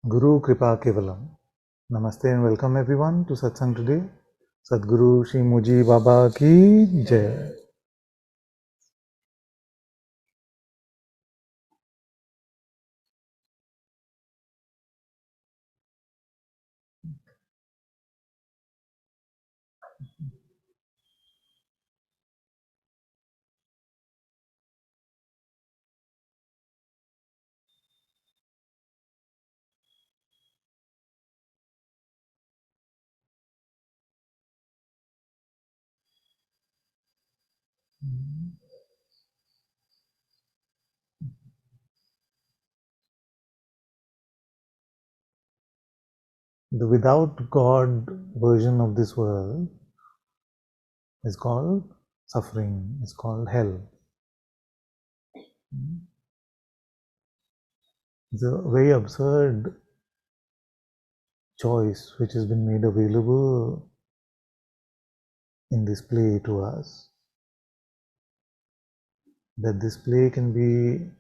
Guru Kripa Kevalam. Namaste and welcome everyone to Satsang today. Sadguru Shri Muji Baba ki Jai. The without God version of this world is called suffering, is called hell. It's a very absurd choice which has been made available in this play to us. That this play can be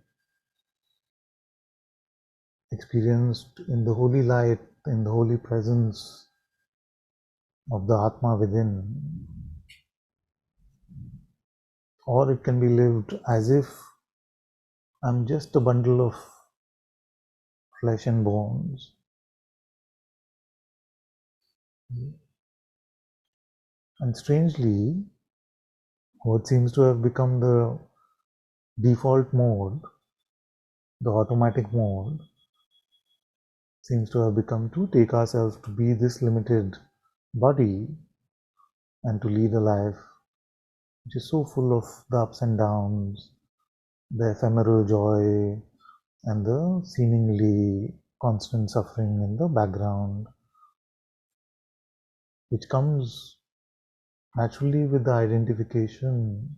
experienced in the holy light, in the holy presence of the Atma within, or it can be lived as if I'm just a bundle of flesh and bones. And strangely, what seems to have become the default mode, the automatic mode, seems to have become to take ourselves to be this limited body and to lead a life which is so full of the ups and downs, the ephemeral joy, and the seemingly constant suffering in the background, which comes naturally with the identification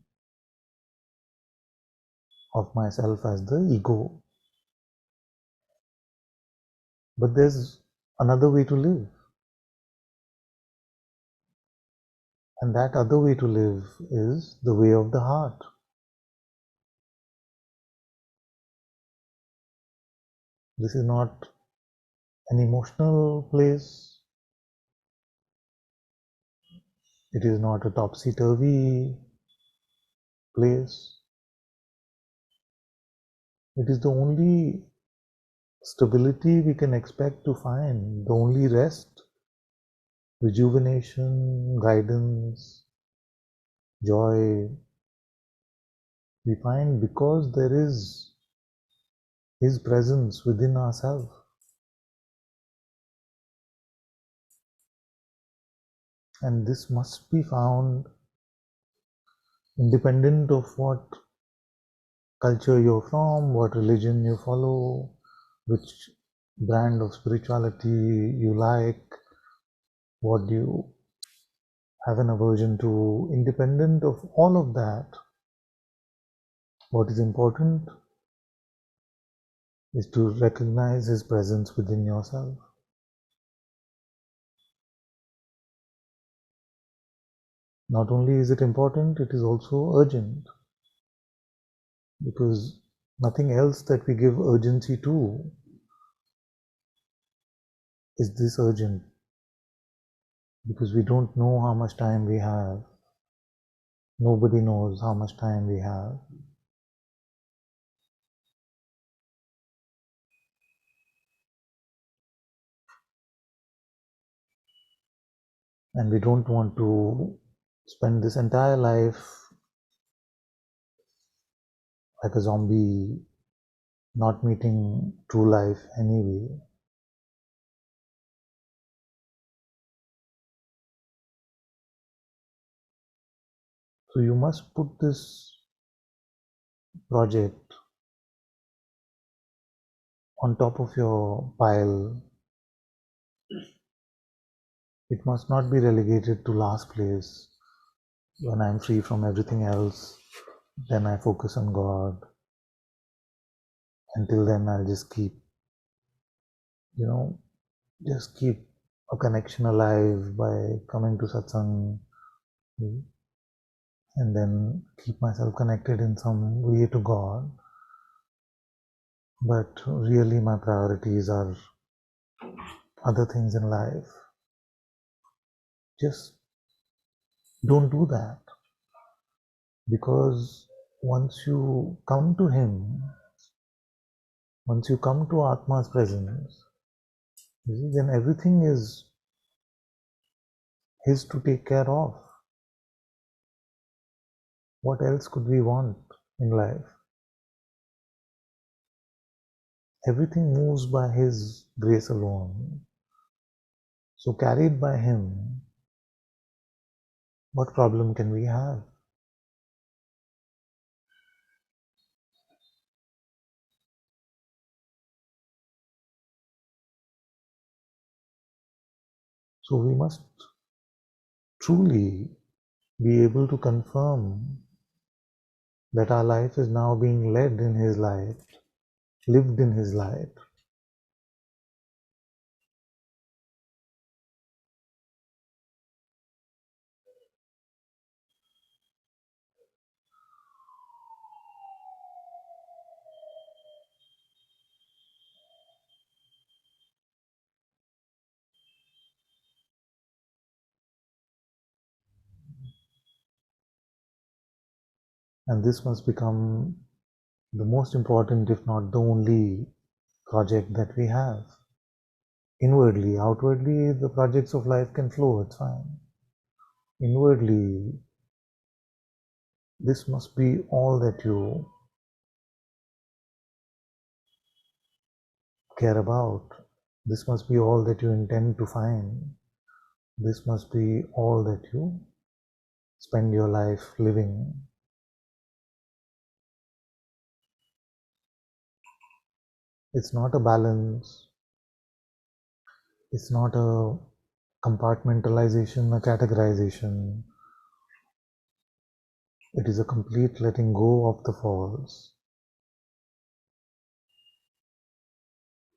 of myself as the ego. But there's another way to live, and that other way to live is the way of the heart. This is not an emotional place, it is not a topsy-turvy place. It is the only stability we can expect to find, the only rest, rejuvenation, guidance, joy we find because there is His presence within ourselves. And this must be found independent of what culture you're from, what religion you follow, which brand of spirituality you like, what you have an aversion to. Independent of all of that, what is important is to recognize His presence within yourself. Not only is it important, it is also urgent, because nothing else that we give urgency to is this urgent, because we don't know how much time we have. Nobody knows how much time we have. And we don't want to spend this entire life like a zombie, not meeting true life anyway. So you must put this project on top of your pile. It must not be relegated to last place. When I'm free from everything else, then I focus on God. Until then, I'll just keep, just keep a connection alive by coming to satsang, and then keep myself connected in some way to God. But really, my priorities are other things in life. Just don't do that, because once you come to Him, once you come to Atma's presence, then everything is His to take care of. What else could we want in life? Everything moves by His grace alone. So carried by Him, what problem can we have? So we must truly be able to confirm that our life is now being led in His light, lived in His light. And this must become the most important, if not the only, project that we have. Inwardly, outwardly, the projects of life can flow, it's fine. Inwardly, this must be all that you care about. This must be all that you intend to find. This must be all that you spend your life living. It's not a balance. It's not a compartmentalization, a categorization. It is a complete letting go of the false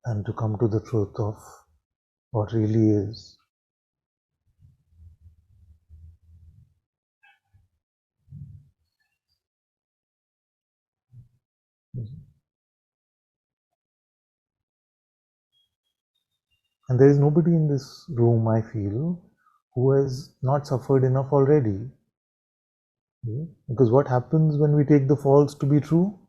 and to come to the truth of what really is. And there is nobody in this room, I feel, who has not suffered enough already. Because what happens when we take the false to be true?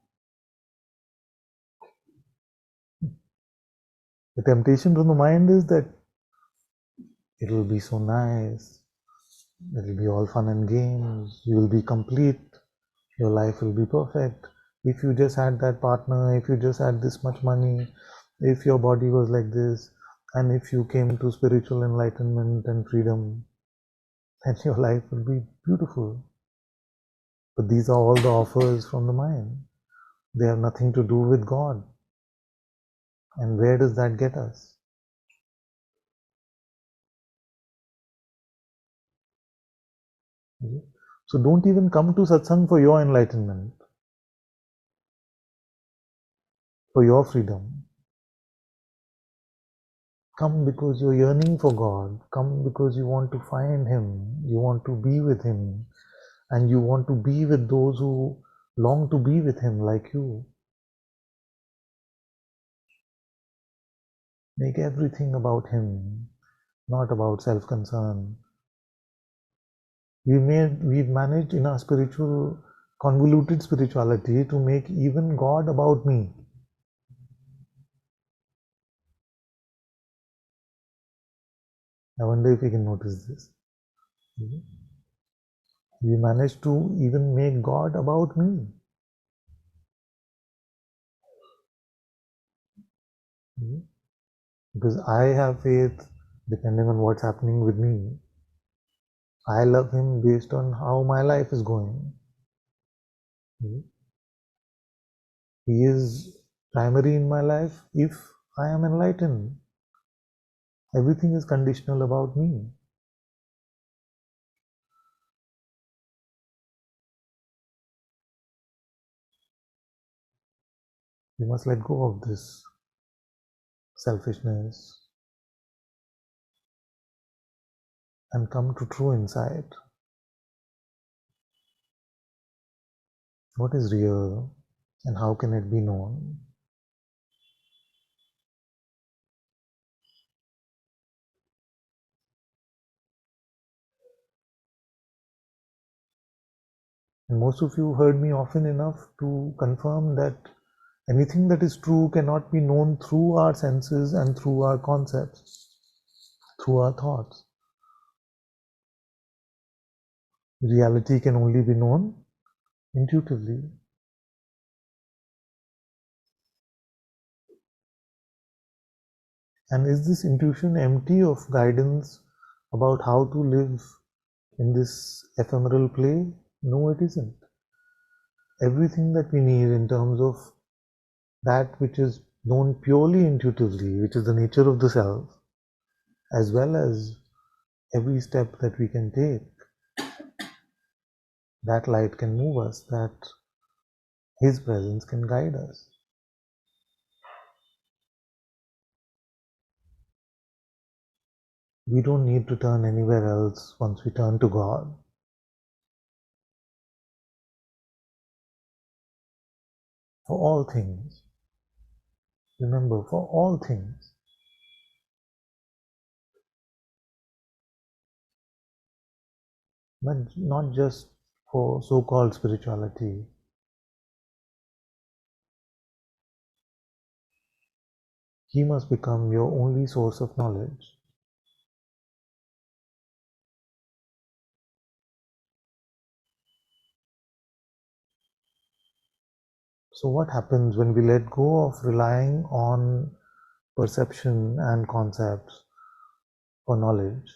The temptation from the mind is that it will be so nice, it will be all fun and games, you will be complete, your life will be perfect. If you just had that partner, if you just had this much money, if your body was like this, and if you came to spiritual enlightenment and freedom, then your life will be beautiful. But these are all the offers from the mind. They have nothing to do with God. And where does that get us? So don't even come to satsang for your enlightenment, for your freedom. Come because you're yearning for God. Come because you want to find Him. You want to be with Him. And you want to be with those who long to be with Him like you. Make everything about Him, not about self-concern. We've managed in our convoluted spirituality to make even God about me. I wonder if you can notice this. We managed to even make God about me. Because I have faith depending on what's happening with me. I love Him based on how my life is going. He is primary in my life if I am enlightened. Everything is conditional about me. We must let go of this selfishness and come to true insight. What is real and how can it be known? And most of you heard me often enough to confirm that anything that is true cannot be known through our senses and through our concepts, through our thoughts. Reality can only be known intuitively. And is this intuition empty of guidance about how to live in this ephemeral play? No, it isn't. Everything that we need in terms of that which is known purely intuitively, which is the nature of the self, as well as every step that we can take, that light can move us, that His presence can guide us. We don't need to turn anywhere else once we turn to God. For all things, remember, for all things, but not just for so-called spirituality. He must become your only source of knowledge. So what happens when we let go of relying on perception and concepts for knowledge?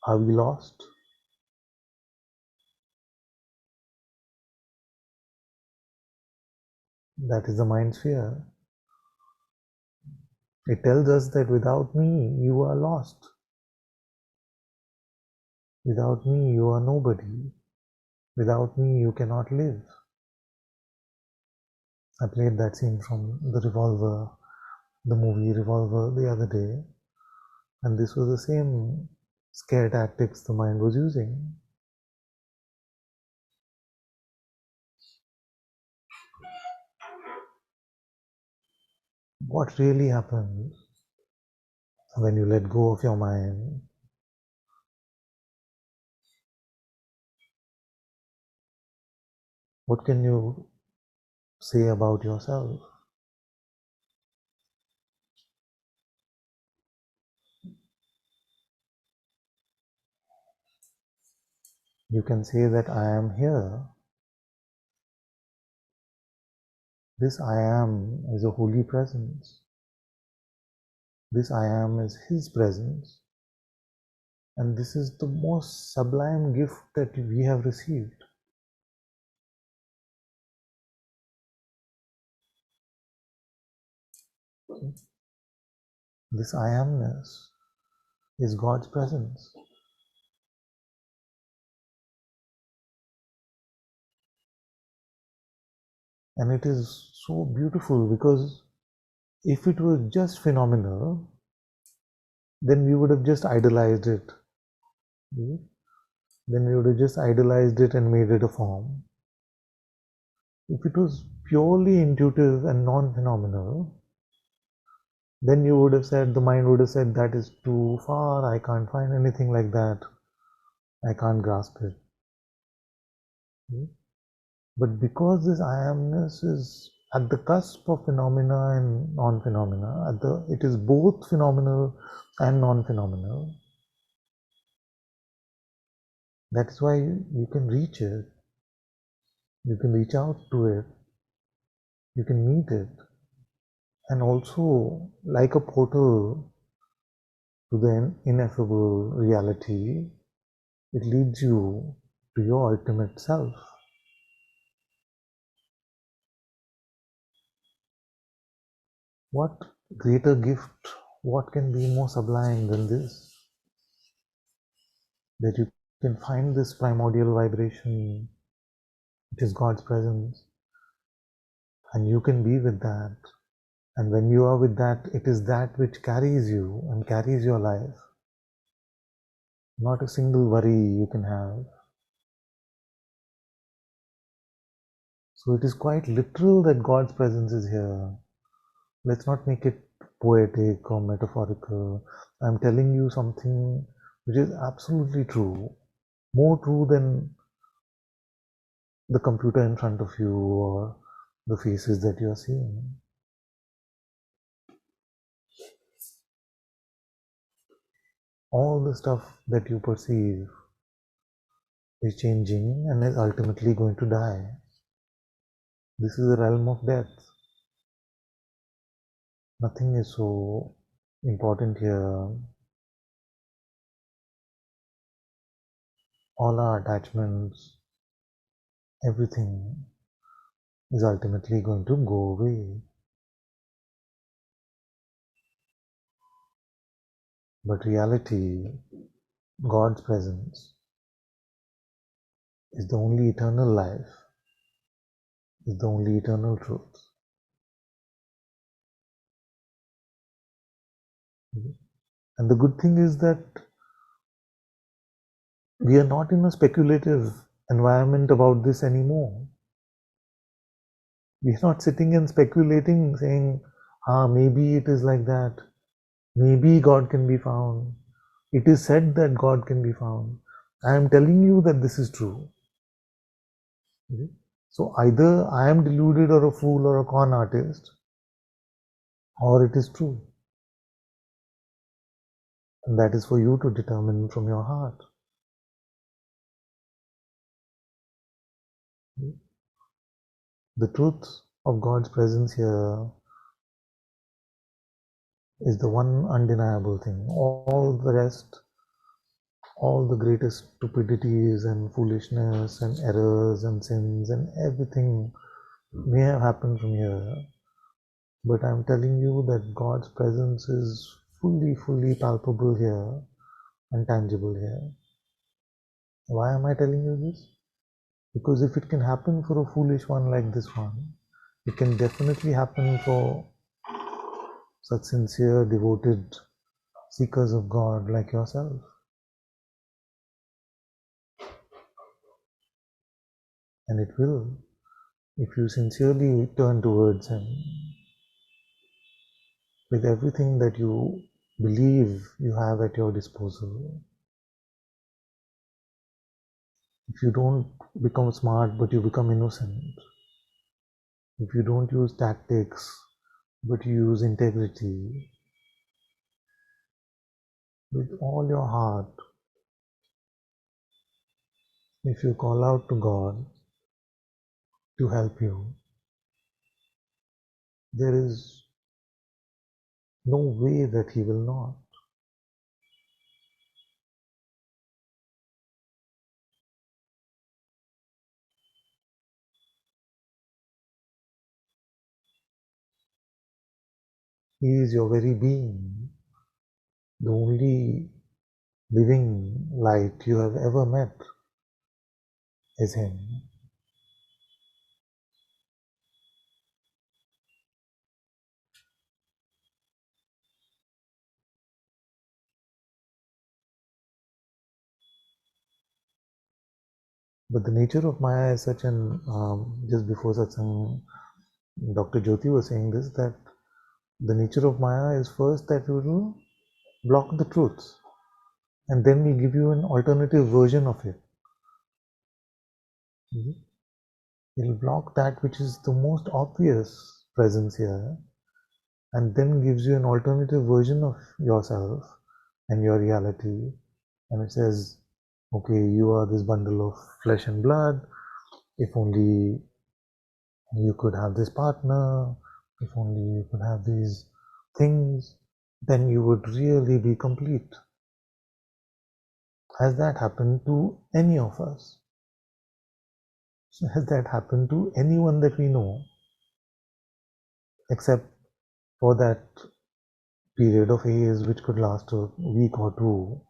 Are we lost? That is the mind's fear. It tells us that without me, you are lost. Without me, you are nobody. Without me, you cannot live. I played that scene from the movie Revolver, the other day, and this was the same scare tactics the mind was using. What really happens when you let go of your mind? What can you say about yourself? You can say that I am here. This I am is a holy presence. This I am is His presence. And this is the most sublime gift that we have received. This I amness is God's presence. And it is so beautiful because if it was just phenomenal, then we would have just idolized it. Then we would have just idolized it and made it a form. If it was purely intuitive and non-phenomenal, then you would have said, the mind would have said, that is too far, I can't find anything like that, I can't grasp it. But because this I amness is at the cusp of phenomena and non-phenomena, it is both phenomenal and non-phenomenal. That is why you can reach it, you can reach out to it, you can meet it, and also like a portal to the ineffable reality, it leads you to your ultimate self. What greater gift, what can be more sublime than this? That you can find this primordial vibration, which is God's presence, and you can be with that. And when you are with that, it is that which carries you and carries your life. Not a single worry you can have. So it is quite literal that God's presence is here. Let's not make it poetic or metaphorical. I'm telling you something which is absolutely true, more true than the computer in front of you or the faces that you are seeing. All the stuff that you perceive is changing and is ultimately going to die. This is the realm of death. Nothing is so important here. All our attachments, everything is ultimately going to go away. But reality, God's presence, is the only eternal life, is the only eternal truth. And the good thing is that we are not in a speculative environment about this anymore. We are not sitting and speculating, saying, maybe it is like that. Maybe God can be found. It is said that God can be found. I am telling you that this is true. So either I am deluded or a fool or a con artist, or it is true. And that is for you to determine from your heart. The truth of God's presence here is the one undeniable thing. All the rest, all the greatest stupidities and foolishness and errors and sins and everything may have happened from here. But I'm telling you that God's presence is fully palpable here and tangible here. Why am I telling you this? Because if it can happen for a foolish one like this one, it can definitely happen for such sincere, devoted seekers of God like yourself. And it will, if you sincerely turn towards Him with everything that you believe you have at your disposal. If you don't become smart but you become innocent, if you don't use tactics but you use integrity, with all your heart, if you call out to God to help you, there is no way that He will not. He is your very being. The only living light you have ever met is Him. But the nature of Maya is such an, just before Satsang, Dr. Jyoti was saying this, that the nature of Maya is first that it will block the truth and then will give you an alternative version of it. It will block that which is the most obvious presence here and then gives you an alternative version of yourself and your reality. And it says, okay, you are this bundle of flesh and blood. If only you could have this partner, if only you could have these things, then you would really be complete. Has that happened to any of us? Has that happened to anyone that we know? Except for that period of age which could last a week or two,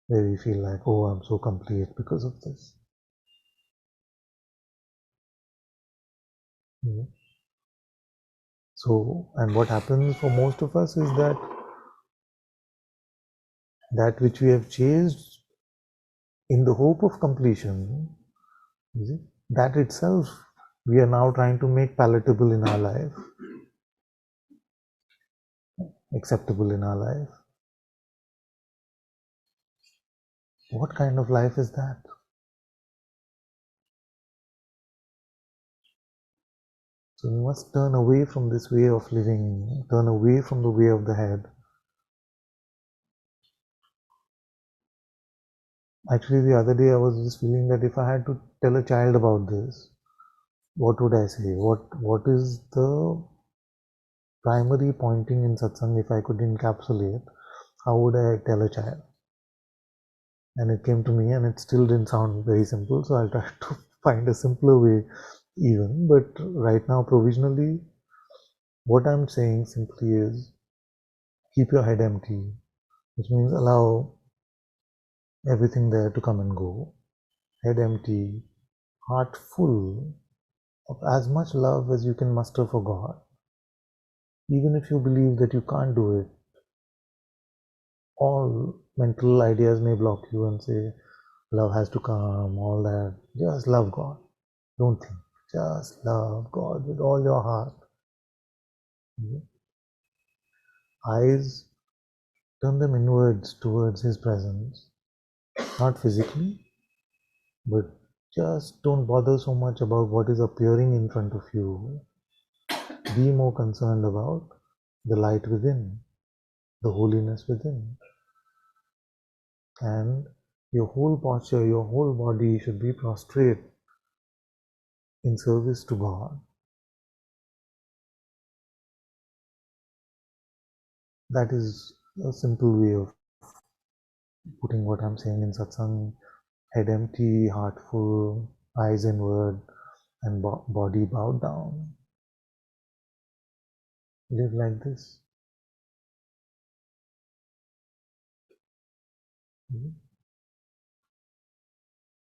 where we feel like, oh, I'm so complete because of this. So, and what happens for most of us is that that which we have chased in the hope of completion, that itself we are now trying to make palatable in our life. acceptable in our life. What kind of life is that? So we must turn away from this way of living, turn away from the way of the head. Actually, the other day I was just feeling that if I had to tell a child about this, what would I say? What is the primary pointing in satsang if I could encapsulate? How would I tell a child? And it came to me, and it still didn't sound very simple, so I'll try to find a simpler way even. But right now, provisionally, what I'm saying simply is keep your head empty, which means allow everything there to come and go. Head empty, heart full of as much love as you can muster for God. Even if you believe that you can't do it, all mental ideas may block you and say, love has to come, all that. Just love God. Don't think. Just love God with all your heart. Eyes, turn them inwards towards His presence. Not physically, but just don't bother so much about what is appearing in front of you. Be more concerned about the light within, the holiness within. And your whole posture, your whole body should be prostrate in service to God. That is a simple way of putting what I'm saying in satsang. Head empty, heart full, eyes inward, and body bowed down. Live like this.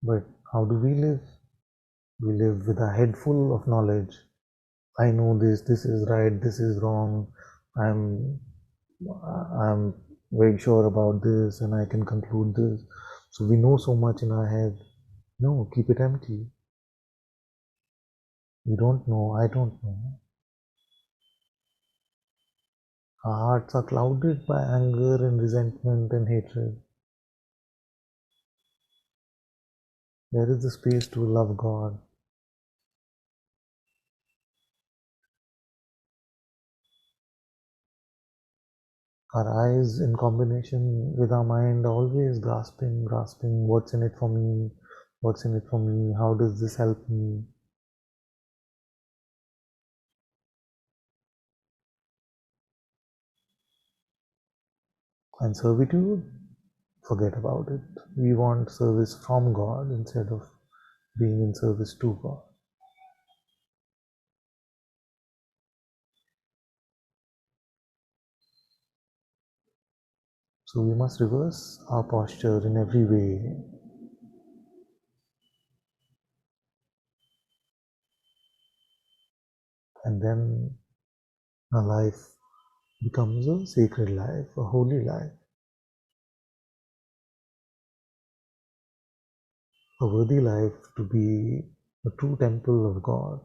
But how do we live? We live with a head full of knowledge. I know this is right, this is wrong. I'm I'm very sure about this and I can conclude this. So we know so much in our head. No, keep it empty. You don't know, I don't know. Our hearts are clouded by anger and resentment and hatred. There is the space to love God. Our eyes, in combination with our mind, always grasping, what's in it for me, what's in it for me, how does this help me? And servitude, forget about it. We want service from God instead of being in service to God. So we must reverse our posture in every way. And then our life becomes a sacred life, a holy life, a worthy life to be a true temple of God.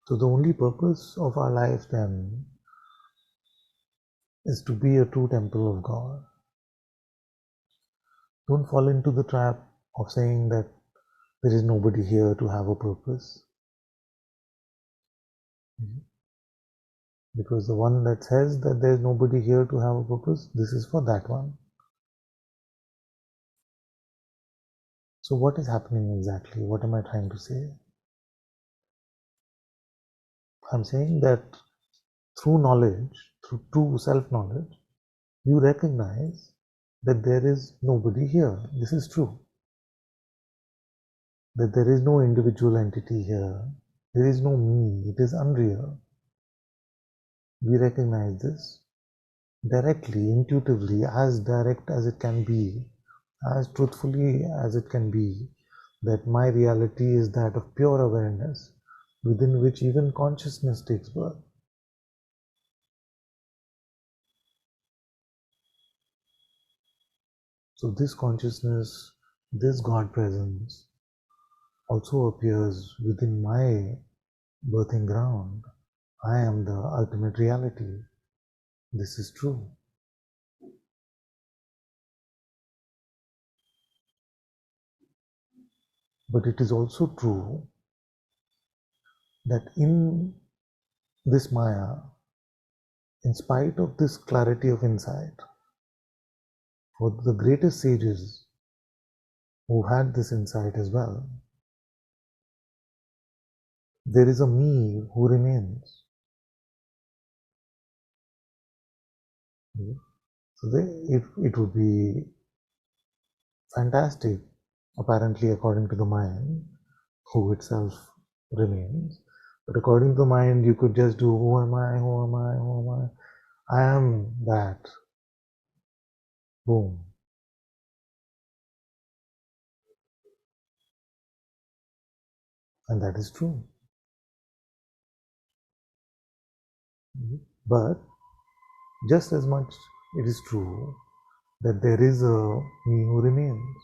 So the only purpose of our life then is to be a true temple of God. Don't fall into the trap of saying that there is nobody here to have a purpose. Because the one that says that there is nobody here to have a purpose, this is for that one. So what is happening exactly? What am I trying to say? I'm saying that through knowledge, through true self-knowledge, you recognize that there is nobody here. This is true. That there is no individual entity here. There is no me. It is unreal. We recognize this directly, intuitively, as direct as it can be, as truthfully as it can be, that my reality is that of pure awareness, within which even consciousness takes birth. So this consciousness, this God presence, also appears within my birthing ground. I am the ultimate reality. This is true. But it is also true that in this Maya, in spite of this clarity of insight, for the greatest sages who had this insight as well, there is a me who remains. So it would be fantastic, apparently, according to the mind, who itself remains. But according to the mind, you could just do, who am I, who am I, who am I? I am that. Boom. And that is true. But just as much it is true that there is a me who remains.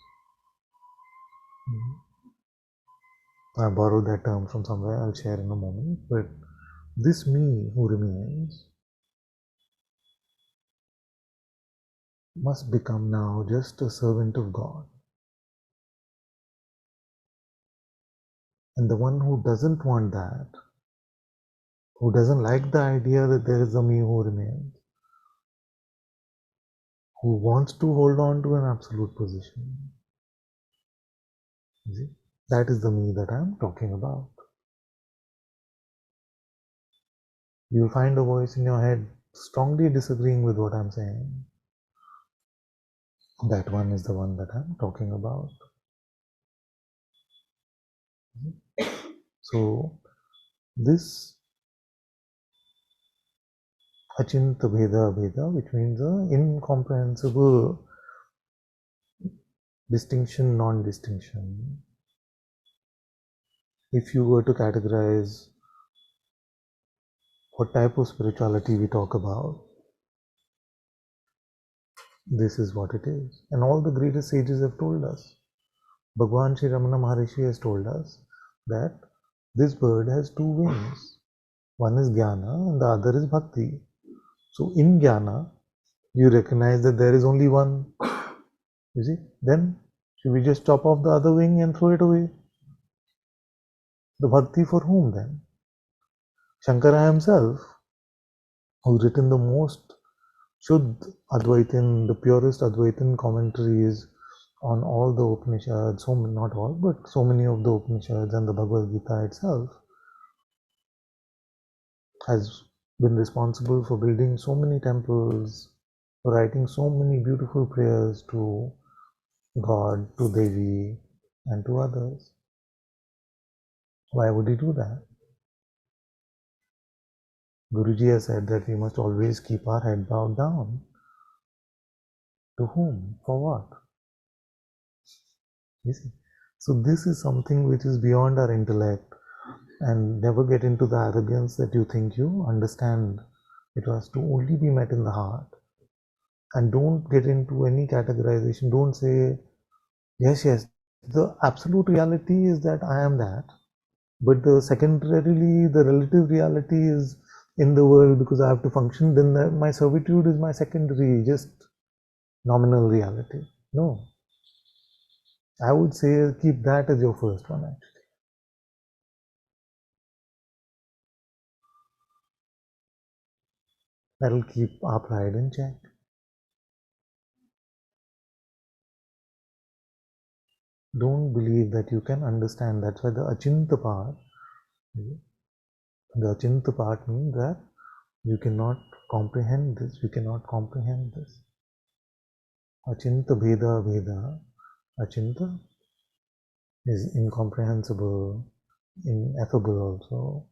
I borrowed that term from somewhere, I'll share in a moment. But this me who remains must become now just a servant of God. And the one who doesn't want that, who doesn't like the idea that there is a me who remains, who wants to hold on to an absolute position, you see, that is the me that I'm talking about. You'll find a voice in your head strongly disagreeing with what I'm saying. That one is the one that I'm talking about. So this Achinta Bheda Bheda, which means an incomprehensible distinction, non-distinction. If you were to categorize what type of spirituality we talk about, this is what it is. And all the greatest sages have told us. Bhagwan Sri Ramana Maharishi has told us that this bird has two wings. One is Jnana and the other is Bhakti. So in Jnana, you recognize that there is only one. You see, then should we just chop off the other wing and throw it away? The Bhakti for whom then? Shankara himself, who's written the most Shuddh Advaitin, the purest Advaitin commentaries on all the Upanishads, not all, but so many of the Upanishads and the Bhagavad Gita itself, has been responsible for building so many temples, for writing so many beautiful prayers to God, to Devi, and to others. Why would he do that? Guruji has said that we must always keep our head bowed down. To whom? For what? You see? So this is something which is beyond our intellect, and never get into the arrogance that you think you understand. It has to only be met in the heart. And don't get into any categorization. Don't say, yes, the absolute reality is that I am that. But the secondarily, the relative reality is in the world because I have to function. Then my servitude is my secondary, just nominal reality. No. I would say keep that as your first one actually. That'll keep our pride in check. Don't believe that you can understand. That's why the Achinta-Part, the Achinta-Part means that you cannot comprehend this, you cannot comprehend this. Achinta Bheda Bheda. Achinta is incomprehensible, ineffable also.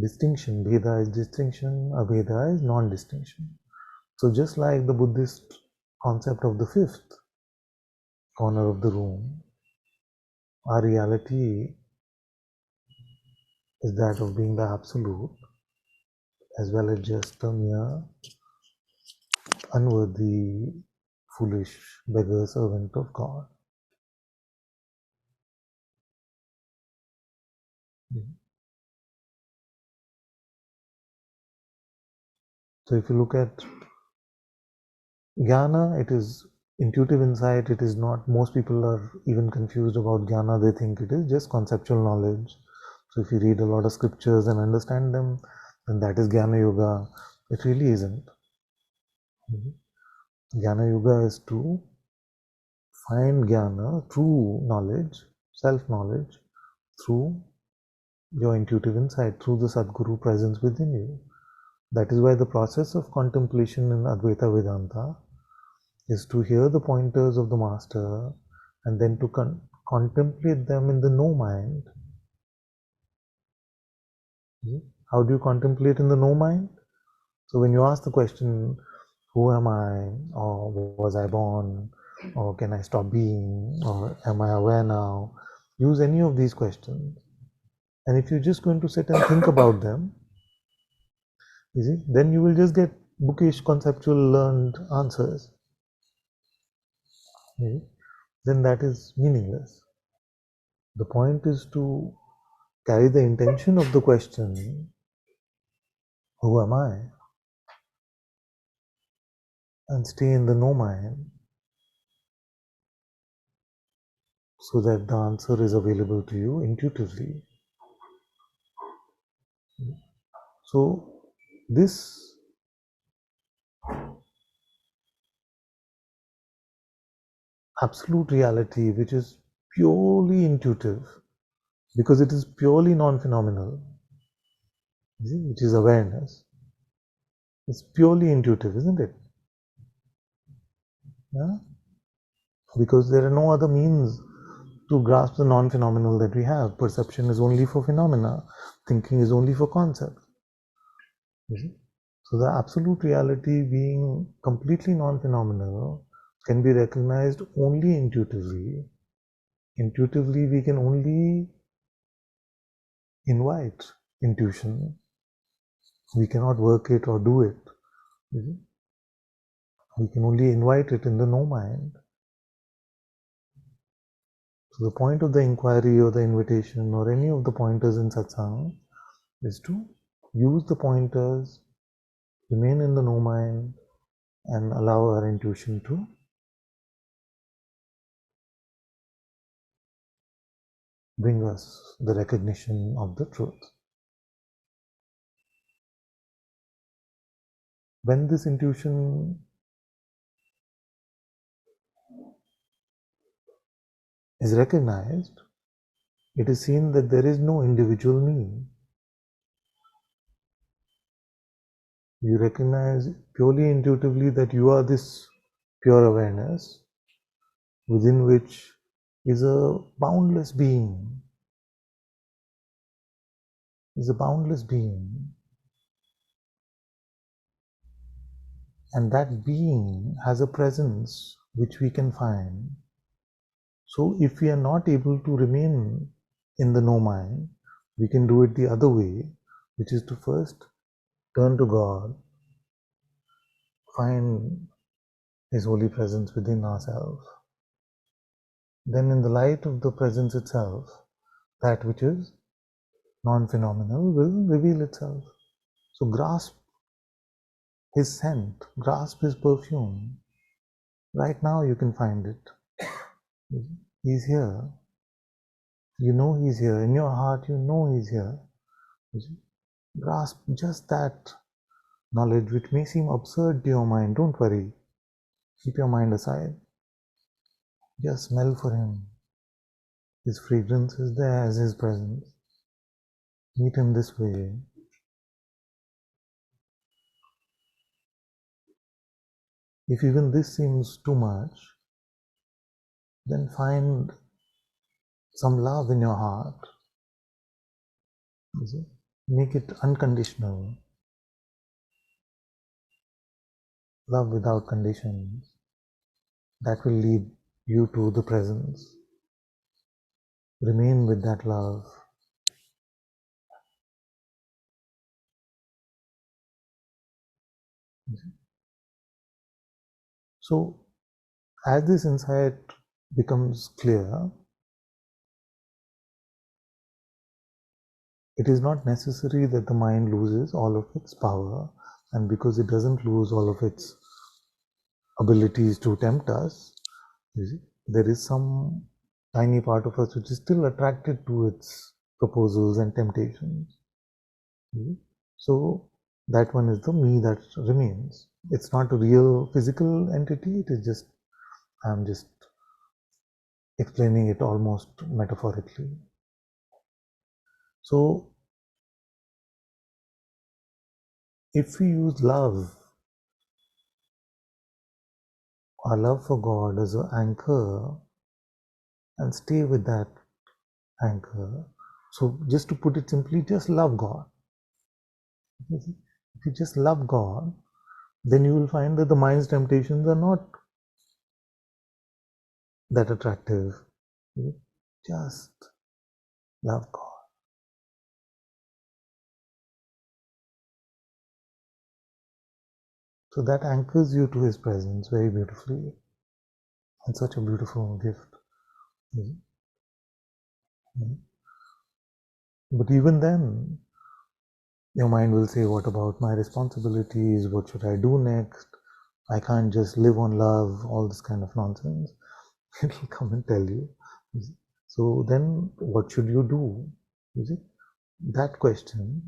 Distinction, Bheda is distinction, Abheda is non-distinction. So just like the Buddhist concept of the fifth, corner of the room, our reality is that of being the absolute, as well as just a mere unworthy, foolish beggar servant of God. So if you look at jnana, it is intuitive insight. It is not, most people are even confused about jnana. They think it is just conceptual knowledge. So if you read a lot of scriptures and understand them, then that is jnana yoga. It really isn't. Jnana yoga is to find jnana, true knowledge, self-knowledge, through your intuitive insight, through the Sadguru presence within you. That is why the process of contemplation in Advaita Vedanta is to hear the pointers of the master and then to contemplate them in the no mind. How do you contemplate in the no mind? So when you ask the question, who am I, or was I born, or can I stop being, or am I aware now, use any of these questions. And if you're just going to sit and think about them, you see, then you will just get bookish, conceptual, learned answers. Then that is meaningless. The point is to carry the intention of the question, who am I? And stay in the no mind so that the answer is available to you intuitively. So this absolute reality, which is purely intuitive, because it is purely non-phenomenal, which is awareness, it's purely intuitive, isn't it? Yeah? Because there are no other means to grasp the non-phenomenal that we have. Perception is only for phenomena, thinking is only for concepts. So the absolute reality, being completely non-phenomenal, can be recognized only intuitively. Intuitively, we can only invite intuition. We cannot work it or do it. We can only invite it in the no mind. So the point of the inquiry or the invitation or any of the pointers in Satsang is to use the pointers, remain in the no mind, and allow our intuition to bring us the recognition of the truth. When this intuition is recognized, it is seen that there is no individual me. You recognize purely intuitively that you are this pure awareness within which is a boundless being. Is a boundless being. And that being has a presence which we can find. So if we are not able to remain in the no mind, we can do it the other way, which is to first turn to God, find His holy presence within ourselves. Then in the light of the presence itself, that which is non-phenomenal will reveal itself. So grasp His scent, grasp His perfume. Right now you can find it. He's here. You know He's here. In your heart you know He's here. Grasp just that knowledge which may seem absurd to your mind. Don't worry. Keep your mind aside. Just smell for Him. His fragrance is there as His presence. Meet Him this way. If even this seems too much, then find some love in your heart. Make it unconditional. Love without conditions. That will lead you to the presence. Remain with that love. So, as this insight becomes clear, it is not necessary that the mind loses all of its power, and because it doesn't lose all of its abilities to tempt us, there is some tiny part of us which is still attracted to its proposals and temptations. So that one is the me that remains. It's not a real physical entity, it is just, I'm just explaining it almost metaphorically. So if we use love, our love for God as an anchor, and stay with that anchor. So just to put it simply, just love God. If you just love God, then you will find that the mind's temptations are not that attractive. Just love God. So that anchors you to His presence very beautifully. And such a beautiful gift. But even then, your mind will say, what about my responsibilities? What should I do next? I can't just live on love, all this kind of nonsense. It will come and tell you. So then what should you do? You see? That question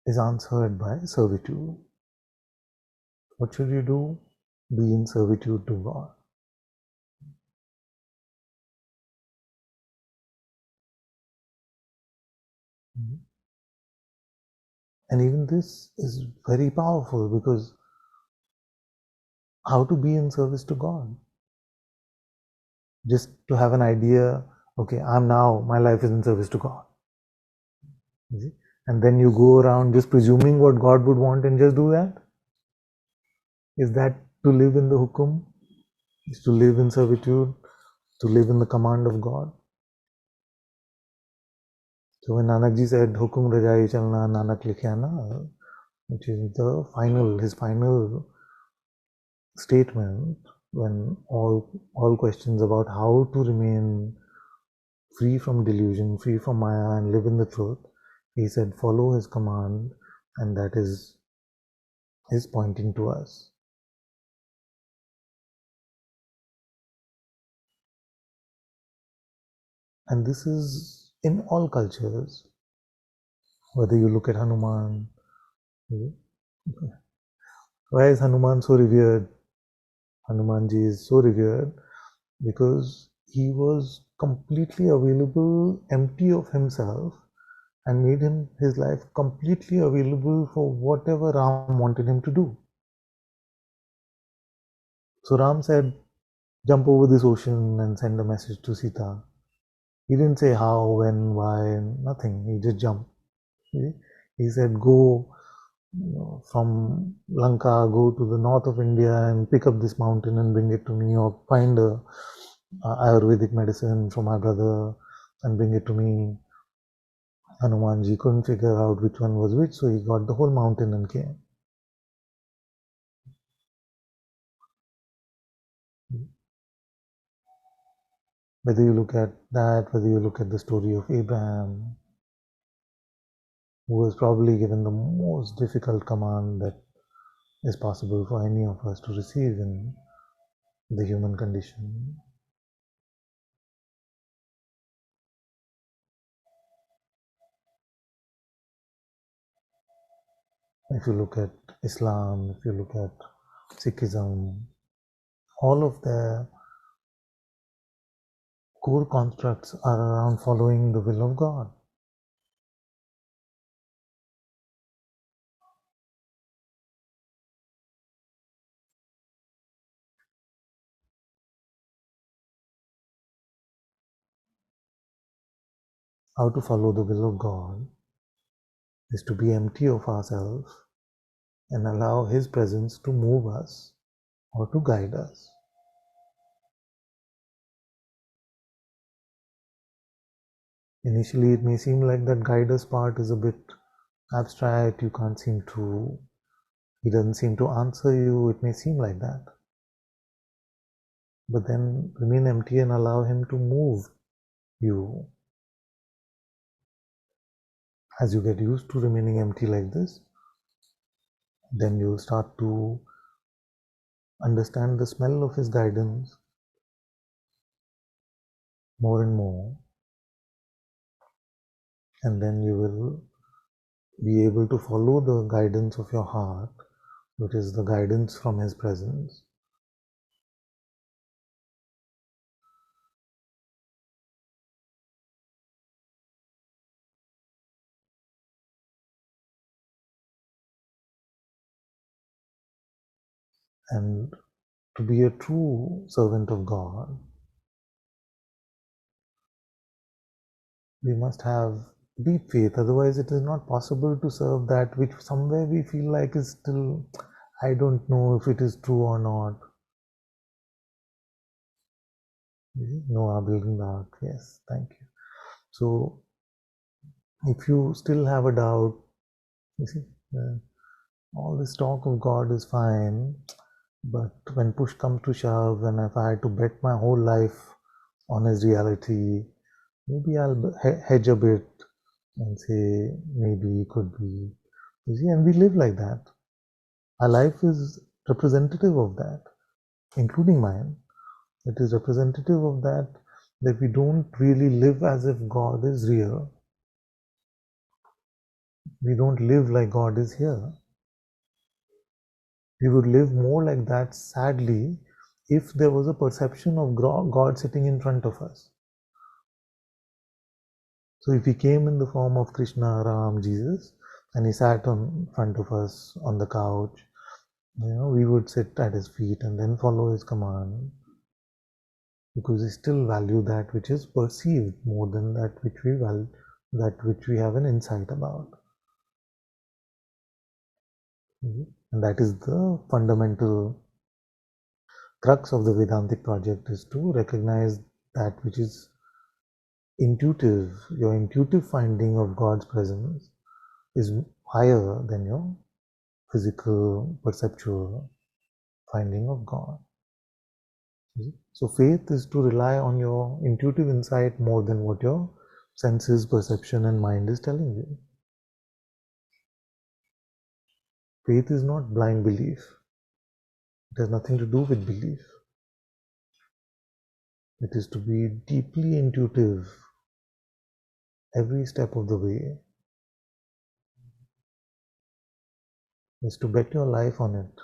is answered by servitude. What should you do? Be in servitude to God. And even this is very powerful, because how to be in service to God? Just to have an idea, okay, my life is in service to God. And then you go around just presuming what God would want and just do that? Is that to live in the hukum? Is to live in servitude? To live in the command of God? So when Nanak ji said, Hukum Rajai Chalna Nanak Likhyana, which is his final statement, when all questions about how to remain free from delusion, free from Maya, and live in the truth, he said, follow his command, and that is his pointing to us. And this is in all cultures, whether you look at Hanuman. Why is Hanuman so revered? Hanumanji is so revered because he was completely available, empty of himself, and made his life completely available for whatever Ram wanted him to do. So Ram said, jump over this ocean and send a message to Sita. He didn't say how, when, why, nothing. He just jumped. He said, go from Lanka, go to the north of India and pick up this mountain and bring it to me, or find a Ayurvedic medicine for my brother and bring it to me. Hanumanji couldn't figure out which one was which, so he got the whole mountain and came. Whether you look at that, whether you look at the story of Abraham, who was probably given the most difficult command that is possible for any of us to receive in the human condition. If you look at Islam, if you look at Sikhism, all of their core constructs are around following the will of God. How to follow the will of God is to be empty of ourselves and allow His presence to move us or to guide us. Initially, it may seem like that guider's part is a bit abstract, you can't seem to, he doesn't seem to answer you, it may seem like that. But then remain empty and allow him to move you. As you get used to remaining empty like this, then you'll start to understand the smell of his guidance more and more. And then you will be able to follow the guidance of your heart, which is the guidance from his presence. And to be a true servant of God, we must have deep faith. Otherwise, it is not possible to serve that which somewhere we feel like is still, I don't know if it is true or not. No, I'm building that. Yes, thank you. So, if you still have a doubt, you see, all this talk of God is fine, but when push comes to shove, and if I had to bet my whole life on his reality, maybe I'll hedge a bit and say maybe, could be. You see, and we live like that. Our life is representative of that, including mine. It is representative of that we don't really live as if God is real. We don't live like God is here. We would live more like that, sadly, if there was a perception of God sitting in front of us. So if he came in the form of Krishna, Ram, Jesus, and he sat in front of us on the couch, we would sit at his feet and then follow his command, because we still value that which is perceived more than that which we value, that which we have an insight about. And that is the fundamental crux of the Vedantic project, is to recognize that which is intuitive. Your intuitive finding of God's presence is higher than your physical, perceptual finding of God. So faith is to rely on your intuitive insight more than what your senses, perception and mind is telling you. Faith is not blind belief. It has nothing to do with belief. It is to be deeply intuitive every step of the way. Is to bet your life on it.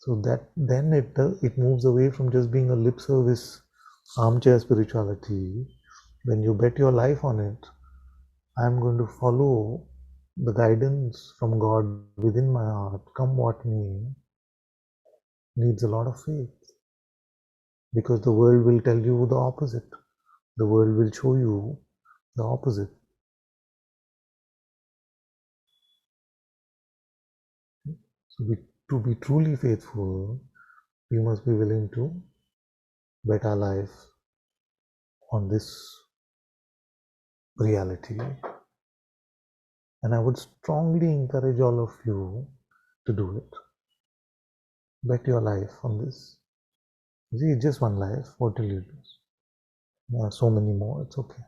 So that then it moves away from just being a lip service armchair spirituality. When you bet your life on it, I'm going to follow the guidance from God within my heart, come what may, needs a lot of faith. Because the world will tell you the opposite. The world will show you the opposite. So to be truly faithful, we must be willing to bet our life on this reality. And I would strongly encourage all of you to do it. Bet your life on this. See, just one life. What will you lose? There are so many more. It's okay.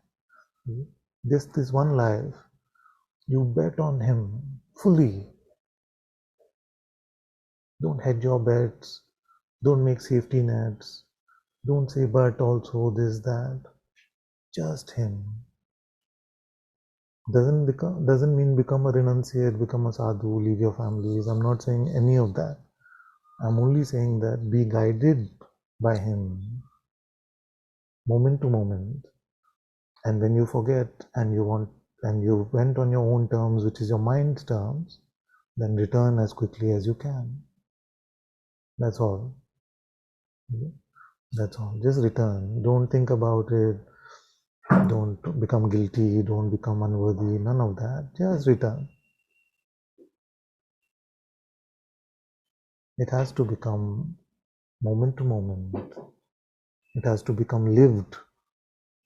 Just this one life, you bet on him fully. Don't hedge your bets. Don't make safety nets. Don't say, but also this, that. Just him. Doesn't mean become a renunciate, become a sadhu, leave your families. I'm not saying any of that. I'm only saying that be guided by him moment to moment. And when you forget and you went on your own terms, which is your mind's terms, then return as quickly as you can. That's all. That's all. Just return. Don't think about it. Don't become guilty. Don't become unworthy. None of that. Just return. It has to become moment to moment. It has to become lived.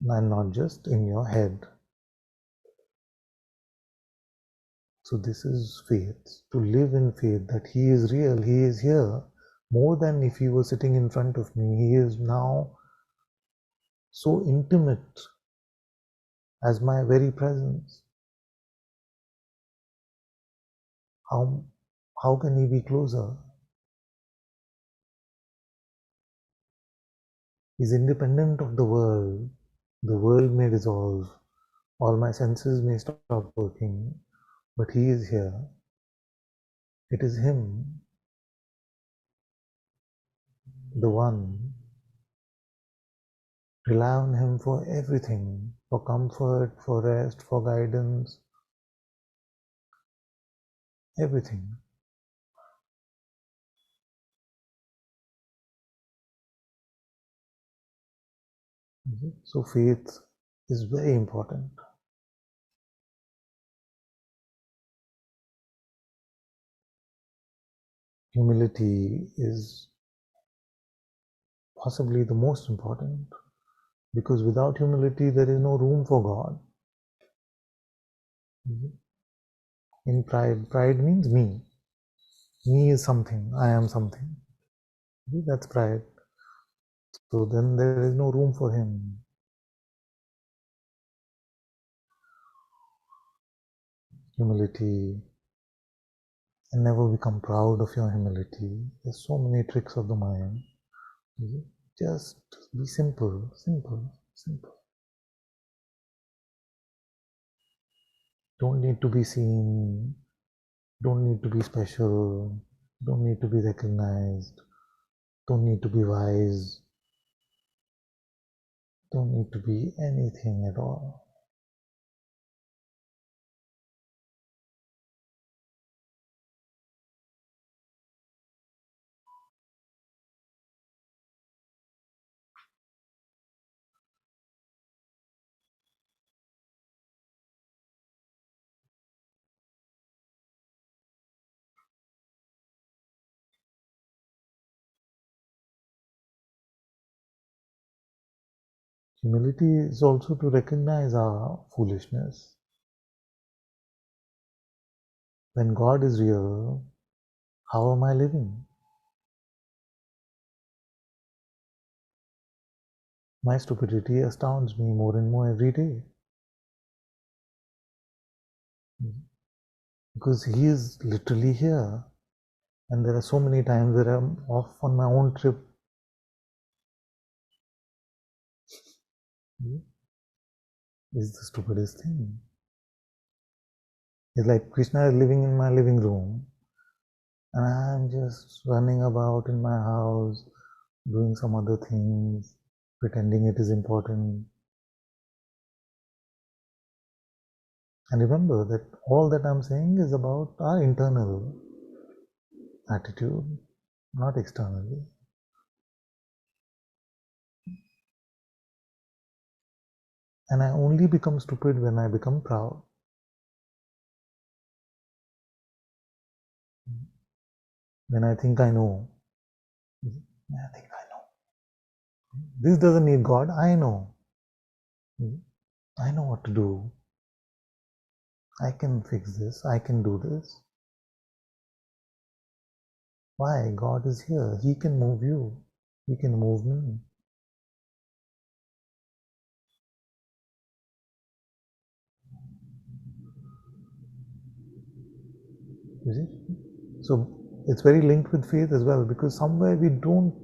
and not just in your head. So this is faith, to live in faith that He is real, He is here, more than if He was sitting in front of me. He is now so intimate as my very presence. How can He be closer? He's independent of the world. The world may dissolve, all my senses may stop working, but He is here. It is Him, the One. Rely on Him for everything, for comfort, for rest, for guidance, everything. So faith is very important. Humility is possibly the most important, because without humility there is no room for God. In pride means me. Me is something, I am something. That's pride. So then there is no room for Him. Humility, and never become proud of your humility. There's so many tricks of the mind. Just be simple, simple, simple. Don't need to be seen, don't need to be special, don't need to be recognized, don't need to be wise, don't need to be anything at all. Humility is also to recognize our foolishness. When God is real, how am I living? My stupidity astounds me more and more every day. Because He is literally here. And there are so many times that I'm off on my own trip. Is the stupidest thing. It's like Krishna is living in my living room, and I'm just running about in my house, doing some other things, pretending it is important. And remember that all that I'm saying is about our internal attitude, not externally. And I only become stupid when I become proud. When I think I know. I think I know. This doesn't need God, I know. I know what to do. I can fix this, I can do this. Why? God is here. He can move you. He can move me. You see? So it's very linked with faith as well, because somewhere we don't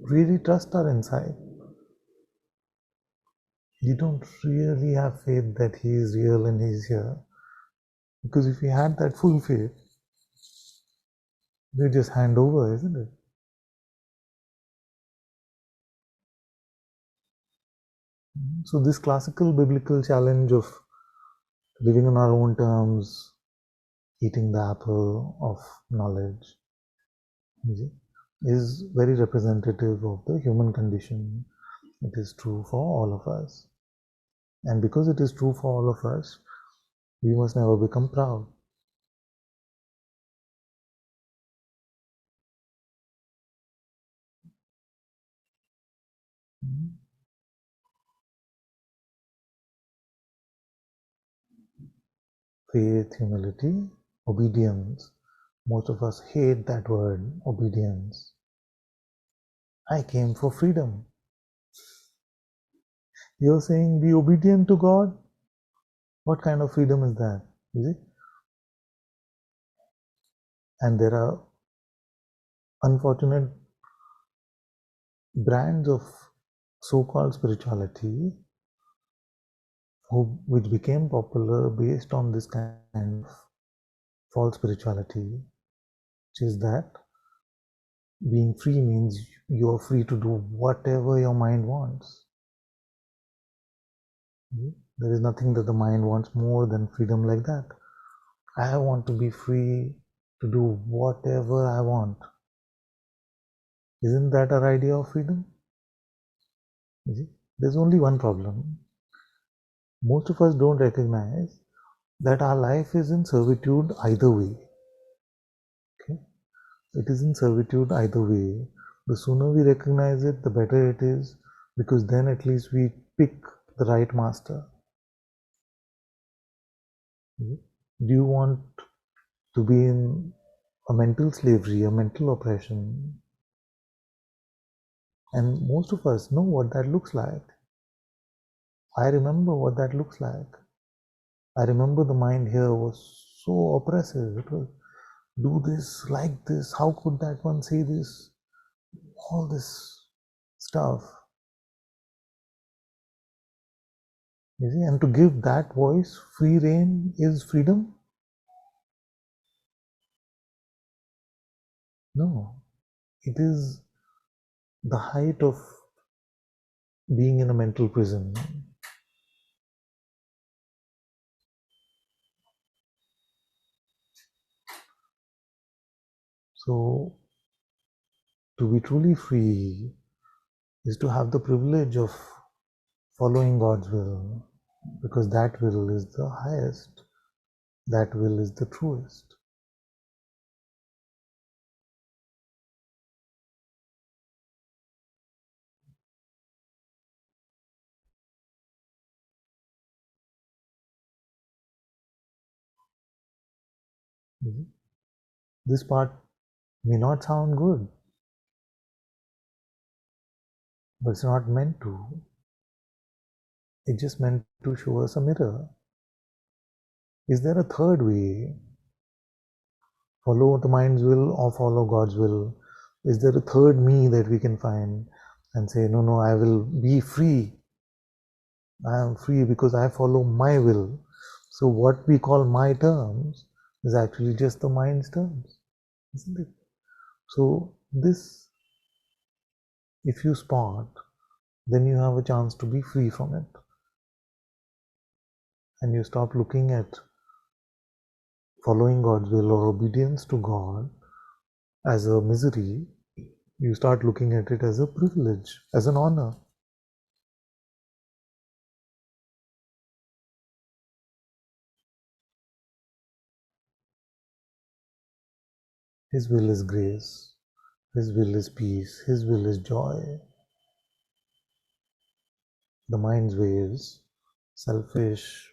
really trust our inside. We don't really have faith that He is real and He's here. Because if we had that full faith, we just hand over, isn't it? So this classical biblical challenge of living on our own terms, eating the apple of knowledge, is very representative of the human condition. It is true for all of us. And because it is true for all of us, we must never become proud. faith, humility, obedience. Most of us hate that word, obedience. I came for freedom. You're saying be obedient to God? What kind of freedom is that? Is it? And there are unfortunate brands of so-called spirituality which became popular based on this kind of false spirituality, which is that being free means you're free to do whatever your mind wants. There is nothing that the mind wants more than freedom like that. I want to be free to do whatever I want. Isn't that our idea of freedom? You see? There's only one problem. Most of us don't recognize that our life is in servitude either way. Okay? It is in servitude either way. The sooner we recognize it, the better it is, because then at least we pick the right master. Do you want to be in a mental slavery, a mental oppression? And most of us know what that looks like. I remember what that looks like. I remember the mind here was so oppressive. It was do this, like this, how could that one say this? All this stuff. You see, and to give that voice free rein is freedom? No. It is the height of being in a mental prison. So, to be truly free is to have the privilege of following God's will, because that will is the highest, that will is the truest. This part may not sound good, but it's not meant to. It's just meant to show us a mirror. Is there a third way? Follow the mind's will or follow God's will? Is there a third me that we can find and say, no, no, I will be free. I am free because I follow my will. So what we call my terms is actually just the mind's terms, isn't it? So this, if you spot, then you have a chance to be free from it. And you stop looking at following God's will or obedience to God as a misery. You start looking at it as a privilege, as an honor. His will is grace. His will is peace. His will is joy. The mind's ways, selfish,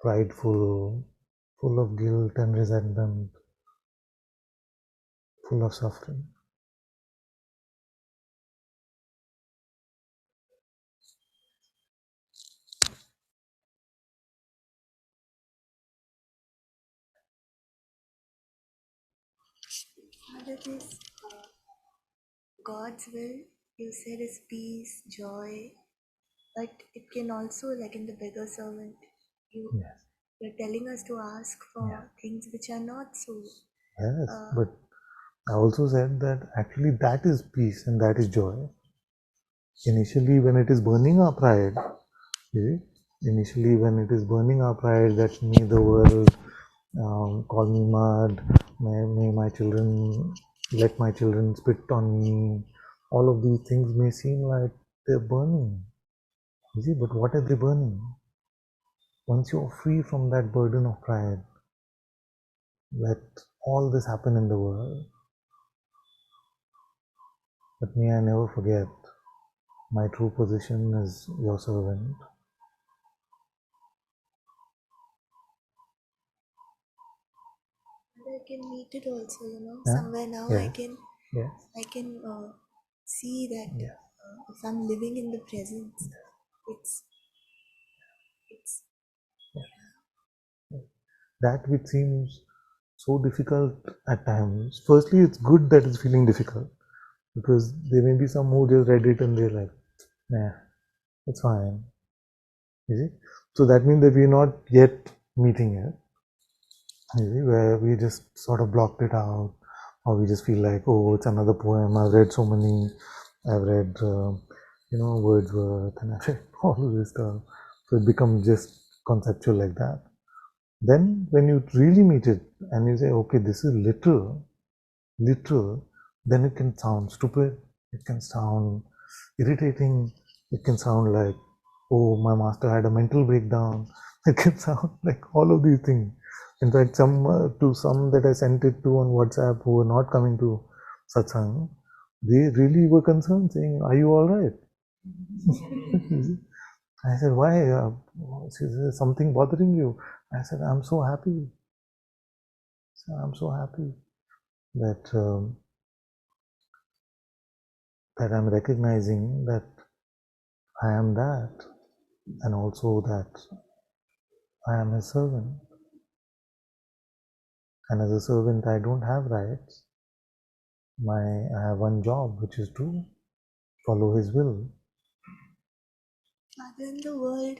prideful, full of guilt and resentment, full of suffering. That is God's will, you said, is peace, joy, but it can also, like in the beggar servant, Yes. you're telling us to ask for things which are not so. Yes, but I also said that actually that is peace and that is joy. Initially, when it is burning our pride, initially when it is burning our pride, that's me, the world, call me mad, may my children, let my children spit on me. All of these things may seem like they're burning. You see, but what are they burning? Once you're free from that burden of pride, let all this happen in the world. But may I never forget my true position as your servant. I can meet it also, Yeah? somewhere now Yeah. I can Yeah. see that Yeah. if I'm living in the presence, it's That which seems so difficult at times. Firstly, it's good that it's feeling difficult because there may be some who just read it and they're like, nah, it's fine. You see? So that means that we're not yet meeting it. You see, where we just sort of blocked it out, or we just feel like, oh, it's another poem. I've read so many. I've read, Wordsworth, and I've read all of this stuff. So it becomes just conceptual like that. Then, when you really meet it and you say, okay, this is literal, then it can sound stupid, it can sound irritating, it can sound like, oh, my master had a mental breakdown, it can sound like all of these things. In fact, to some that I sent it to on WhatsApp who were not coming to Satsang, they really were concerned, saying, are you all right? I said, why? Is something bothering you? I said, I'm so happy. I'm so happy that that I'm recognizing that I am that, and also that I am a servant. And as a servant, I don't have rights. I have one job, which is to follow His will. Father, in the world,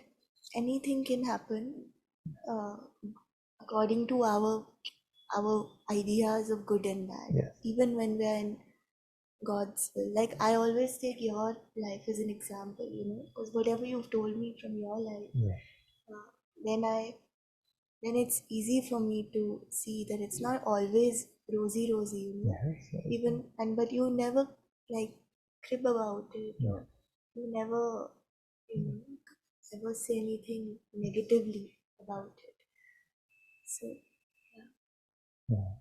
anything can happen uh, according to our ideas of good and bad. Yes. Even when we are in God's will. Like I always take your life as an example, because whatever you've told me from your life, Yeah. uh, then then it's easy for me to see that it's not always rosy, Yes. Yes. even but you never like crib about it, Yeah. or you never you know ever say anything negatively about it. So Yeah.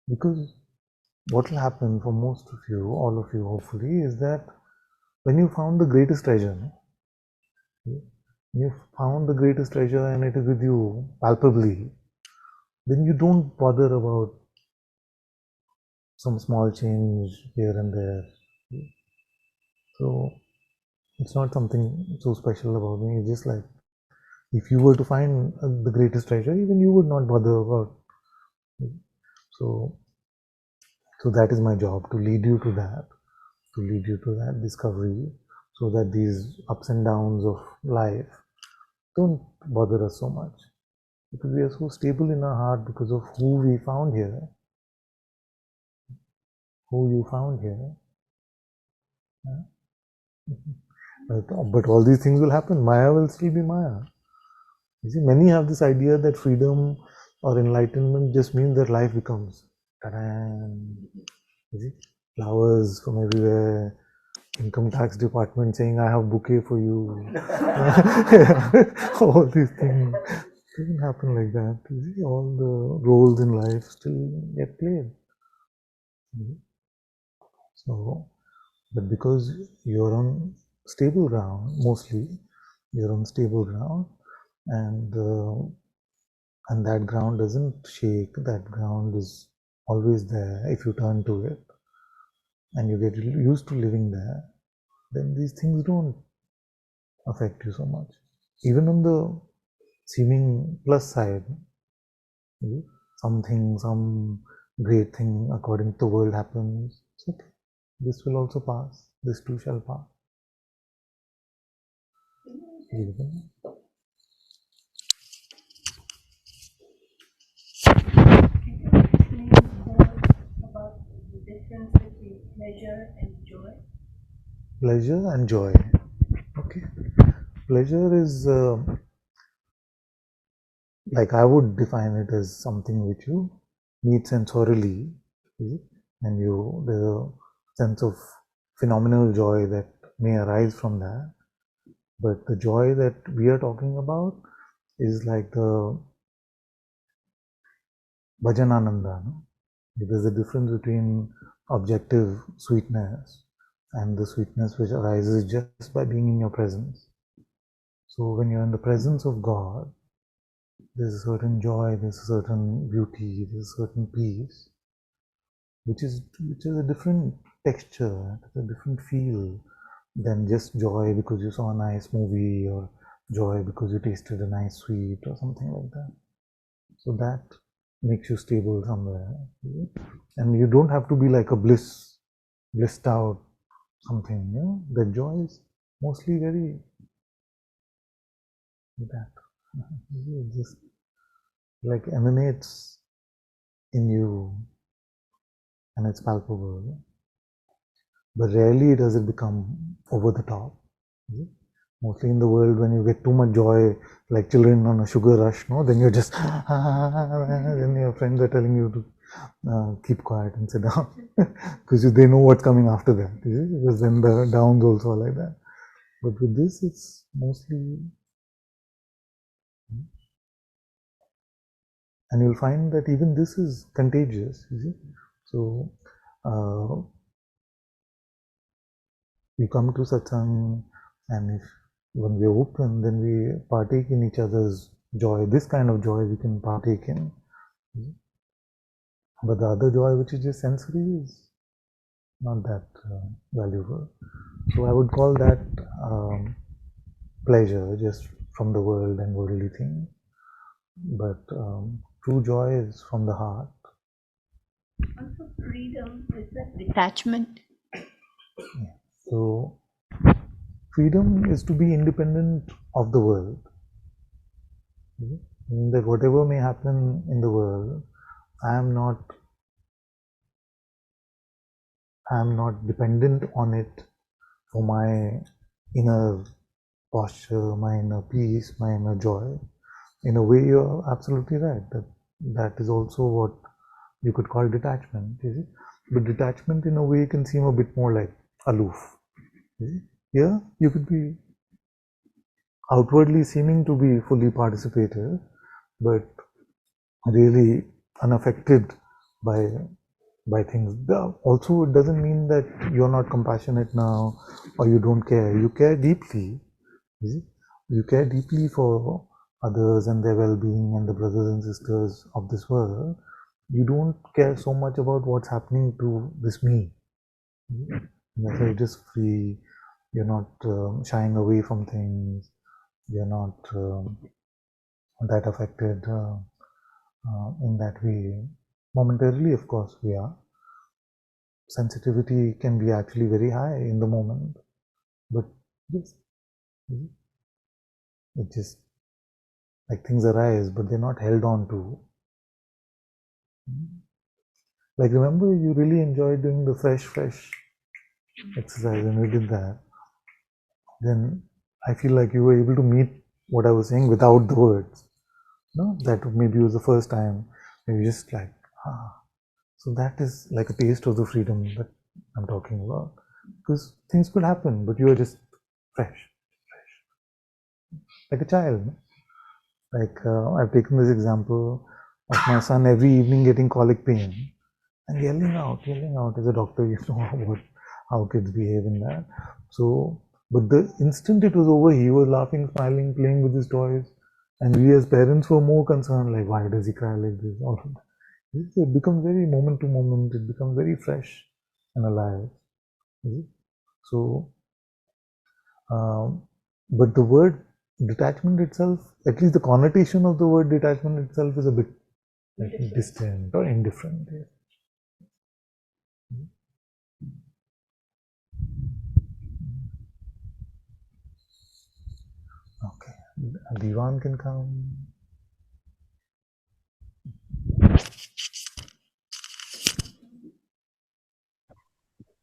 Because what will happen for most of you, all of you, hopefully, is that when you found the greatest treasure, you found the greatest treasure and it is with you palpably, then you don't bother about some small change here and there. So it's not something so special about me. It's just like if you were to find the greatest treasure, even you would not bother about. So, so that is my job, to lead you to that, discovery, so that these ups and downs of life don't bother us so much, because we are so stable in our heart because of who we found here, who you found here. But all these things will happen. Maya will still be Maya. You see, many have this idea that freedom or enlightenment just means that life becomes ta-da. You see, flowers from everywhere, income tax department saying, I have bouquet for you. All these things. It doesn't happen like that. You see, all the roles in life still get played. So, but because you're on stable ground, mostly, you're on stable ground, and and that ground doesn't shake, that ground is always there if you turn to it, and you get used to living there, then these things don't affect you so much. Even on the seeming plus side, something, some great thing according to the world happens, it's okay. This will also pass, this too shall pass. explain more about the difference between pleasure and joy. Pleasure and joy. Okay. Pleasure is like I would define it as something which you meet sensorially, and there's a sense of phenomenal joy that may arise from that. But the joy that we are talking about is like the bhajanananda. No? There's a difference between objective sweetness and the sweetness which arises just by being in your presence. So when you're in the presence of God, There's a certain joy, there's a certain beauty, there's a certain peace, which is a different texture, a different feel than just joy because you saw a nice movie or joy because you tasted a nice sweet or something like that. So that makes you stable somewhere. And you don't have to be like a blissed out something, you know. The joy is mostly very that. It just like emanates in you and it's palpable. But rarely does it become over the top. Mostly in the world, when you get too much joy, like children on a sugar rush, no, then you're just, then your friends are telling you to keep quiet and sit down because they know what's coming after that. Because then the downs also are like that. But with this, it's mostly, and you'll find that even this is contagious. You see, so uh, we come to satsang, and if when we're open, then we partake in each other's joy. This kind of joy we can partake in. But the other joy, which is just sensory, is not that valuable. So I would call that pleasure just from the world and worldly things. But true joy is from the heart. Also, freedom is that detachment. Yeah. So freedom is to be independent of the world. That whatever may happen in the world, I am not dependent on it for my inner posture, my inner peace, my inner joy. In a way, you're absolutely right. That is also what you could call detachment, is it? But detachment, in a way, can seem a bit more like aloof. Is it? Yeah, you could be outwardly seeming to be fully participative, but really unaffected by things. Also, it doesn't mean that you're not compassionate now or you don't care. You care deeply. You care deeply for others and their well-being and the brothers and sisters of this world. You don't care so much about what's happening to this me. You're just free. You're not shying away from things. You're not that affected in that way. Momentarily, of course, we are. Sensitivity can be actually very high in the moment, but yes, it just like things arise, but they're not held on to. Like, remember, you really enjoyed doing the fresh exercise, and you did that. Then I feel like you were able to meet what I was saying without the words. No, that maybe was the first time. Maybe just like, ah. So that is like a taste of the freedom that I'm talking about. Because things could happen, but you are just fresh, like a child. Like I've taken this example of my son every evening getting colic pain and yelling out as a doctor. You know what, how kids behave in that. So, but the instant it was over, he was laughing, smiling, playing with his toys, and we as parents were more concerned. Like, why does he cry like this? All of that. It becomes very moment to moment. It becomes very fresh and alive. So, um, but the word detachment itself, at least the connotation of the word detachment itself, is a bit like distant or indifferent. Yeah. Okay, Divan can come.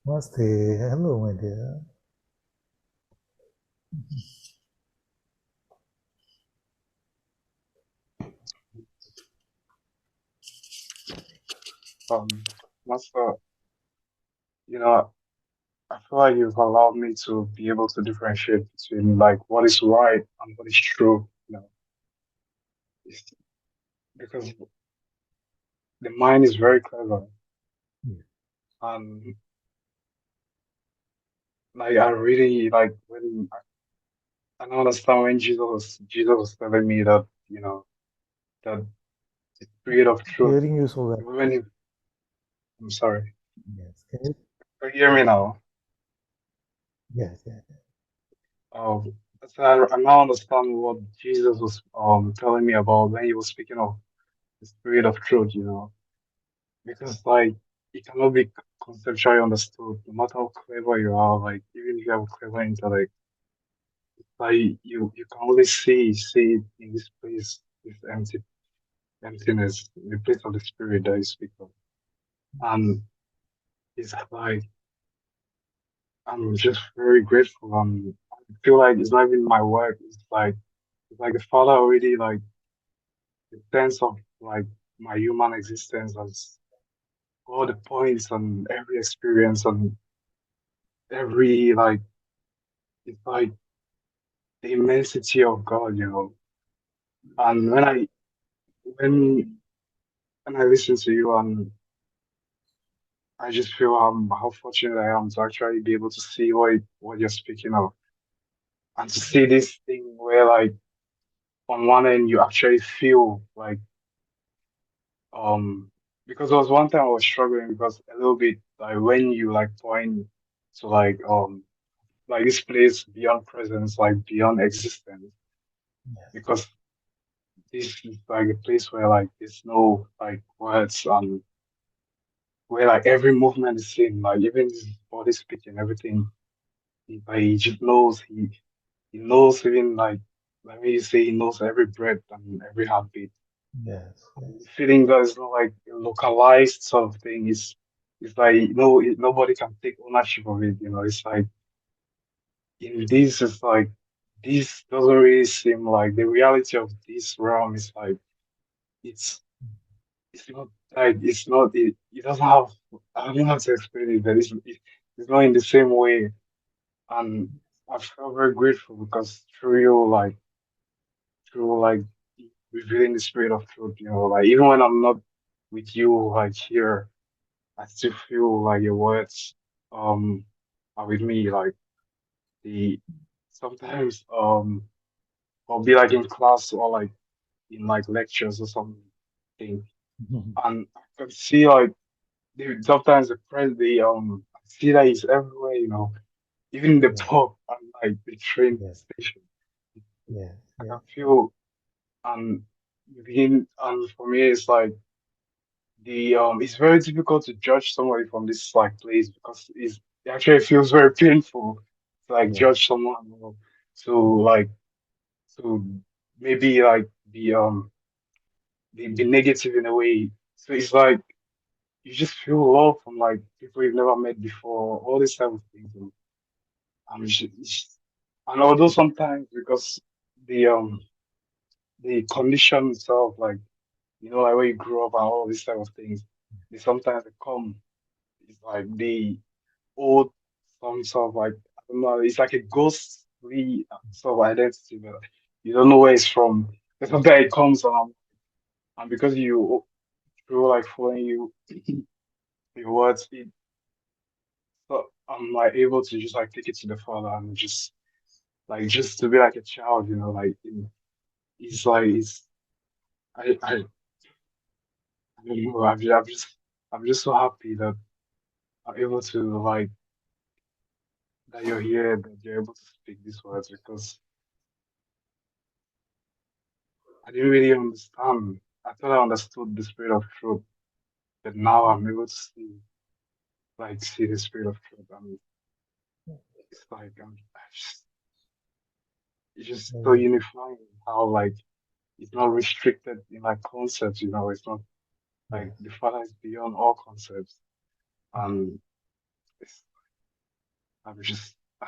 Namaste. Hello, my dear. Master, you know, I feel like you've allowed me to be able to differentiate between like what is right and what is true, it's, because the mind is very clever, Yeah. and like I really like when I don't understand when Jesus was telling me that, that the spirit of truth. Hearing you so well. Even when you, I'm sorry. Yes. Can you? Can you hear me now? Yes. Yes. Um, so I now understand what Jesus was telling me about when he was speaking of the spirit of truth, because like it cannot be conceptually understood, no matter how clever you are, like even if you have a clever intellect, like you can only see it in this place, this emptiness, in the place of the spirit that you speak of. And it's like I'm just very grateful. I feel like it's not even my work. It's like the Father already like the sense of like my human existence as all the points and every experience and every like it's like the immensity of God. And when when I listen to you and I just feel how fortunate I am to actually be able to see what you're speaking of and to see this thing where like on one end you actually feel like um because there was one time I was struggling because a little bit like when you like point to like this place beyond presence, like beyond existence, because this is like a place where like there's no like words and where like every movement is seen, like even his body speaking, everything. He just knows he knows even like when you say he knows every breath and every heartbeat. Yes. And the Yes. feeling that is not like a localized sort of thing. It's like nobody can take ownership of it. It's like in this is like this doesn't really seem like the reality of this realm is like it's it's not like it doesn't have I don't know how to explain it, but it's not in the same way. And I feel very grateful because through revealing the spirit of truth, like even when I'm not with you like here, I still feel like your words are with me. Like the sometimes I'll be like in class or like in like lectures or something, Mhm. and I can see like sometimes I see that he's everywhere, even in the Yes. pub and like the train Yes. station. Yes. I Yes. can feel and and for me it's like the it's very difficult to judge somebody from this like place because it actually feels very painful to like Yes. judge someone or to like to maybe like be negative in a way. So it's like you just feel love from like people you've never met before, all these type of things. And and although sometimes because the um the condition itself, like like where you grew up and all these type of things, they sometimes they come. It's like the old some sort of like I don't know, it's like a ghostly sort of identity, but you don't know where it's from. And sometimes it comes and because you through like following your words, so I'm like able to just like take it to the father and just to be like a child, like it's like it's I don't know, I'm just so happy that I'm able to like that you're here, that you're able to speak these words because I didn't really understand. I thought I understood the spirit of truth, but now I'm able to see the spirit of truth. And it's like it's just so Very. unifying how like it's not restricted in like concepts. It's not like Yes. the Father is beyond all concepts, and it's, I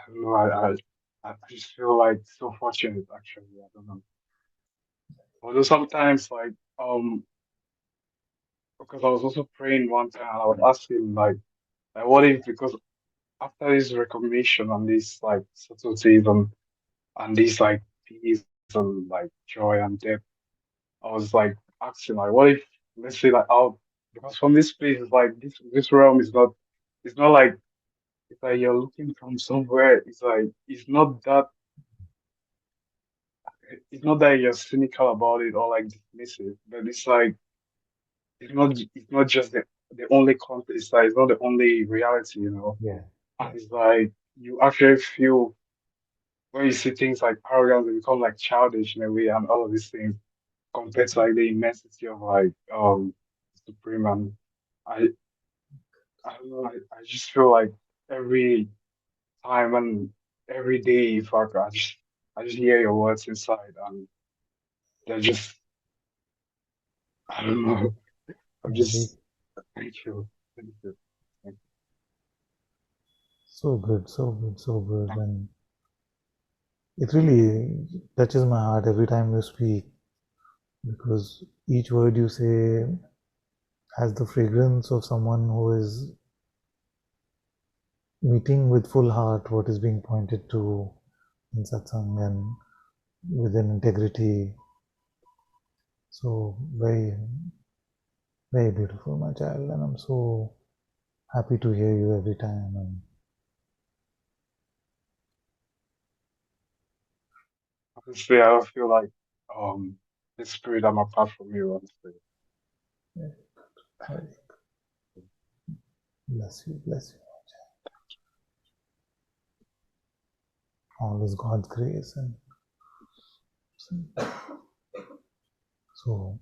don't know, I just feel like so fortunate actually. I don't know. Although sometimes because I was also praying one time and I was asking like what if because after this recognition and this like subtleties and this like peace and like joy and depth, I was like asking like what if let's say like out because from this place it's like this realm is not it's not like it's like you're looking from somewhere. It's like it's not that it's not that you're cynical about it or like dismissive, but it's like it's not just the only context. It's not the only reality, you know. Yeah. And it's like you actually feel when you see things like arrogance, they become like childish in a way, and all of these things compared to like the immensity of like Supreme. And I I don't know, I just feel like every time and every day, fuck, I just hear your words inside, and they're just I don't know. I'm Yeah, just thank you, thank you, thank so good, so good, so good. you. And it really touches my heart every time you speak, because each word you say has the fragrance of someone who is meeting with full heart what is being pointed to in satsang and with an integrity. So very, very beautiful, my child, and I'm so happy to hear you every time. And Honestly, I don't feel like the spirit I'm apart from you, honestly. very bless you, bless you. All is God's grace, and so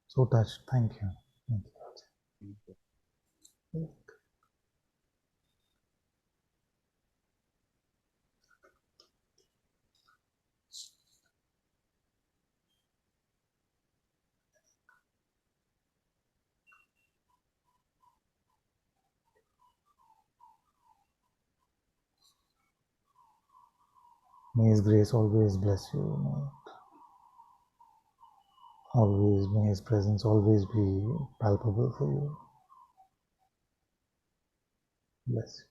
so touched. Thank you, thank you. May His grace always bless you. Always may His presence always be palpable for you. Bless you.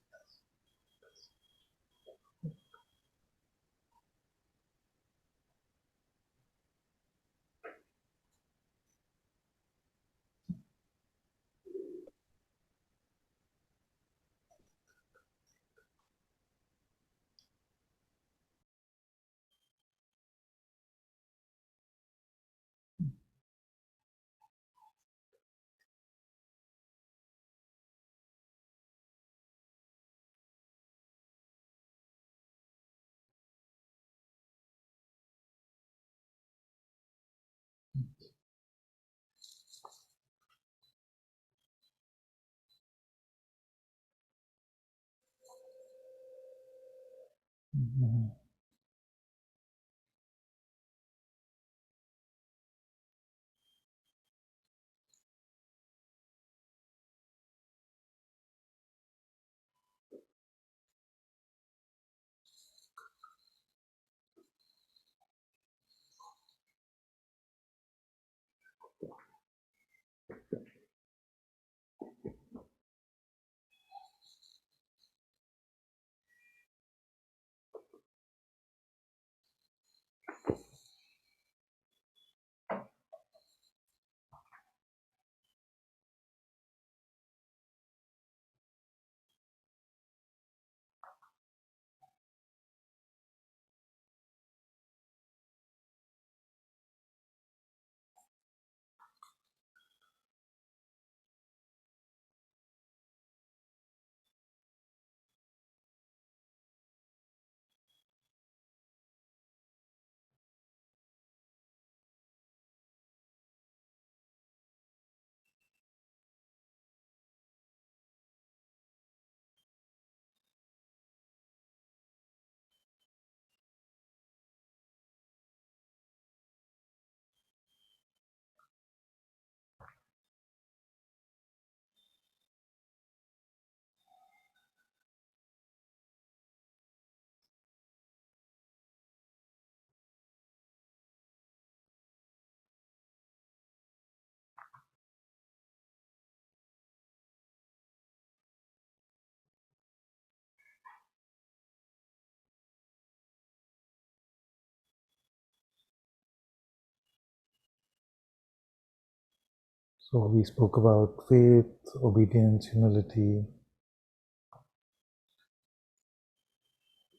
So we spoke about faith, obedience, humility.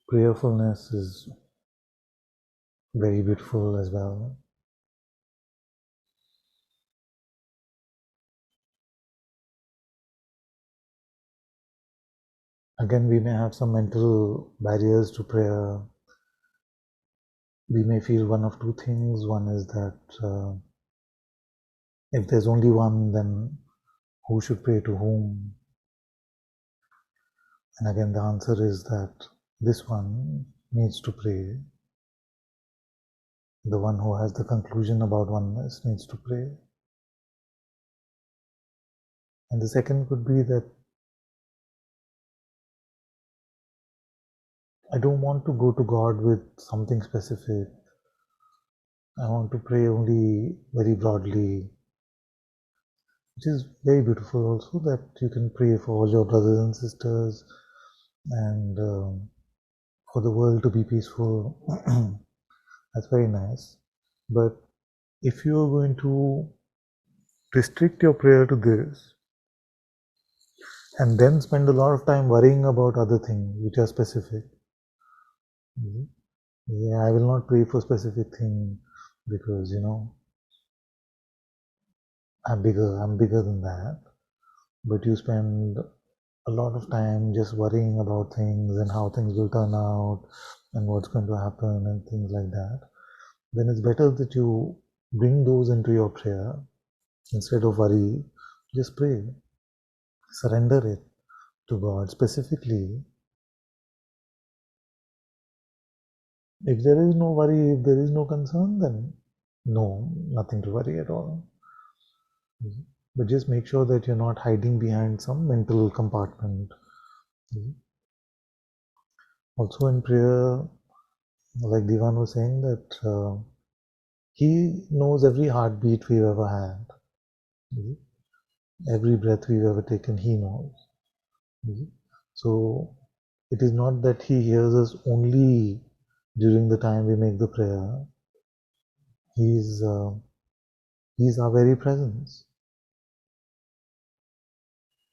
Prayerfulness is very beautiful as well. Again, we may have some mental barriers to prayer. We may feel one of two things. One is that if there's only one, then who should pray to whom? And again, the answer is that this one needs to pray. The one who has the conclusion about oneness needs to pray. And the second could be that I don't want to go to God with something specific. I want to pray only very broadly, which is very beautiful also, that you can pray for all your brothers and sisters and for the world to be peaceful. That's very nice. But if you are going to restrict your prayer to this and then spend a lot of time worrying about other things which are specific, yeah, I will not pray for specific thing because I'm bigger than that. But you spend a lot of time just worrying about things and how things will turn out and what's going to happen and things like that. Then it's better that you bring those into your prayer instead of worry. Just pray, surrender it to God specifically. If there is no worry, if there is no concern, then no, nothing to worry at all. But just make sure that you're not hiding behind some mental compartment. Also in prayer, like Divan was saying, that he knows every heartbeat we've ever had. Every breath we've ever taken, he knows. So it is not that he hears us only during the time we make the prayer. He's our very presence.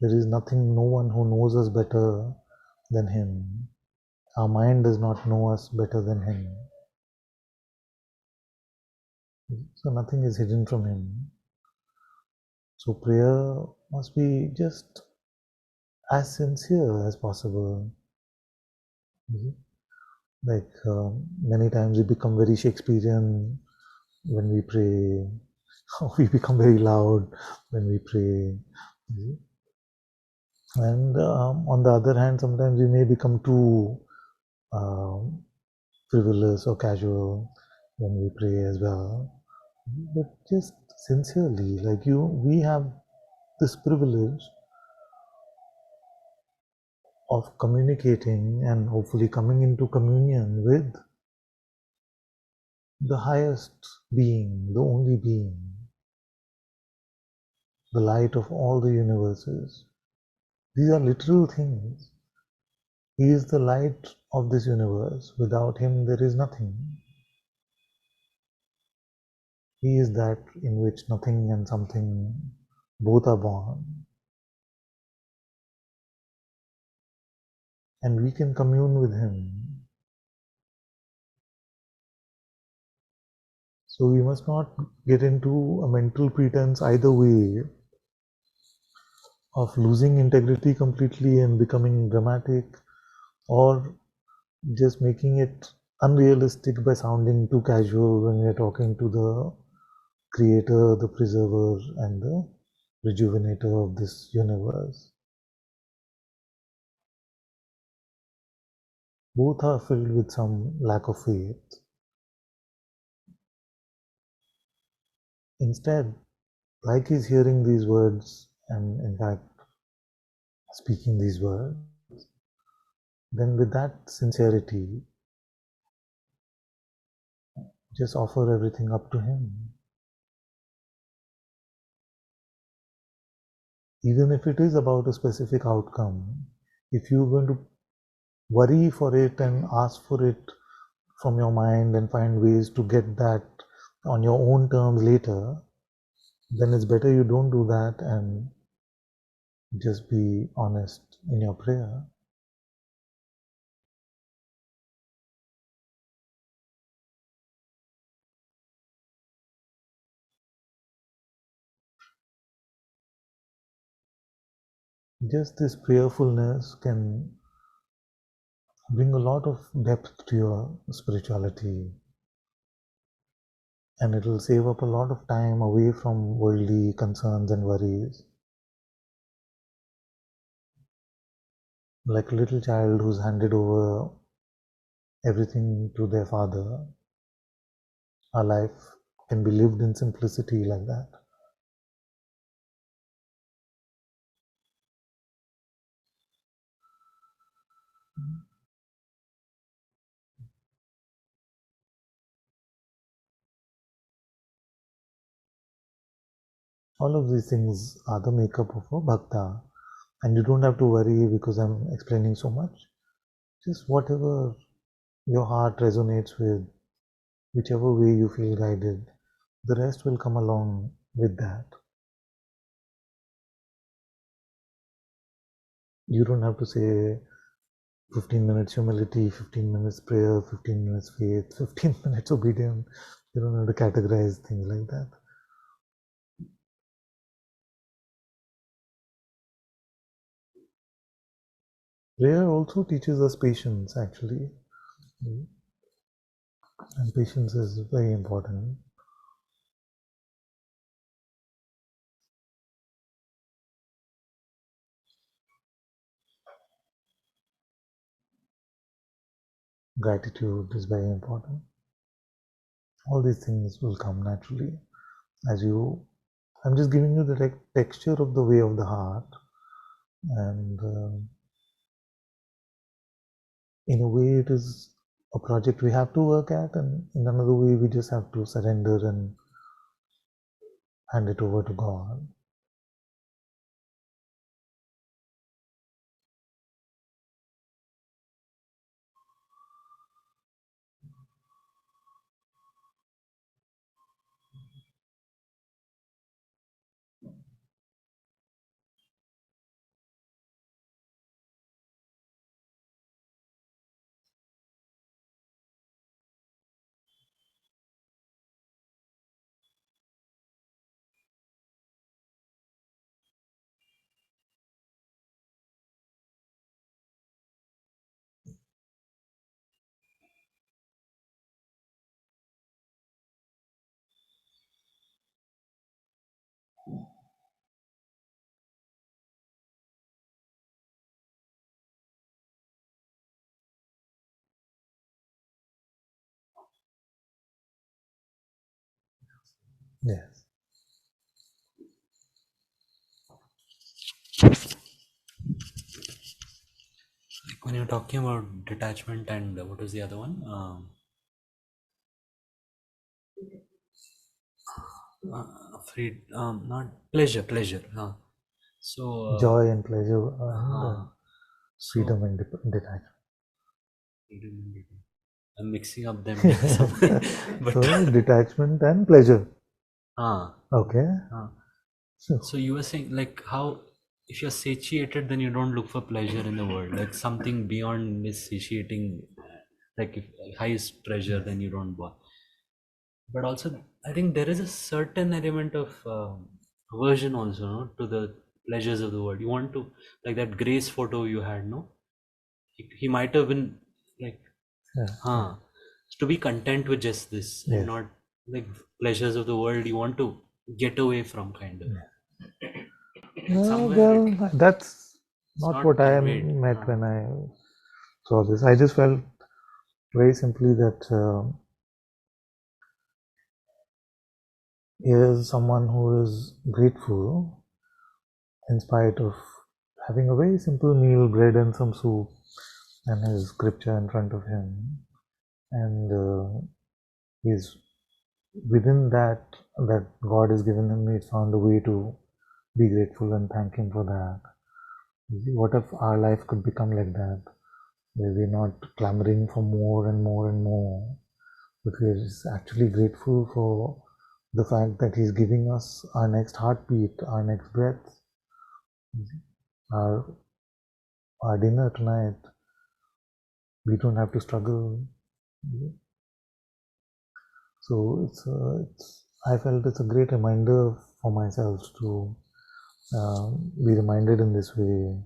There is nothing, no one who knows us better than him. Our mind does not know us better than him. So nothing is hidden from him. So prayer must be just as sincere as possible. Like many times we become very Shakespearean when we pray. We become very loud when we pray. And on the other hand, sometimes we may become too frivolous or casual when we pray as well. But just sincerely, like we have this privilege of communicating and hopefully coming into communion with the highest being, the only being, the light of all the universes. These are literal things. He is the light of this universe. Without him, there is nothing. He is that in which nothing and something both are born. And we can commune with him. So we must not get into a mental pretense either way of losing integrity completely and becoming dramatic, or just making it unrealistic by sounding too casual when we are talking to the creator, the preserver, and the rejuvenator of this universe. Both are filled with some lack of faith. Instead, like he's hearing these words and in fact speaking these words, then with that sincerity, just offer everything up to him. Even if it is about a specific outcome, if you're going to worry for it and ask for it from your mind and find ways to get that on your own terms later, then it's better you don't do that and just be honest in your prayer. Just this prayerfulness can bring a lot of depth to your spirituality, and it will save up a lot of time away from worldly concerns and worries. Like a little child who's handed over everything to their father, our life can be lived in simplicity like that. All of these things are the makeup of a bhakta, and you don't have to worry because I'm explaining so much. Just whatever your heart resonates with, whichever way you feel guided, the rest will come along with that. You don't have to say 15 minutes humility, 15 minutes prayer, 15 minutes faith, 15 minutes obedience. You don't have to categorize things like that. Prayer also teaches us patience, actually. And patience is very important. Gratitude is very important. All these things will come naturally as you. I'm just giving you the texture of the way of the heart, and in a way, it is a project we have to work at, and in another way, we just have to surrender and hand it over to God. Yes. Like when you're talking about detachment and what was the other one? Free, not pleasure, pleasure. So, Joy and pleasure and so freedom and detachment. I'm mixing up them somewhere, but So, detachment and pleasure. Okay. So you were saying like how if you're satiated, then you don't look for pleasure in the world, like something beyond this satiating, like if highest treasure, then you don't want. But also, I think there is a certain element of aversion also, no, to the pleasures of the world. You want to, like that Grace photo you had, no? He might have been like, Yeah. to be content with just this and Yes. not like pleasures of the world. You want to get away from kind of. No, Somewhere well, that's it's not not what I conveyed. meant when I saw this. I just felt very simply that here's someone who is grateful in spite of having a very simple meal, bread and some soup, and his scripture in front of him, and he's within that God has given him. He's found a way to be grateful and thank Him for that. What if our life could become like that, where we're not clamoring for more and more and more, but we're just actually grateful for the fact that He's giving us our next heartbeat, our next breath, our our dinner tonight. We don't have to struggle. So it's I felt it's a great reminder for myself to be reminded in this way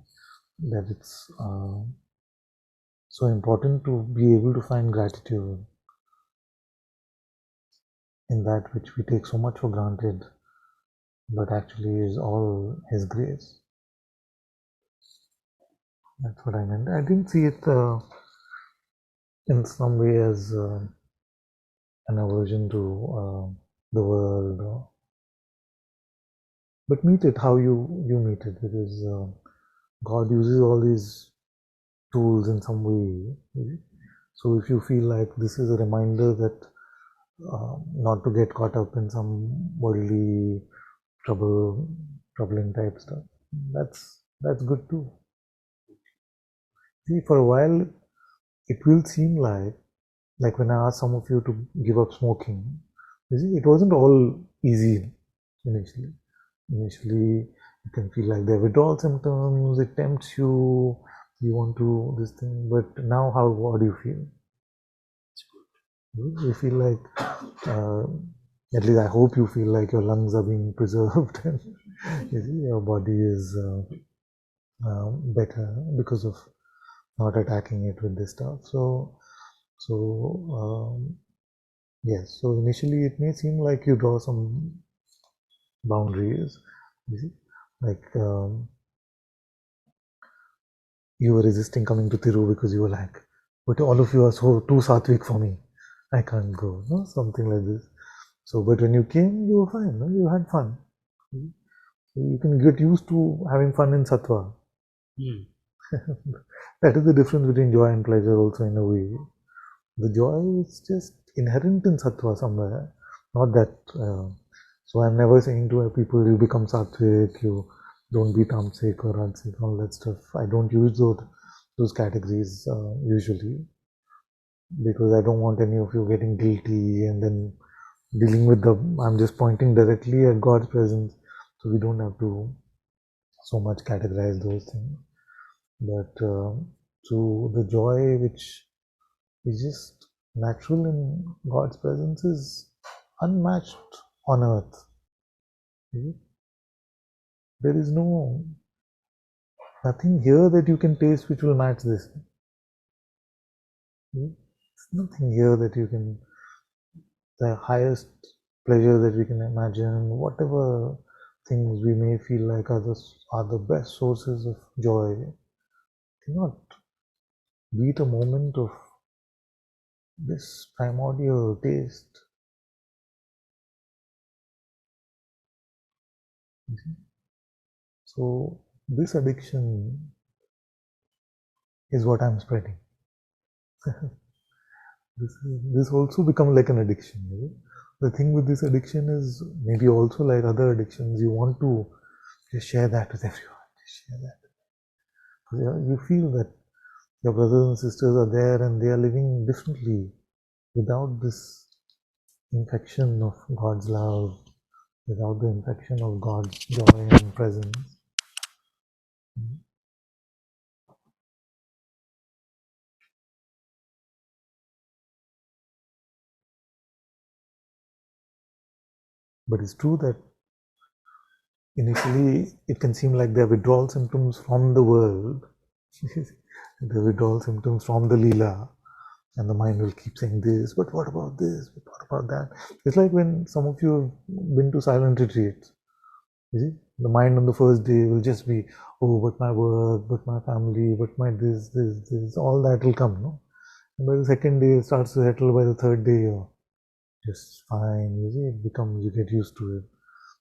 that it's so important to be able to find gratitude in that which we take so much for granted, but actually is all His grace. That's what I meant. I didn't see it in some way as an aversion to the world, but meet it how you meet it, because God uses all these tools in some way. So if you feel like this is a reminder that not to get caught up in some worldly troubling type stuff, that's good too. See, for a while it will seem like when I asked some of you to give up smoking, you see, it wasn't all easy initially. Initially, you can feel like there are withdrawal symptoms, it tempts you, you want to this thing, but now how do you feel? You feel like, at least I hope you feel like your lungs are being preserved and you see, your body is better because of not attacking it with this stuff. So yes, so initially it may seem like you draw some boundaries, you see, like you were resisting coming to Thiru because you were like, but all of you are so too sattvic for me, I can't go, no? Something like this. So, but when you came, you were fine, no? You had fun. So you can get used to having fun in sattva. That is the difference between joy and pleasure also in a way. The joy is just inherent in sattva somewhere, not that. So I'm never saying to people, you become sattvic, you don't be tamasic or rajasic, all that stuff. I don't use those categories usually, because I don't want any of you getting guilty and then dealing with the. I'm just pointing directly at God's presence, so we don't have to so much categorize those things. But so the joy which is just natural in God's presence is unmatched on earth. There is nothing here that you can taste which will match this. There's nothing here that you can, the highest pleasure that we can imagine, whatever things we may feel like are the best sources of joy, cannot beat a moment of this primordial taste. So this addiction is what I'm spreading. This also becomes like an addiction. The thing with this addiction is maybe also like other addictions, you want to just share that with everyone. Just share that. You feel that your brothers and sisters are there and they are living differently without this infection of God's love, without the infection of God's joy and presence. But it's true that initially it can seem like there are withdrawal symptoms from the world, the withdrawal symptoms from the Leela, and the mind will keep saying this, but what about this, but what about that? It's like when some of you have been to silent retreats, you see, the mind on the first day will just be, oh, but my work, but my family, but my this, all that will come, no? And by the second day, it starts to settle. By the third day, you're just fine, you see, it becomes, you get used to it.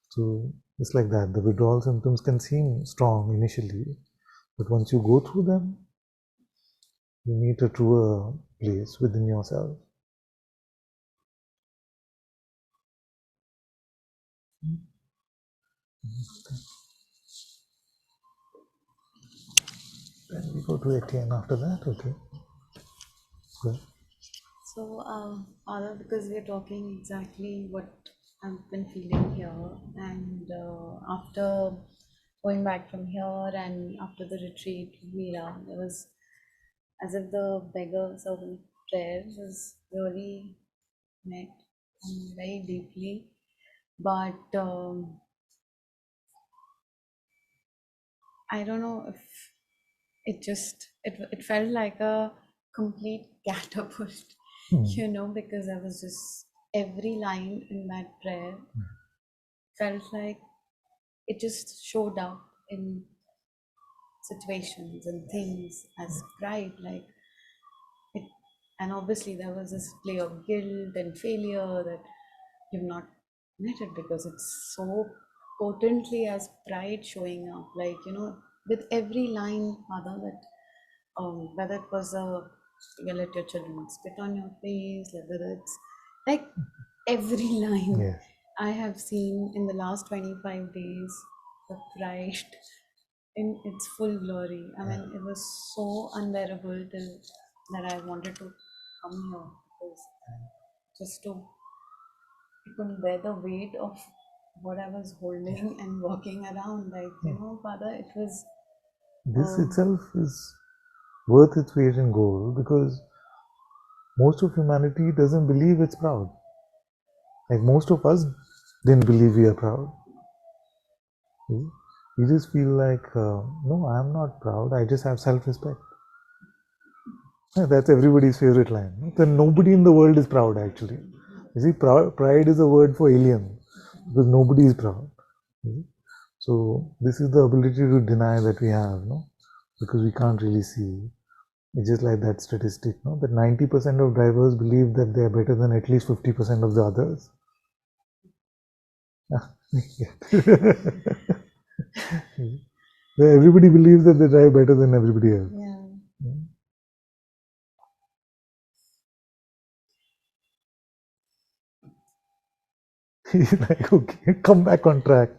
So it's like that. The withdrawal symptoms can seem strong initially, but once you go through them, you meet a truer place within yourself. Then we go to Etienne after that, okay? Good. So, because we're talking exactly what I've been feeling here, and after going back from here and after the retreat, Mira, it was as if the beggar servant prayer was really met very deeply. But I don't know if it felt like a complete catapult, because I was just, every line in that prayer felt like it just showed up in situations and things as pride, like it. And obviously there was this play of guilt and failure, that you've not met it because it's so potently as pride showing up, like, with every line, Father, that whether it was you let your children spit on your face, whether it's like every line. Yes. I have seen in the last 25 days the pride in its full glory. I mean, it was so unbearable till that I wanted to come here, because just to, I couldn't bear the weight of what I was holding and walking around, like, Father, it was This itself is worth its weight in gold, because most of humanity doesn't believe it's proud. Like most of us didn't believe we are proud. We just feel like, no, I'm not proud. I just have self-respect. That's everybody's favorite line. Then nobody in the world is proud, actually. You see, pride is a word for alien, because nobody is proud. So this is the ability to deny that we have, no? Because we can't really see. It's just like that statistic, no? That 90% of drivers believe that they are better than at least 50% of the others. Everybody believes that they drive better than everybody else. Yeah. He's like, okay, come back on track.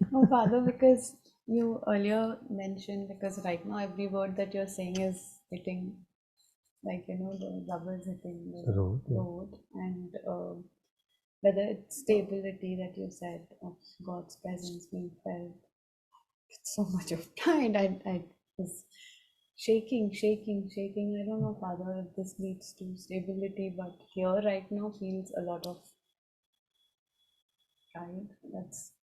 No, Father, because you earlier mentioned, because right now every word that you're saying is hitting, like, the rubber's hitting the Road, yeah. road, and whether it's stability that you said of God's presence being felt, it's so much of pride. I was shaking. I don't know, Father, if this leads to stability, but here right now feels a lot of pride that's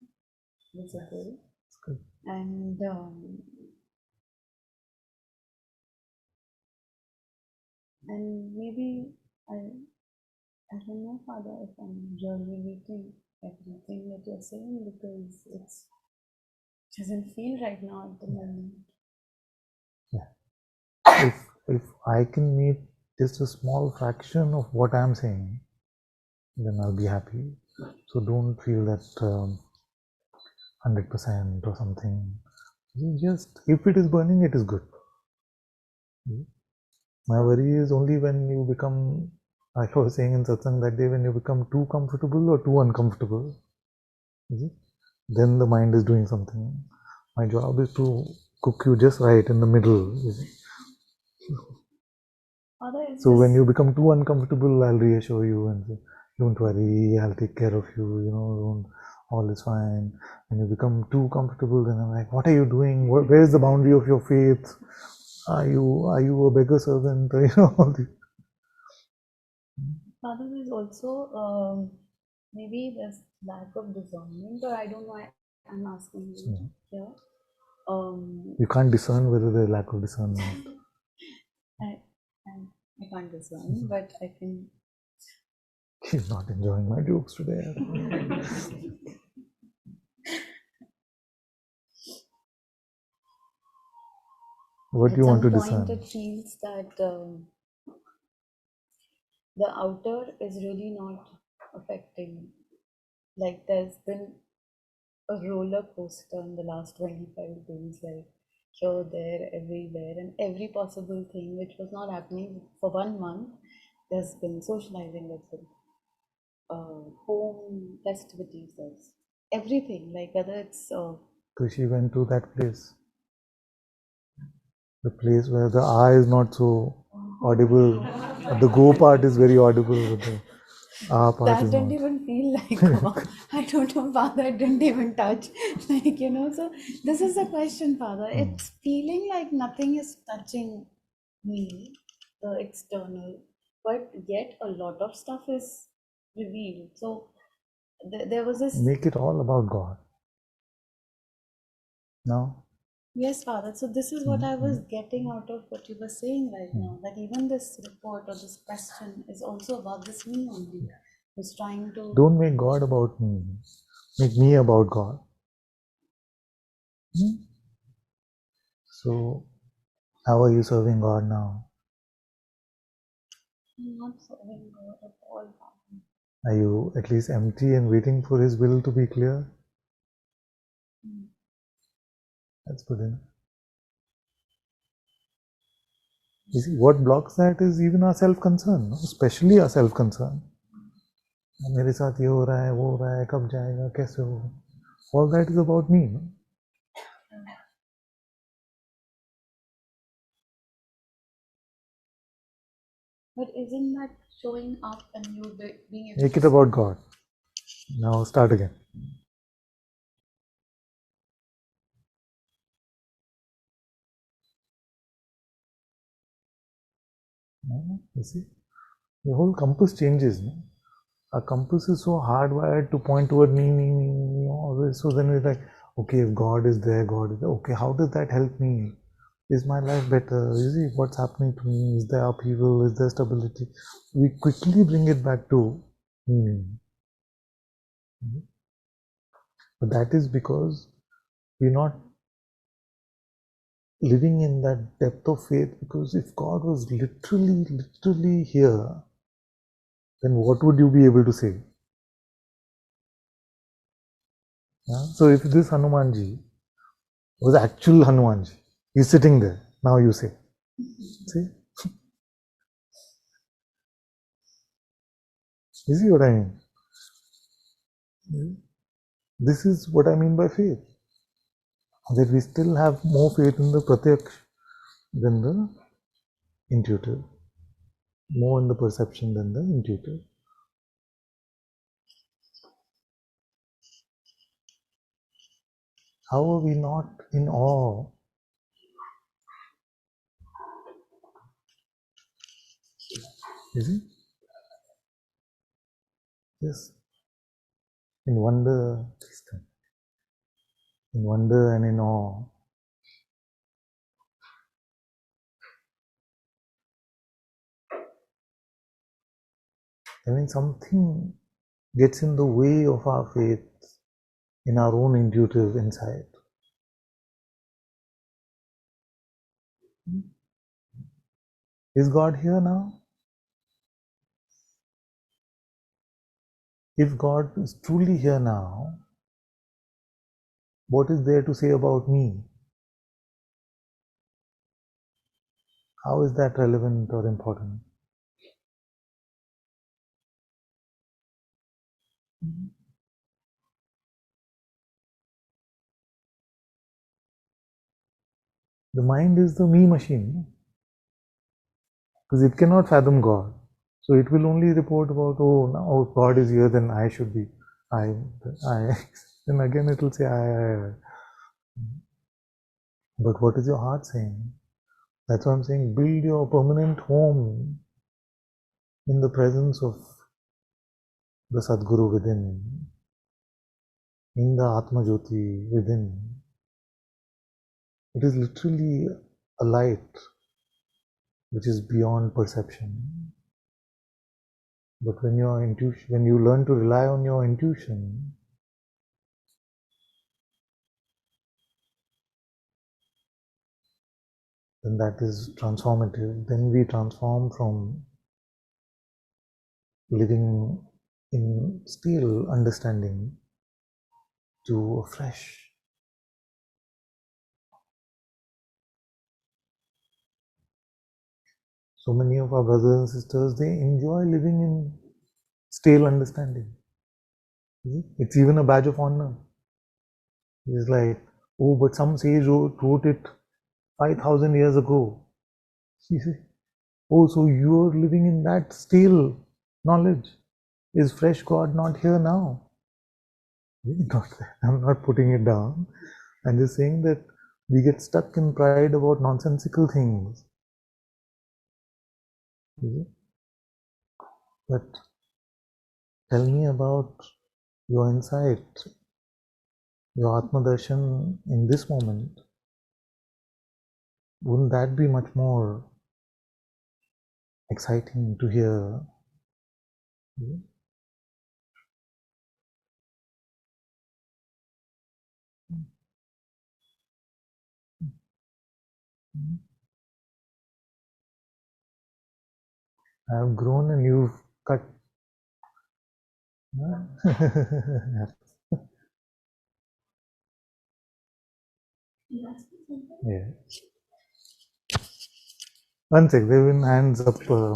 visible. Good. And maybe I don't know, Father, if I'm really relating everything that you're saying, because it doesn't feel right now at the moment. Yeah. If I can meet just a small fraction of what I'm saying, then I'll be happy. So don't feel that 100% or something. Just, if it is burning, it is good. My worry is only when you become, like I was saying in Satsang that day, when you become too comfortable or too uncomfortable, then the mind is doing something. My job is to cook you just right in the middle. Father, So when you become too uncomfortable, I'll reassure you and say, don't worry, I'll take care of you, all is fine. When you become too comfortable, then I'm like, what are you doing? Where is the boundary of your faith? Are you a beggar servant? All these. Father, there's also maybe there's lack of discernment, or I don't know why I'm asking you here. You can't discern whether there's lack of discernment. I can't discern, but I can. He's not enjoying my jokes today. What do you want to discern? At some point, it feels that the outer is really not affecting. Like, there's been a roller coaster in the last 25 days, like here, there, everywhere, and every possible thing which was not happening for 1 month. There's been socializing, there's been home festivities, there's everything, like whether it's So she went to that place. The place where the I is not so audible. The go part is very audible, but the ah part that is didn't not. even feel like I don't know, Father, it didn't even touch, like, so this is the question, Father. It's feeling like nothing is touching me, the external, but yet a lot of stuff is revealed. So there was this. Make it all about God. Now, Yes, Father. So this is what I was getting out of what you were saying right now, that even this report or this question is also about this me only, who's trying to... Don't make God about me. Make me about God. So, how are you serving God now? I'm not serving God at all, Father. Are you at least empty and waiting for His will to be clear? That's good enough. You see, what blocks that is even our self-concern, especially our self-concern. मेरे साथ ये हो रहा है, वो हो रहा है, कब जाएगा, कैसे होगा? All that is about me. No? But isn't that showing up and you being able Make to it about God. Now start again. You see, the whole compass changes. No? Our compass is so hardwired to point toward me, always. So then we're like, okay, if God is there, God is there. Okay, how does that help me? Is my life better? You see, what's happening to me? Is there upheaval? Is there stability? We quickly bring it back to me. But that is because we're not living in that depth of faith, because if God was literally here, then what would you be able to say? Yeah? So if this Hanumanji was actual Hanumanji, he's sitting there, now you say. See? You see what I mean? This is what I mean by faith. That we still have more faith in the pratyaksh than the intuitive. More in the perception than the intuitive. How are we not in awe? You see? Yes. In wonder, and in awe. I mean, something gets in the way of our faith in our own intuitive insight. Is God here now? If God is truly here now, what is there to say about me? How is that relevant or important? The mind is the me machine, because it cannot fathom God. So it will only report about, oh, now God is here, then I should be. I. Then again it will say, I. But what is your heart saying? That's why I'm saying, build your permanent home in the presence of the Sadguru within, in the Atma Jyoti within. It is literally a light which is beyond perception. But when you learn to rely on your intuition, then that is transformative. Then we transform from living in still understanding to a fresh. So many of our brothers and sisters, they enjoy living in stale understanding. It's even a badge of honor. It's like, oh, but some sage wrote it 5,000 years ago. You see? Oh, so you're living in that stale knowledge. Is fresh God not here now? I'm not putting it down. I'm just saying that we get stuck in pride about nonsensical things. But tell me about your insight, your Atma Darshan in this moment. Wouldn't that be much more exciting to hear? I've grown and you've cut. Yeah. One sec, they've been hands up for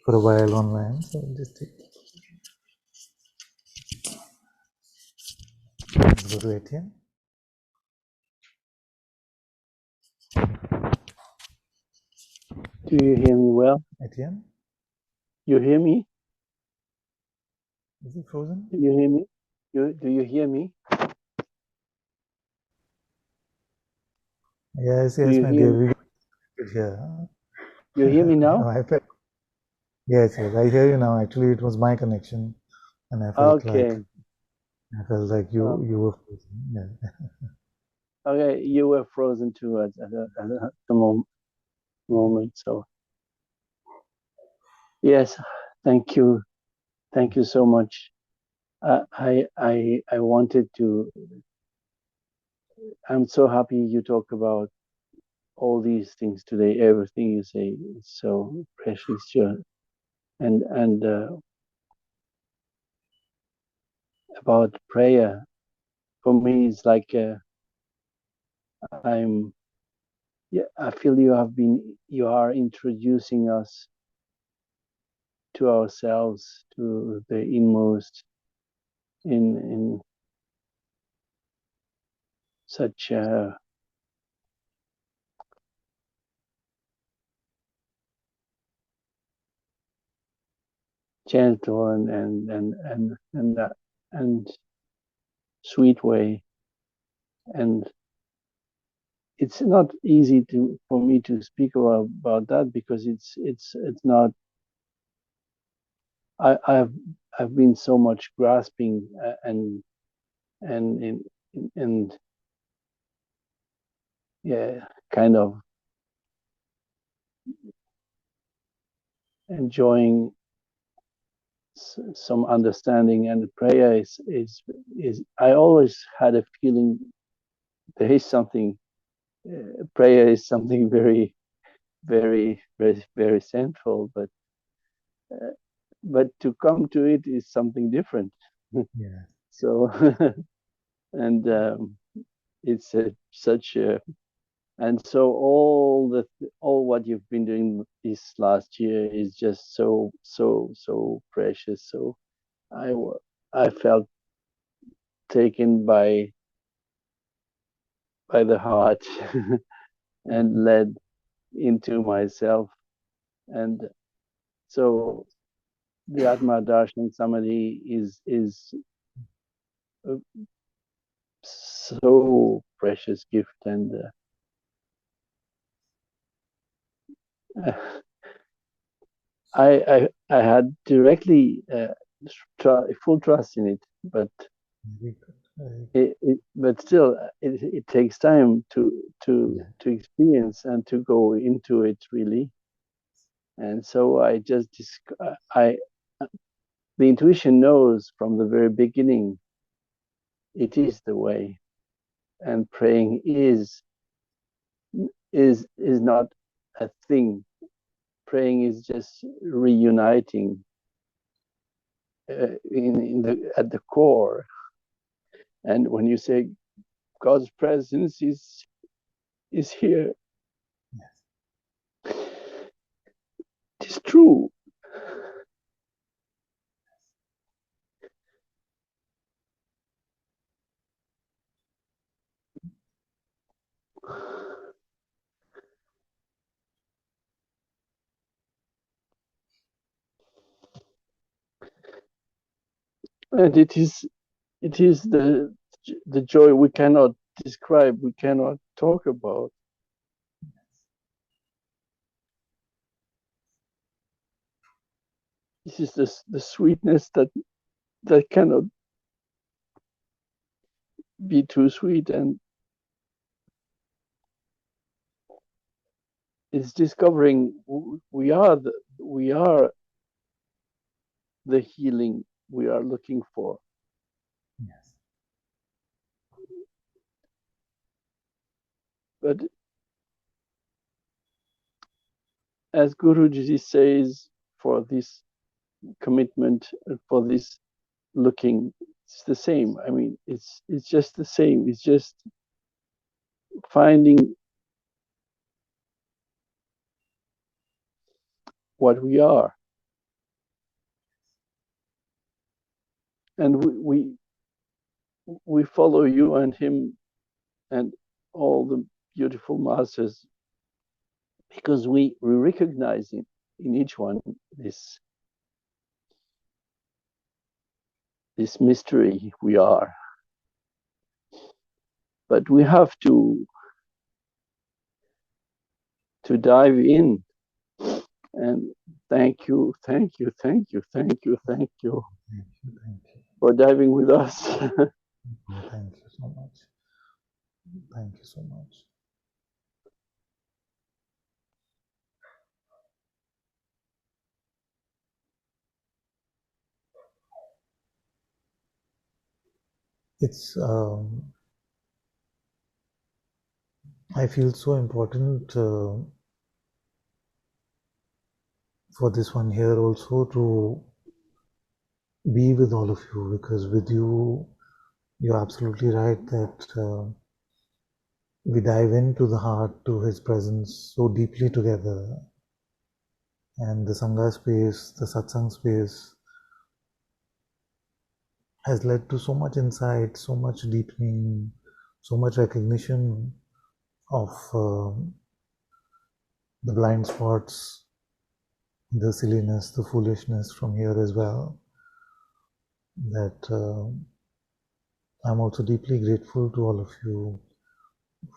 a while online, so I'll just take. Go to Etienne. Do you hear me well? Etienne, You hear me? is he frozen? Do you hear me? Do you hear me? Yes, Do yes, you my hear dear, me? we could hear. You hear me now? I felt, yes, yes, I hear you now. Actually, it was my connection, and Okay. I felt like Oh, you were frozen. Yeah. okay. You were frozen too at the moment. So yes, thank you. Thank you so much. I wanted to. I'm so happy you talk about all these things today. Everything you say is so precious, and about prayer. For me, it's like I'm. Yeah, I feel you are introducing us to ourselves, to the inmost, in such a gentle and sweet way. And it's not easy for me to speak about that because it's not. I've been so much grasping and and yeah, kind of enjoying some understanding, and prayer is I always had a feeling there is something prayer is something very central, uh, but to come to it is something different. Yeah. So and it's such a and so all what you've been doing this last year is just so precious. So I I felt taken by the heart and led into myself. And so the Atma Darshan Samadhi is a so precious gift, and I had directly full trust in it, but Very good. Very but still it takes time good. Yeah. to experience and to go into it really. And so I just I the intuition knows from the very beginning it is the way, and praying is not a thing. Praying is just reuniting in the at the core. And when you say God's presence is here, it is true. And it is the joy we cannot describe, we cannot talk about. This is the sweetness that cannot be too sweet, and it's discovering we are the healing we are looking for. Yes. But as Guruji says, for this commitment, for this looking, it's the same. I mean, it's just the same. It's just finding what we are, and we follow you and him and all the beautiful masters because we recognize in each one this mystery we are. But we have to dive in. And thank you Thank you. Thank you for diving with us. Thank you so much. Thank you so much. It's I feel so important for this one here also to be with all of you, because with you, you're absolutely right that we dive into the heart, to his presence so deeply together. And the Sangha space, the Satsang space has led to so much insight, so much deepening, so much recognition of the blind spots, the silliness, the foolishness from here as well, that I'm also deeply grateful to all of you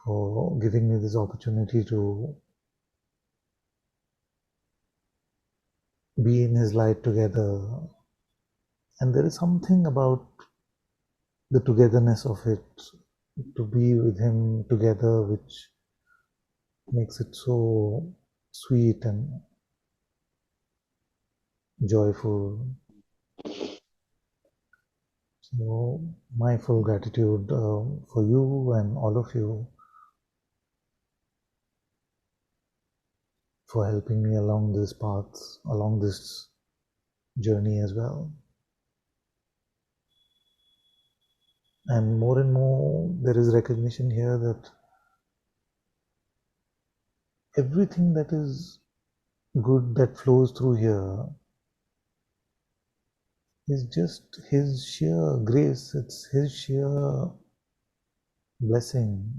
for giving me this opportunity to be in his light together. And there is something about the togetherness of it, to be with him together, which makes it so sweet and joyful. So my full gratitude for you and all of you for helping me along this path, along this journey as well. And more, there is recognition here that everything that is good that flows through here is just his sheer grace, it's his sheer blessing.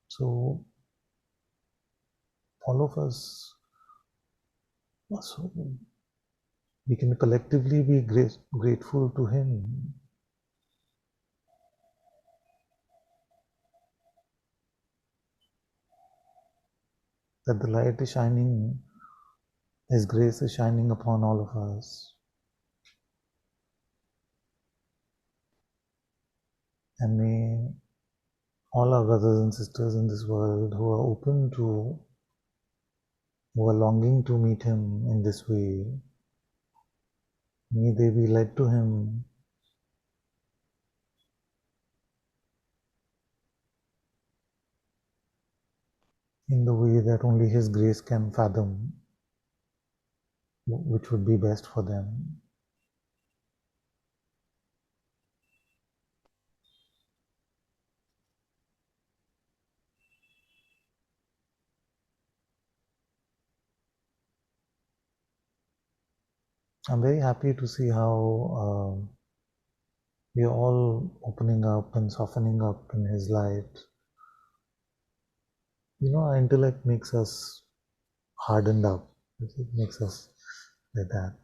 So all of us, so we can collectively be grateful to him, that the light is shining, his grace is shining upon all of us. And may all our brothers and sisters in this world who are open to, who are longing to meet him in this way, may they be led to him in the way that only his grace can fathom, which would be best for them. I'm very happy to see how we are all opening up and softening up in his light. You know, our intellect makes us hardened up. It makes us like that.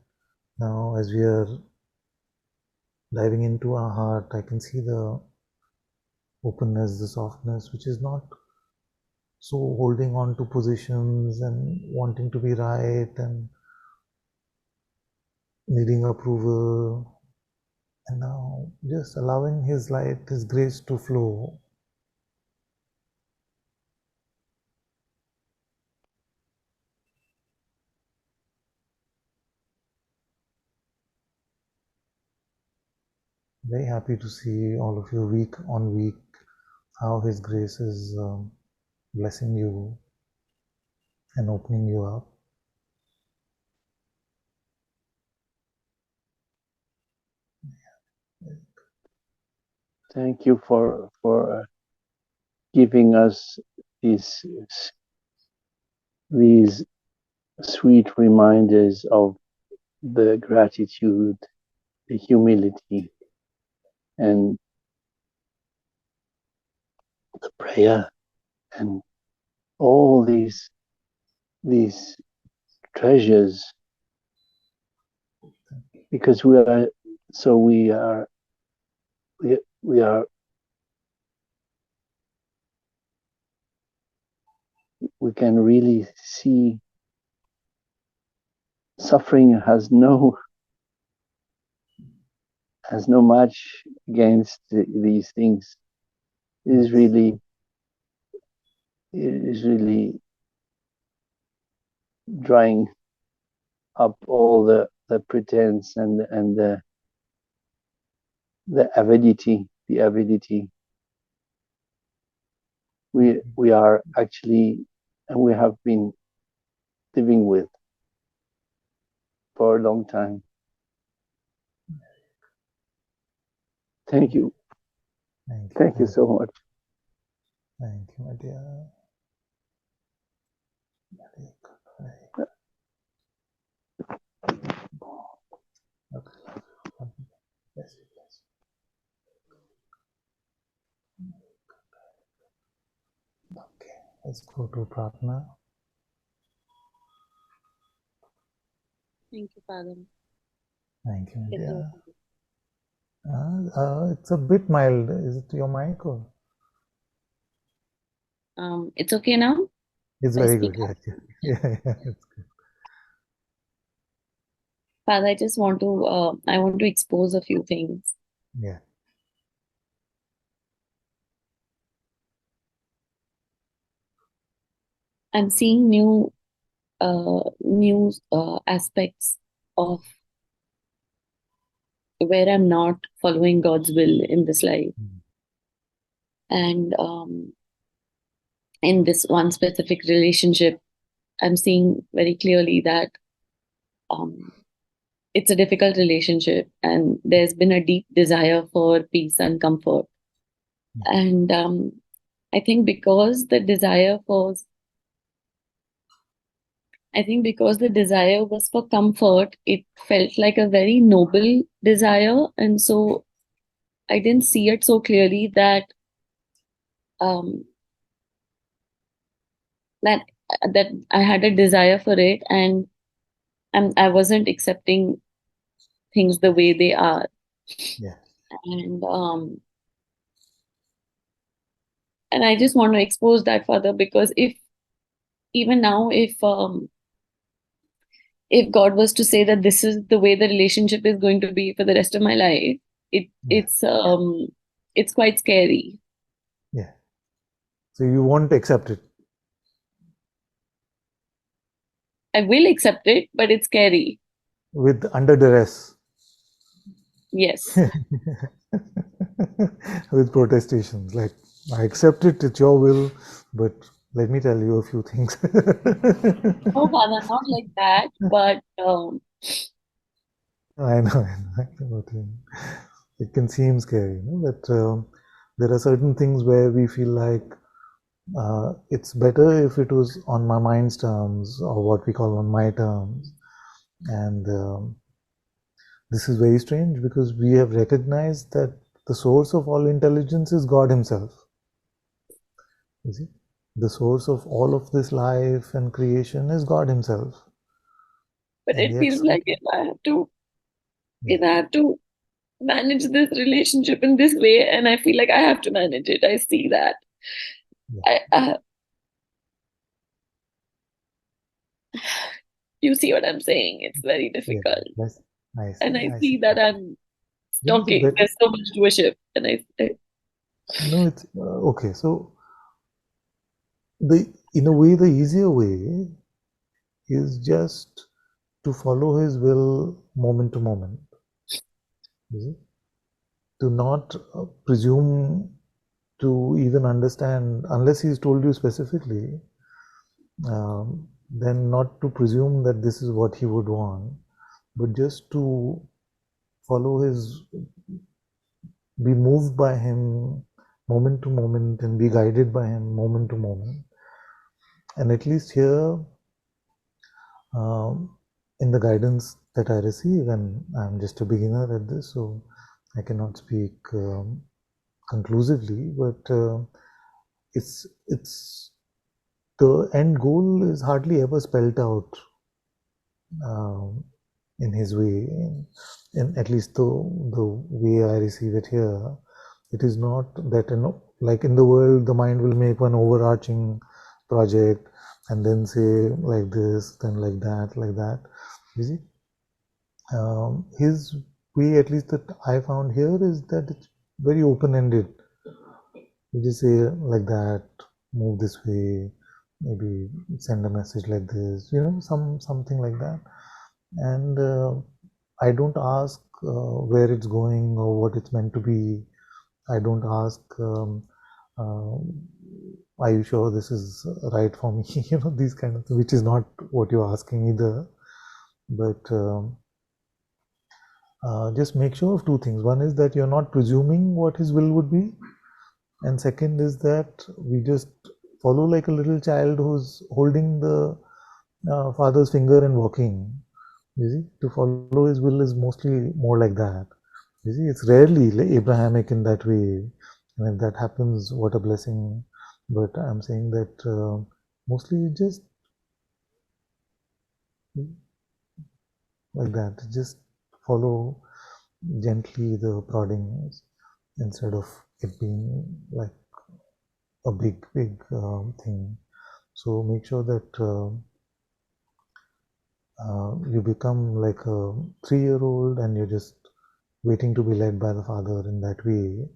Now, as we are diving into our heart, I can see the openness, the softness, which is not so holding on to positions and wanting to be right and needing approval, and now just allowing His light, His grace to flow. Very happy to see all of you week on week, how His grace is blessing you and opening you up. Thank you for giving us these sweet reminders of the gratitude, the humility, and the prayer, and all these treasures, because we can really see suffering has no match against these things. It is really drying up all the pretense and the avidity. We are actually, and we have been living with for a long time. Thank you. Thank you so much. Thank you, my dear. Okay, let's go to Pratna. Thank you, Father. Thank you, my dear. It's a bit mild. Is it your mic or? It's okay now? It's very good. Yeah, it's good. Father, I just want to expose a few things. Yeah. I'm seeing new aspects of where I'm not following God's will in this life. And in this one specific relationship, I'm seeing very clearly that it's a difficult relationship, and there's been a deep desire for peace and comfort. And I think because the desire was for comfort, it felt like a very noble desire. And so I didn't see it so clearly that that I had a desire for it, and I wasn't accepting things the way they are. Yeah. And I just want to expose that further, because if God was to say that this is the way the relationship is going to be for the rest of my life, it's quite scary. Yeah. So you won't accept it? I will accept it, but it's scary. Under duress? Yes. With protestations, like, I accept it, it's your will, but let me tell you a few things. No, Father, not like that, but I know what you mean. It can seem scary, but there are certain things where we feel like it's better if it was on my mind's terms, or what we call on my terms. And this is very strange, because we have recognized that the source of all intelligence is God Himself. You see? The source of all of this life and creation is God Himself. But it feels like if I have to manage this relationship in this way, and I feel like I have to manage it. I see that. Yeah. You see what I'm saying? It's very difficult. And I I see see. that I'm You know, the talking. better. There's so much to a ship, and No, it's okay. So in a way, the easier way is just to follow his will moment to moment. You see? To not presume to even understand, unless he's told you specifically, then not to presume that this is what he would want, but just to follow his, be moved by him moment to moment and be guided by him moment to moment. And at least here, in the guidance that I receive, and I'm just a beginner at this, so I cannot speak conclusively, but it's the end goal is hardly ever spelled out in his way, in at least the way I receive it here. It is not that, you know, like in the world, the mind will make one overarching project and then say like this, then like that. You see, his way, at least that I found here, is that it's very open-ended. You just say like that, move this way, maybe send a message like this, you know, something like that. And I don't ask where it's going or what it's meant to be. I don't ask, uh, are you sure this is right for me? You know, these kind of things, which is not what you're asking either. But just make sure of two things. One is that you're not presuming what his will would be. And second is that we just follow like a little child who's holding the father's finger and walking. You see, to follow his will is mostly more like that. You see, it's rarely like Abrahamic in that way. And if that happens, what a blessing. But I'm saying that mostly just like that, just follow gently the proddings instead of it being like a big thing. So make sure that you become like a 3-year-old and you're just waiting to be led by the father in that way,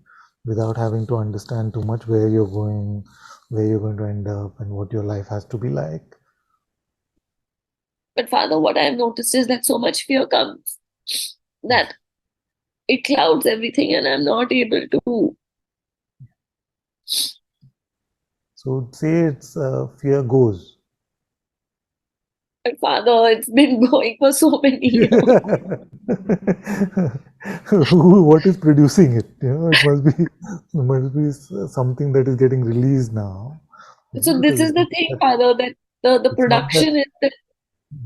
without having to understand too much where you're going, where you're going to end up, and what your life has to be like. But Father, what I've noticed is that so much fear comes that it clouds everything, and I'm not able to. So say it's fear goes. But Father, it's been going for so many years. What is producing it? You know, it must be something that is getting released now. So this Because is the thing, Father, that the it's not that production is that.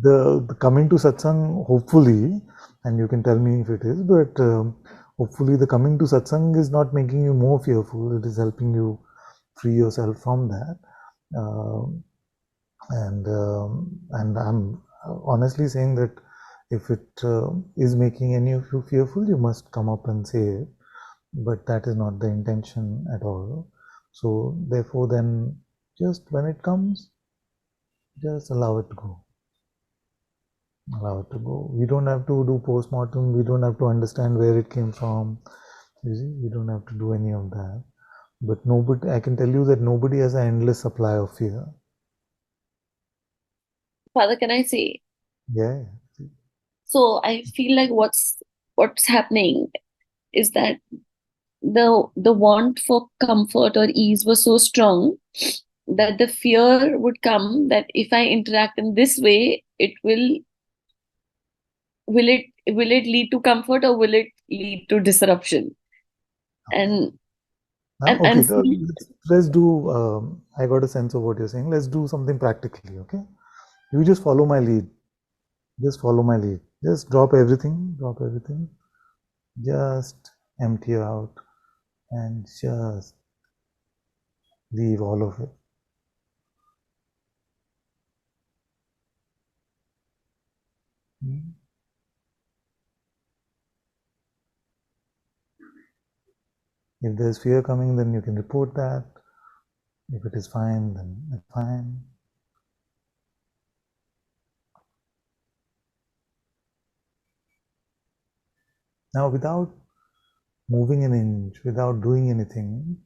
the coming to satsang, hopefully, and you can tell me if it is, but hopefully the coming to satsang is not making you more fearful. It is helping you free yourself from that. Um, and I'm honestly saying that if it is making any of you fearful, you must come up and say it. But that is not the intention at all. So therefore, then just when it comes, just allow it to go. Allow it to go. We don't have to do postmortem. We don't have to understand where it came from. You see, we don't have to do any of that. But nobody, I can tell you that nobody has an endless supply of fear. Father, can I say? Yeah. So I feel like what's happening is that the want for comfort or ease was so strong that the fear would come that if I interact in this way, will it lead to comfort or will it lead to disruption? And Okay, I'm seeing, let's do. I got a sense of what you're saying. Let's do something practically, okay? You just follow my lead. Just follow my lead. Just drop everything. Drop everything. Just empty out and just leave all of it. If there's fear coming, then you can report that. If it is fine, then it's fine. Now, without moving an inch, without doing anything,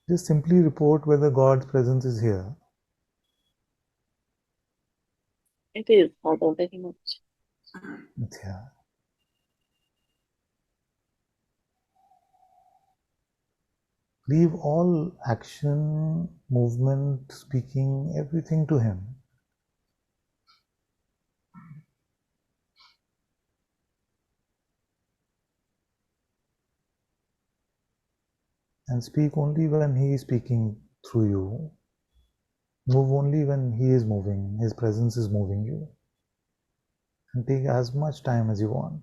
just simply report whether God's presence is here. It is, Father, very much. It's here. Leave all action, movement, speaking, everything to Him. And speak only when He is speaking through you. Move only when He is moving, His presence is moving you. And take as much time as you want.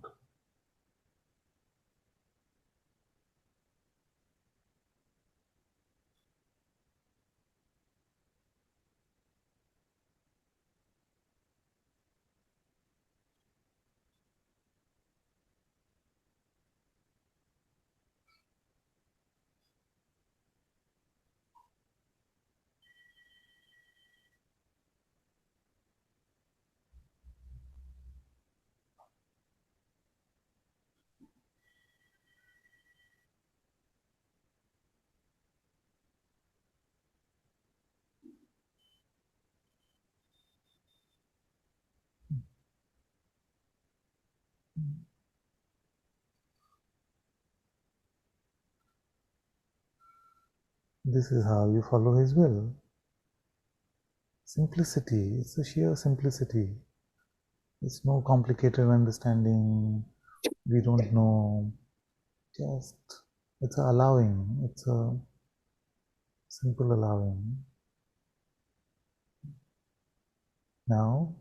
This is how you follow His will. Simplicity, it's the sheer simplicity. It's no complicated understanding. We don't know. Just, it's a allowing. It's a simple allowing. Now,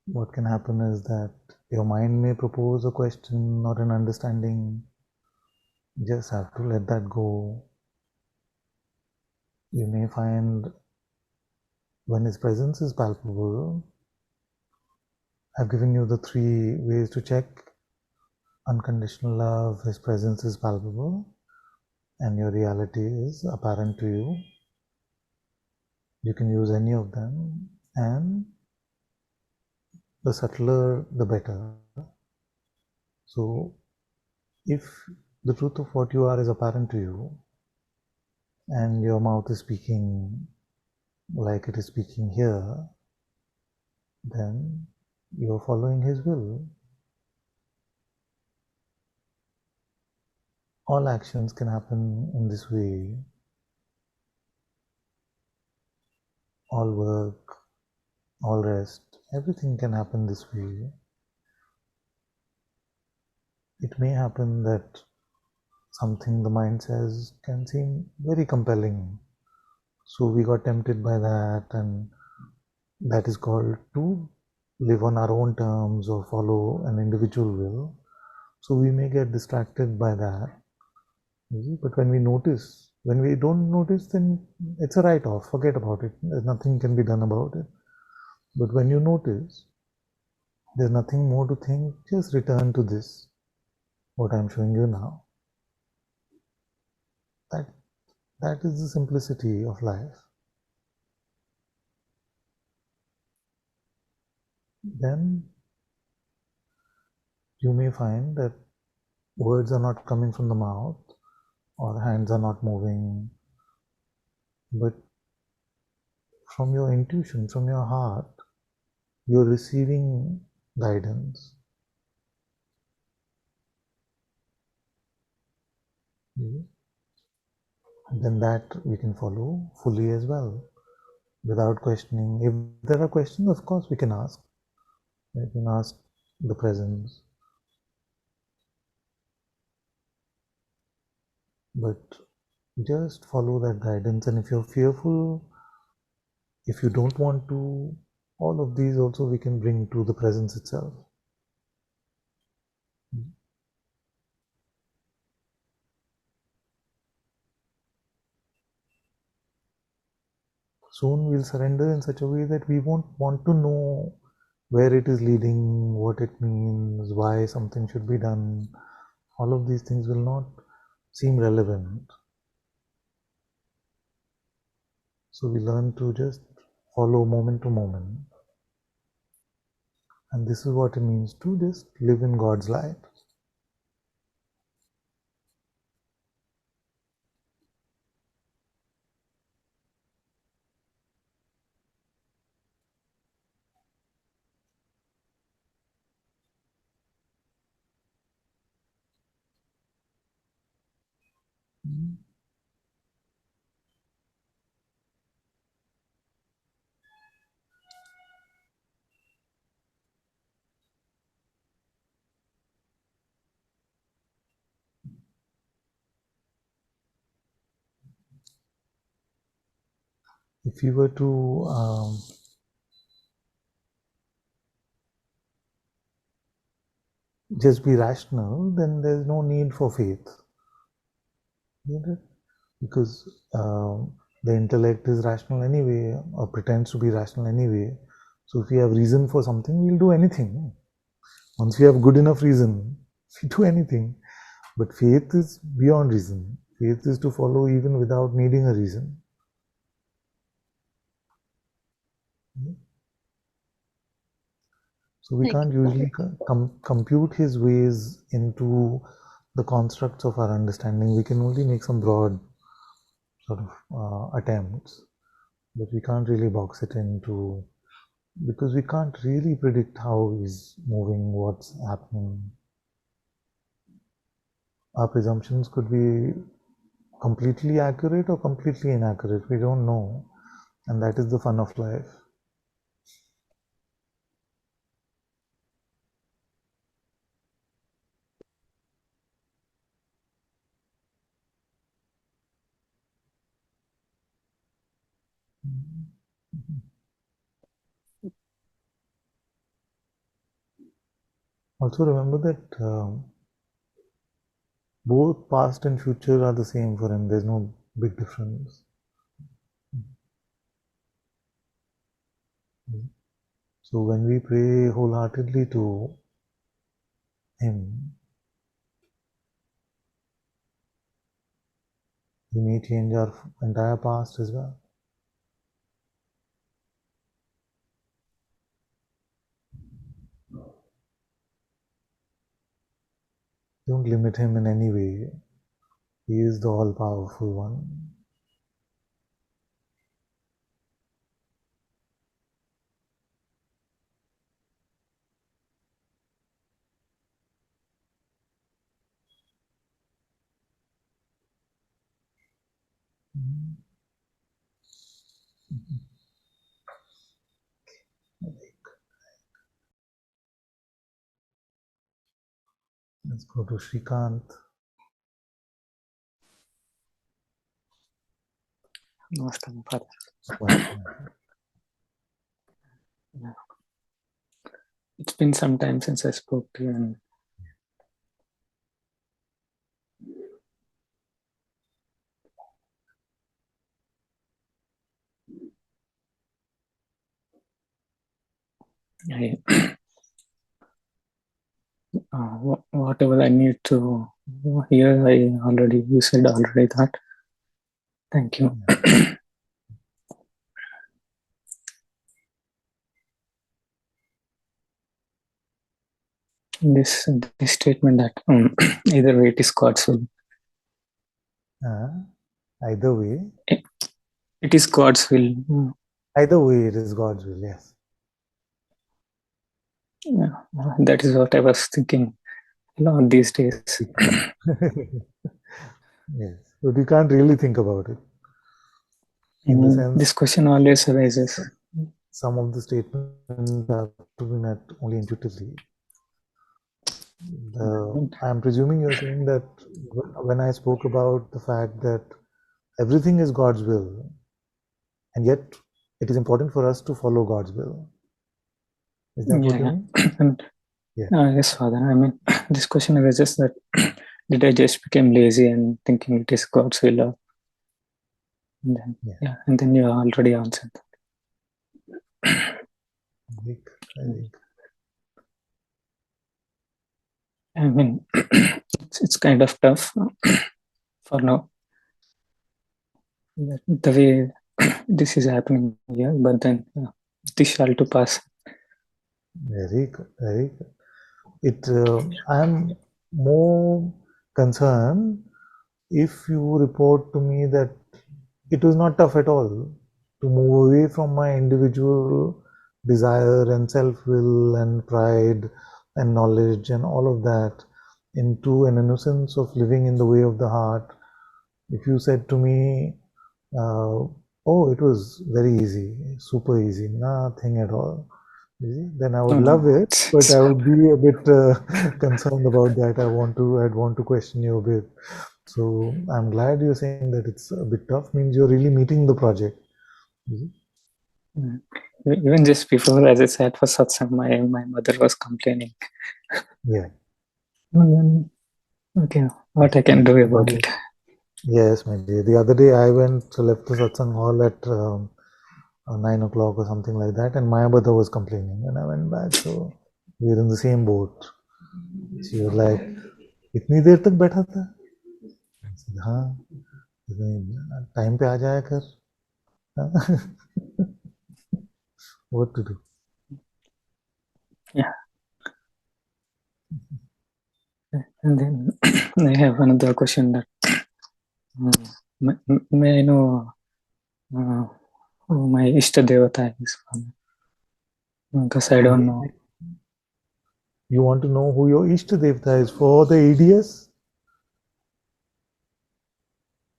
what can happen is that your mind may propose a question or an understanding. You just have to let that go. You may find when His presence is palpable, I've given you the 3 ways to check unconditional love. His presence is palpable and your reality is apparent to you. You can use any of them, and the subtler the better. So if the truth of what you are is apparent to you and your mouth is speaking like it is speaking here, then you are following His will. All actions can happen in this way. All work, all rest, everything can happen this way. It may happen that something the mind says can seem very compelling. So we got tempted by that, and that is called to live on our own terms or follow an individual will. So we may get distracted by that. But when we notice, when we don't notice, then it's a write-off. Forget about it. There's nothing can be done about it. But when you notice, there's nothing more to think. Just return to this, what I'm showing you now. That is the simplicity of life. Then you may find that words are not coming from the mouth or hands are not moving, but from your intuition, from your heart, you're receiving guidance. Then that we can follow fully as well, without questioning. If there are questions, of course we can ask. We can ask the presence. But just follow that guidance, and if you're fearful, if you don't want to, all of these also we can bring to the presence itself. Soon we'll surrender in such a way that we won't want to know where it is leading, what it means, why something should be done. All of these things will not seem relevant. So we learn to just follow moment to moment. And this is what it means to just live in God's light. If you were to just be rational, then there's no need for faith. Because the intellect is rational anyway, or pretends to be rational anyway. So if we have reason for something, we'll do anything. Once we have good enough reason, we do anything. But faith is beyond reason. Faith is to follow even without needing a reason. So we can't usually compute his ways into the constructs of our understanding. We can only make some broad sort of attempts, but we can't really box it into, because we can't really predict how he's moving, what's happening. Our presumptions could be completely accurate or completely inaccurate. We don't know, and that is the fun of life. Also remember that both past and future are the same for him. There's no big difference. So when we pray wholeheartedly to him, we may change our entire past as well. Don't limit him in any way. He is the all-powerful one. Let's go to Shrikant. Namaskar, Father. Yeah. It's been some time since I spoke to you, and whatever I need to hear, you said already that. Thank you. This statement that either way it is God's will. Either way? It is God's will. Either way, it is God's will, yes. Yeah, that is what I was thinking a lot these days. Yes, but we can't really think about it. In the sense, this question always arises. Some of the statements have to be met only intuitively. I am presuming you're saying that when I spoke about the fact that everything is God's will, and yet it is important for us to follow God's will. Is that what you mean? And, yes, Father. I mean, this question arises that did I just become lazy and thinking it is God's will? Or, and then, and then you already answered that. I mean, it's kind of tough for now. The way this is happening here, but then this shall to pass. Very good, very good. I'm more concerned if you report to me that it was not tough at all to move away from my individual desire and self-will and pride and knowledge and all of that into an innocence of living in the way of the heart. If you said to me, oh, it was very easy, super easy, nothing at all, then I would love it, but I would be a bit concerned about that. I'd want to question you a bit. So I'm glad you're saying that it's a bit tough. Means you're really meeting the project. Even just before, as I said, for satsang, my mother was complaining. Yeah. Okay, what I can do about it? Yes, my dear. The other day I left the satsang hall at 9 o'clock or something like that, and my mother was complaining, and I went back. So we were in the same boat. She was like, "इतनी देर तक बैठा था?" I said, "हाँ, time पे आ जाया कर." What to do? Yeah. And then I have another question that may I know who my Ishta Devata is? Because I don't know. You want to know who your Ishta Devata is for the ADS?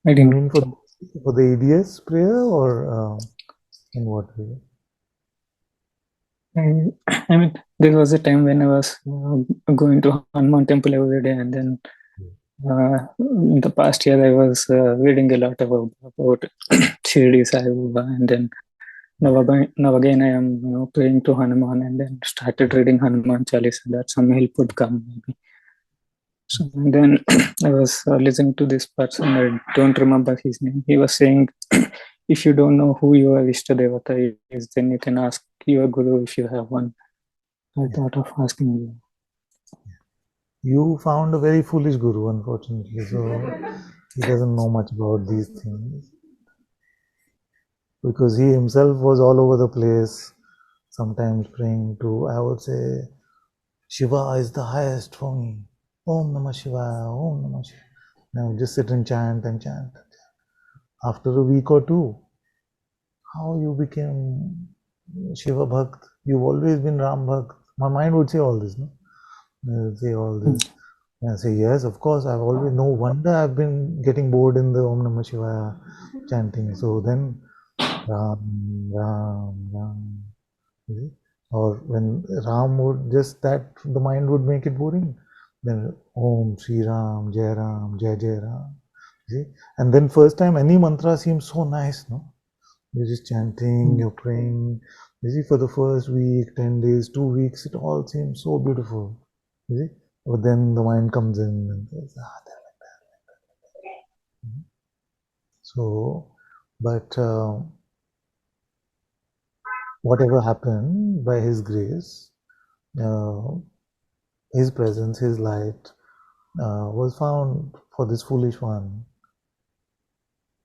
I didn't. You mean for the ADS prayer or in what way? I mean, there was a time when I was going to Hanuman temple every day, and then in the past year I was reading a lot about Shirdi Sai Baba, and then now again I am praying to Hanuman, and then started reading Hanuman Chalisa, that some help would come maybe. So then I was listening to this person, I don't remember his name. He was saying, if you don't know who your Ishta Devata is, then you can ask your guru if you have one. I thought of asking you. You found a very foolish guru, unfortunately. So he doesn't know much about these things. Because he himself was all over the place, sometimes praying to, I would say, Shiva is the highest for me. Om Namah Shivaya, Om Namah Shivaya. Now just sit and chant and chant. After a week or two, how you became Shiva Bhakt? You've always been Ram Bhakt. My mind would say all this, no? It would say all this. And I say, yes, of course, I've always, no wonder I've been getting bored in the Om Namah Shivaya chanting. So then, Ram, Ram, Ram. Or when Ram would just that, the mind would make it boring. Then Om, Sri Ram, Jai Ram, Jai Jai Ram. See? And then first time any mantra seems so nice, no? You're just chanting, you're praying. You see, for the first week, 10 days, 2 weeks, it all seems so beautiful. You see? But then the mind comes in and says, they're like that. So, but whatever happened, by His grace, His presence, His light was found for this foolish one.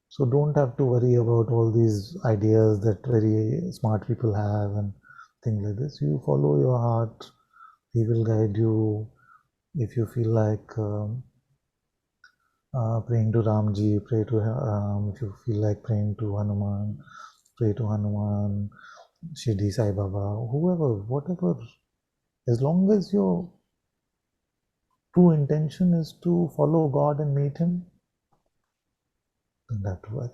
So don't have to worry about all these ideas that very smart people have and things like this. You follow your heart. He will guide you. If you feel like praying to Ramji, pray to Ram. If you feel like praying to Hanuman, pray to Hanuman, Shirdi Sai Baba, whoever, whatever. As long as your true intention is to follow God and meet Him, don't have to worry.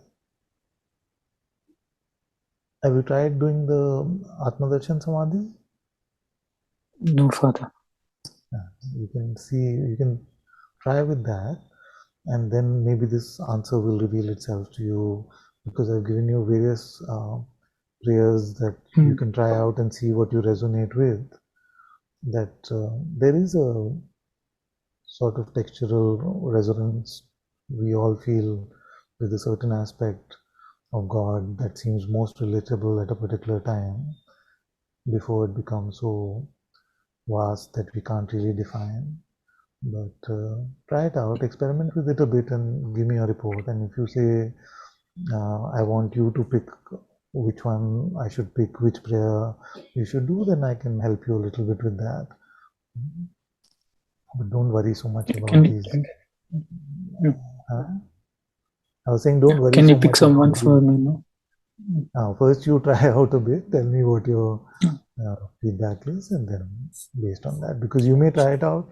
Have you tried doing the Atmadarshan Samadhi? No, Father. You can see, you can try with that, and then maybe this answer will reveal itself to you, because I've given you various prayers that you can try out and see what you resonate with. That there is a sort of textural resonance we all feel with a certain aspect of God that seems most relatable at a particular time before it becomes so vast that we can't really define. But try it out, experiment with it a bit and give me a report. And if you say, I want you to pick which one I should pick, which prayer you should do, then I can help you a little bit with that. But don't worry so much about these. I was saying, don't worry Can you so pick much someone about for me now? First, you try out a bit. Tell me what your feedback is, and then based on that, because you may try it out,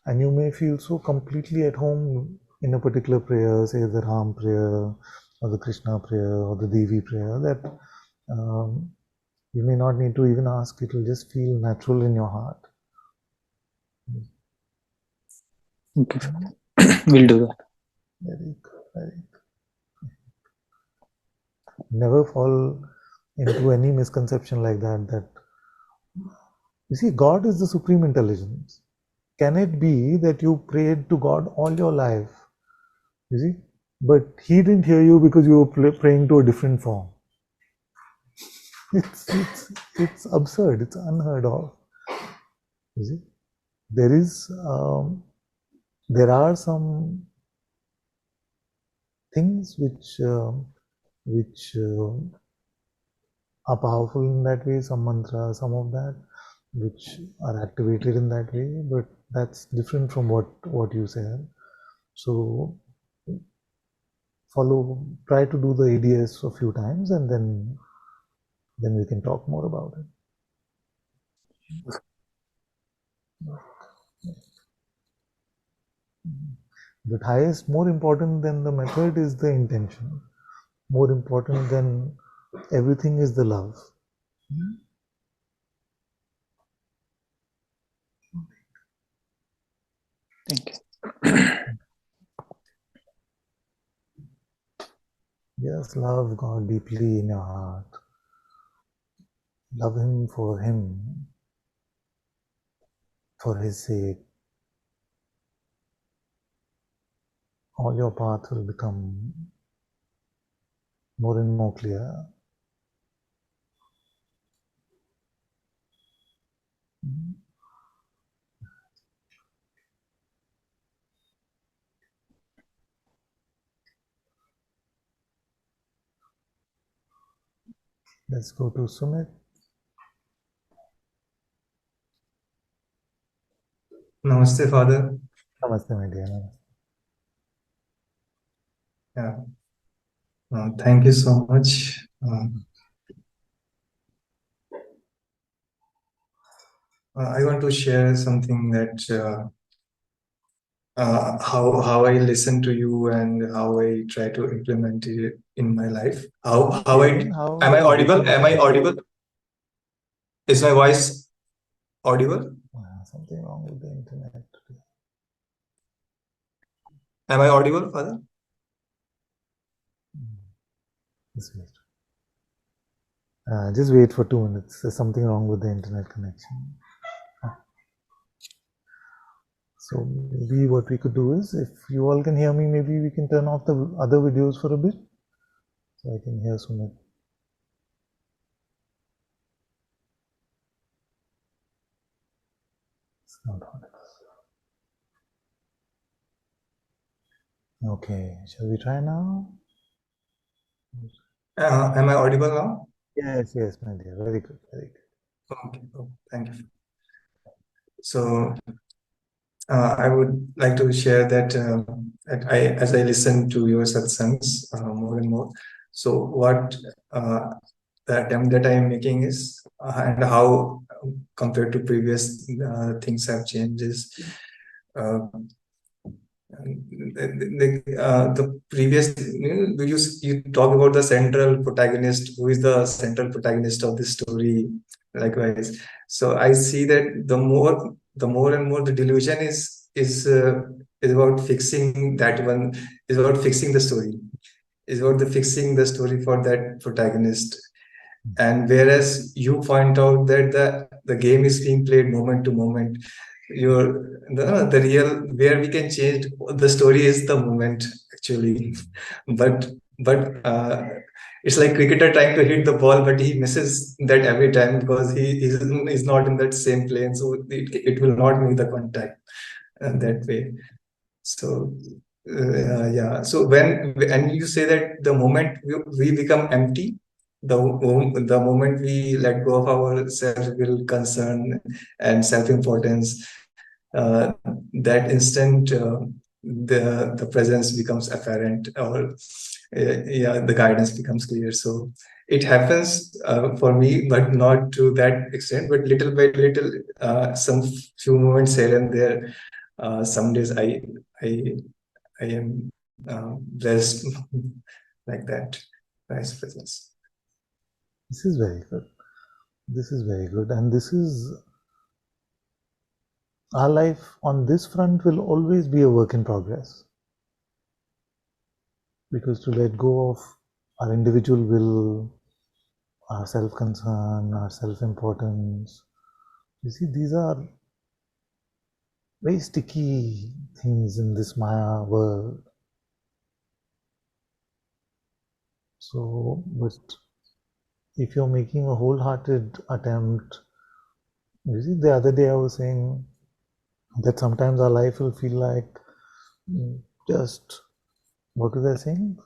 and you may feel so completely at home in a particular prayer, say the Ram prayer, or the Krishna prayer, or the Devi prayer, that you may not need to even ask. It will just feel natural in your heart. Okay, we'll do that. Very good. Very good. Never fall into any misconception like that. That you see, God is the supreme intelligence. Can it be that you prayed to God all your life, you see, but He didn't hear you because you were praying to a different form? It's absurd. It's unheard of. You see, there are some things which are powerful in that way. Some mantras, some of that, which are activated in that way, but that's different from what you said. So try to do the ADS a few times, and then we can talk more about it. But highest, more important than the method is the intention. More important than everything is the love. Thank you. Just love God deeply in your heart. Love Him, for His sake. All your path will become more and more clear. Let's go to Sumit. Namaste, Father. Namaste, my dear. Yeah. Thank you so much. I want to share something that how I listen to you and how I try to implement it in my life. Am I audible? Am I audible? Is my voice audible? Something wrong with the internet. Am I audible, Father? Just wait for 2 minutes. There's something wrong with the internet connection. So maybe what we could do is, if you all can hear me, maybe we can turn off the other videos for a bit, so I can hear Sumit. It's not audible. Okay, shall we try now? Am I audible now? Yes, my dear. Very good, very good. Okay, thank you. So I would like to share that as I listen to your satsangs more and more, so what the attempt that I am making is, and how compared to previous things have changed is, the previous, you talk about the central protagonist, who is the central protagonist of the story, likewise. So I see that the more and more the delusion is about fixing that one, is about fixing the story, is about fixing the story for that protagonist. And whereas you point out that the game is being played moment to moment, the real, where we can change the story is the moment, actually. but it's like cricketer trying to hit the ball, but he misses that every time because he is not in that same plane, so it will not make the contact that way. So yeah, so when and you say that the moment we become empty, the moment we let go of our self-will, concern, and self-importance, that instant the presence becomes apparent, or yeah, the guidance becomes clear. So it happens for me, but not to that extent, but little by little, some few moments here and there. Some days I am blessed like that by His presence. This is very good. This is very good. And this is, our life on this front will always be a work in progress. Because to let go of our individual will, our self-concern, our self-importance, you see, these are very sticky things in this Maya world. So, but if you're making a wholehearted attempt, you see, the other day I was saying that sometimes our life will feel like just, what was I saying?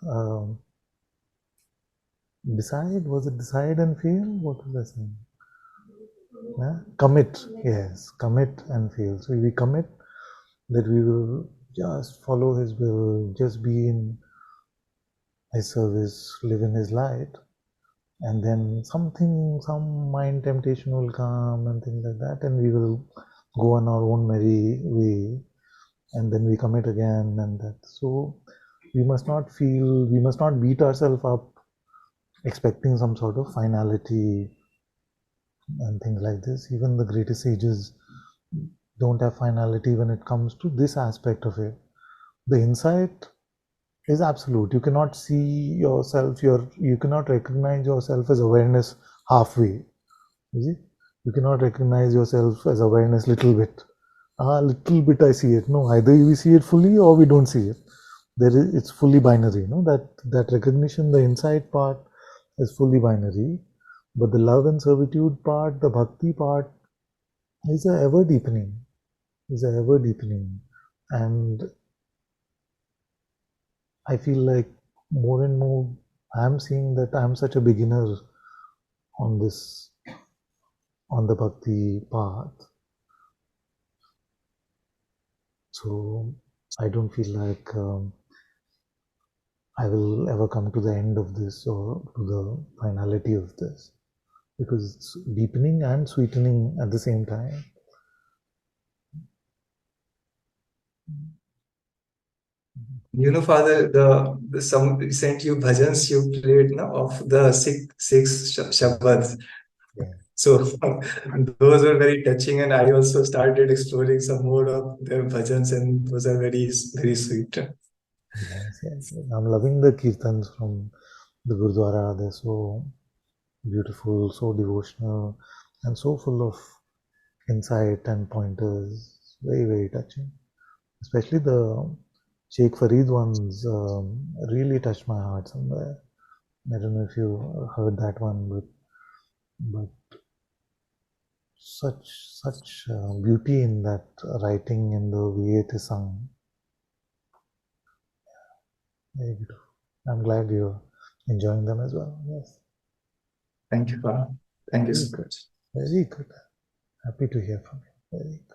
Decide, was it decide and feel? What was I saying? Yeah? Commit, yes, commit and feel. So we commit that we will just follow His will, just be in His service, live in His light, and then some mind temptation will come and things like that, and we will go on our own merry way, and then we commit again and that. So we must not beat ourselves up expecting some sort of finality and things like this. Even the greatest sages don't have finality when it comes to this aspect of it. The insight is absolute. You cannot see yourself, you cannot recognize yourself as awareness halfway. You see? You cannot recognize yourself as awareness little bit. Little bit I see it. No, either we see it fully or we don't see it. It's fully binary. No, that recognition, the insight part is fully binary. But the love and servitude part, the bhakti part, is a ever deepening. And I feel like more and more I'm seeing that I'm such a beginner on the bhakti path. So I don't feel like I will ever come to the end of this or to the finality of this, because it's deepening and sweetening at the same time. You know, Father, the some recent you bhajans you played now of the six shabads. Yeah. So those were very touching, and I also started exploring some more of their bhajans, and those are very very sweet. Yes. I'm loving the kirtans from the Gurdwara. They're so beautiful, so devotional, and so full of insight and pointers. Very, very touching. Especially the Sheikh Farid ones really touched my heart somewhere. I don't know if you heard that one, but such beauty in that writing and the way it is sung. Very beautiful. I'm glad you're enjoying them as well. Yes. Thank you, Father. Thank you so much. Very good. Happy to hear from you. Very good.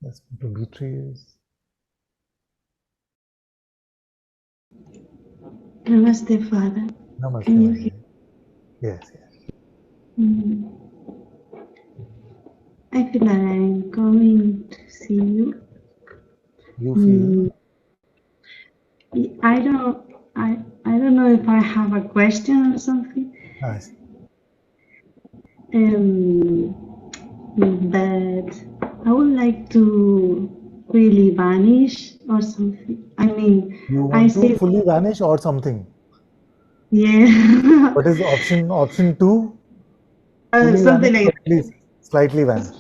Let's go to Beatrice. Namaste, Father. Namaste, Can you my hear? dear. Yes. I feel that I'm coming to see you. You feel? I don't know if I have a question or something. Nice. But I would like to really vanish or something. I mean, You I want to see. fully vanish or something? Yeah. What is option 2? Fully Something vanish or like at least slightly vanish?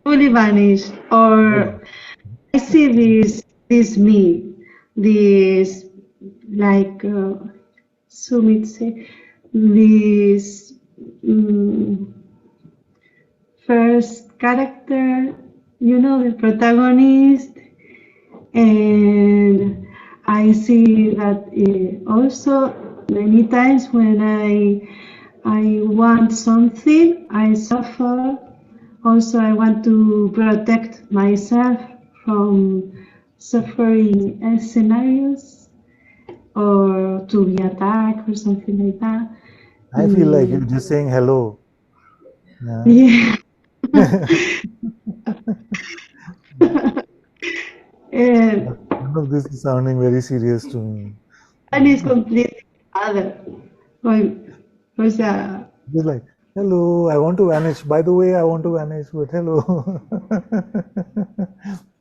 fully vanish, or I see this me, this like Sumit say, this first character, the protagonist, and I see that also many times when I want something, I suffer. Also, I want to protect myself from suffering scenarios or to be attacked or something like that. I feel like you're just saying hello. Yeah. None of this is sounding very serious to me. And it's completely other. Just like, hello, I want to vanish. By the way, I want to vanish, but hello.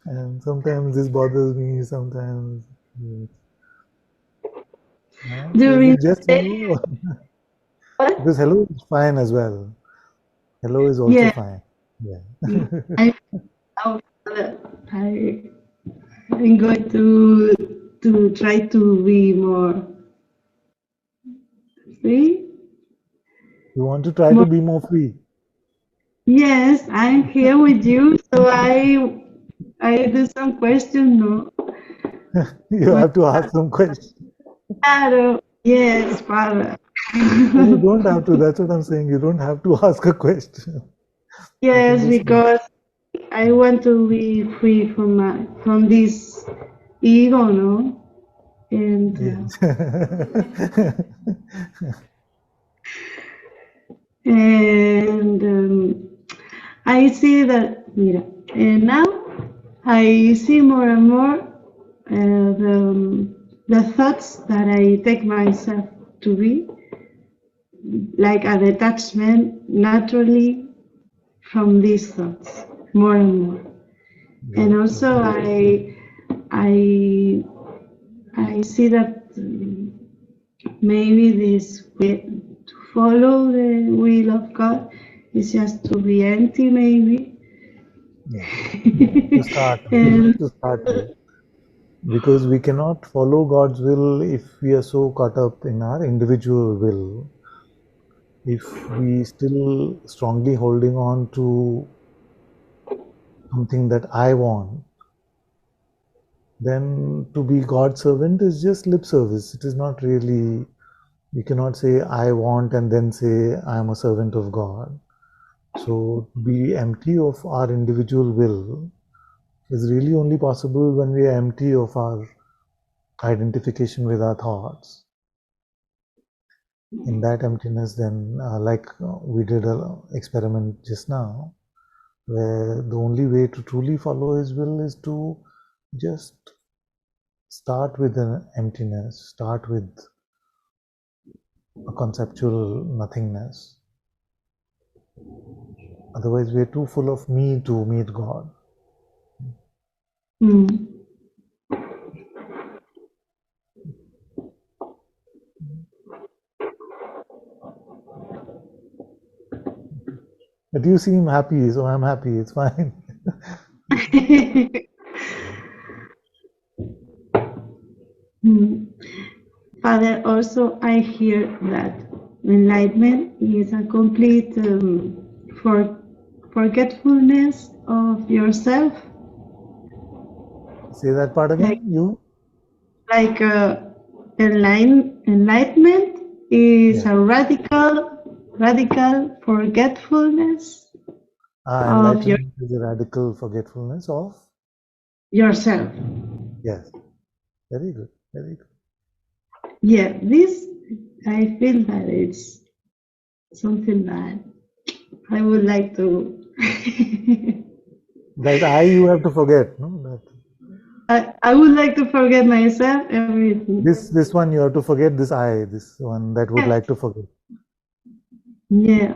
And sometimes this bothers me, sometimes. So is it just hello? Because hello is fine as well. Hello is also fine. Yeah. I'm going to try to be more free. You want to try to be more free? Yes, I'm here with you, so I do some questions, no? You have to ask some questions. Yes, Father. You don't have to. That's what I'm saying. You don't have to ask a question. Yes, because I want to be free from this ego, no? And I see that, mira, now I see more and more the thoughts that I take myself to be, like a detachment naturally from these thoughts, more and more. And also I see that maybe this way to follow the will of God is just to be empty, maybe. To start with. Because we cannot follow God's will if we are so caught up in our individual will. If we still strongly holding on to something that I want, then to be God's servant is just lip service. It is not really, we cannot say I want and then say I am a servant of God. So be empty of our individual will is really only possible when we are empty of our identification with our thoughts. In that emptiness, then like we did an experiment just now, where the only way to truly follow his will is to just start with an emptiness, start with a conceptual nothingness. Otherwise, we're too full of me to meet God. But you seem happy, so I'm happy. It's fine. Father, also I hear that enlightenment is a complete forgetfulness of yourself. Say that part again. Like enlightenment is a radical forgetfulness of enlightenment is a radical forgetfulness of yourself. Yes. Very good. Very good. Yeah, this I feel that it's something that I would like to. That you have to forget, no? I would like to forget myself, everything. This one you have to forget. This this one that would like to forget. Yeah.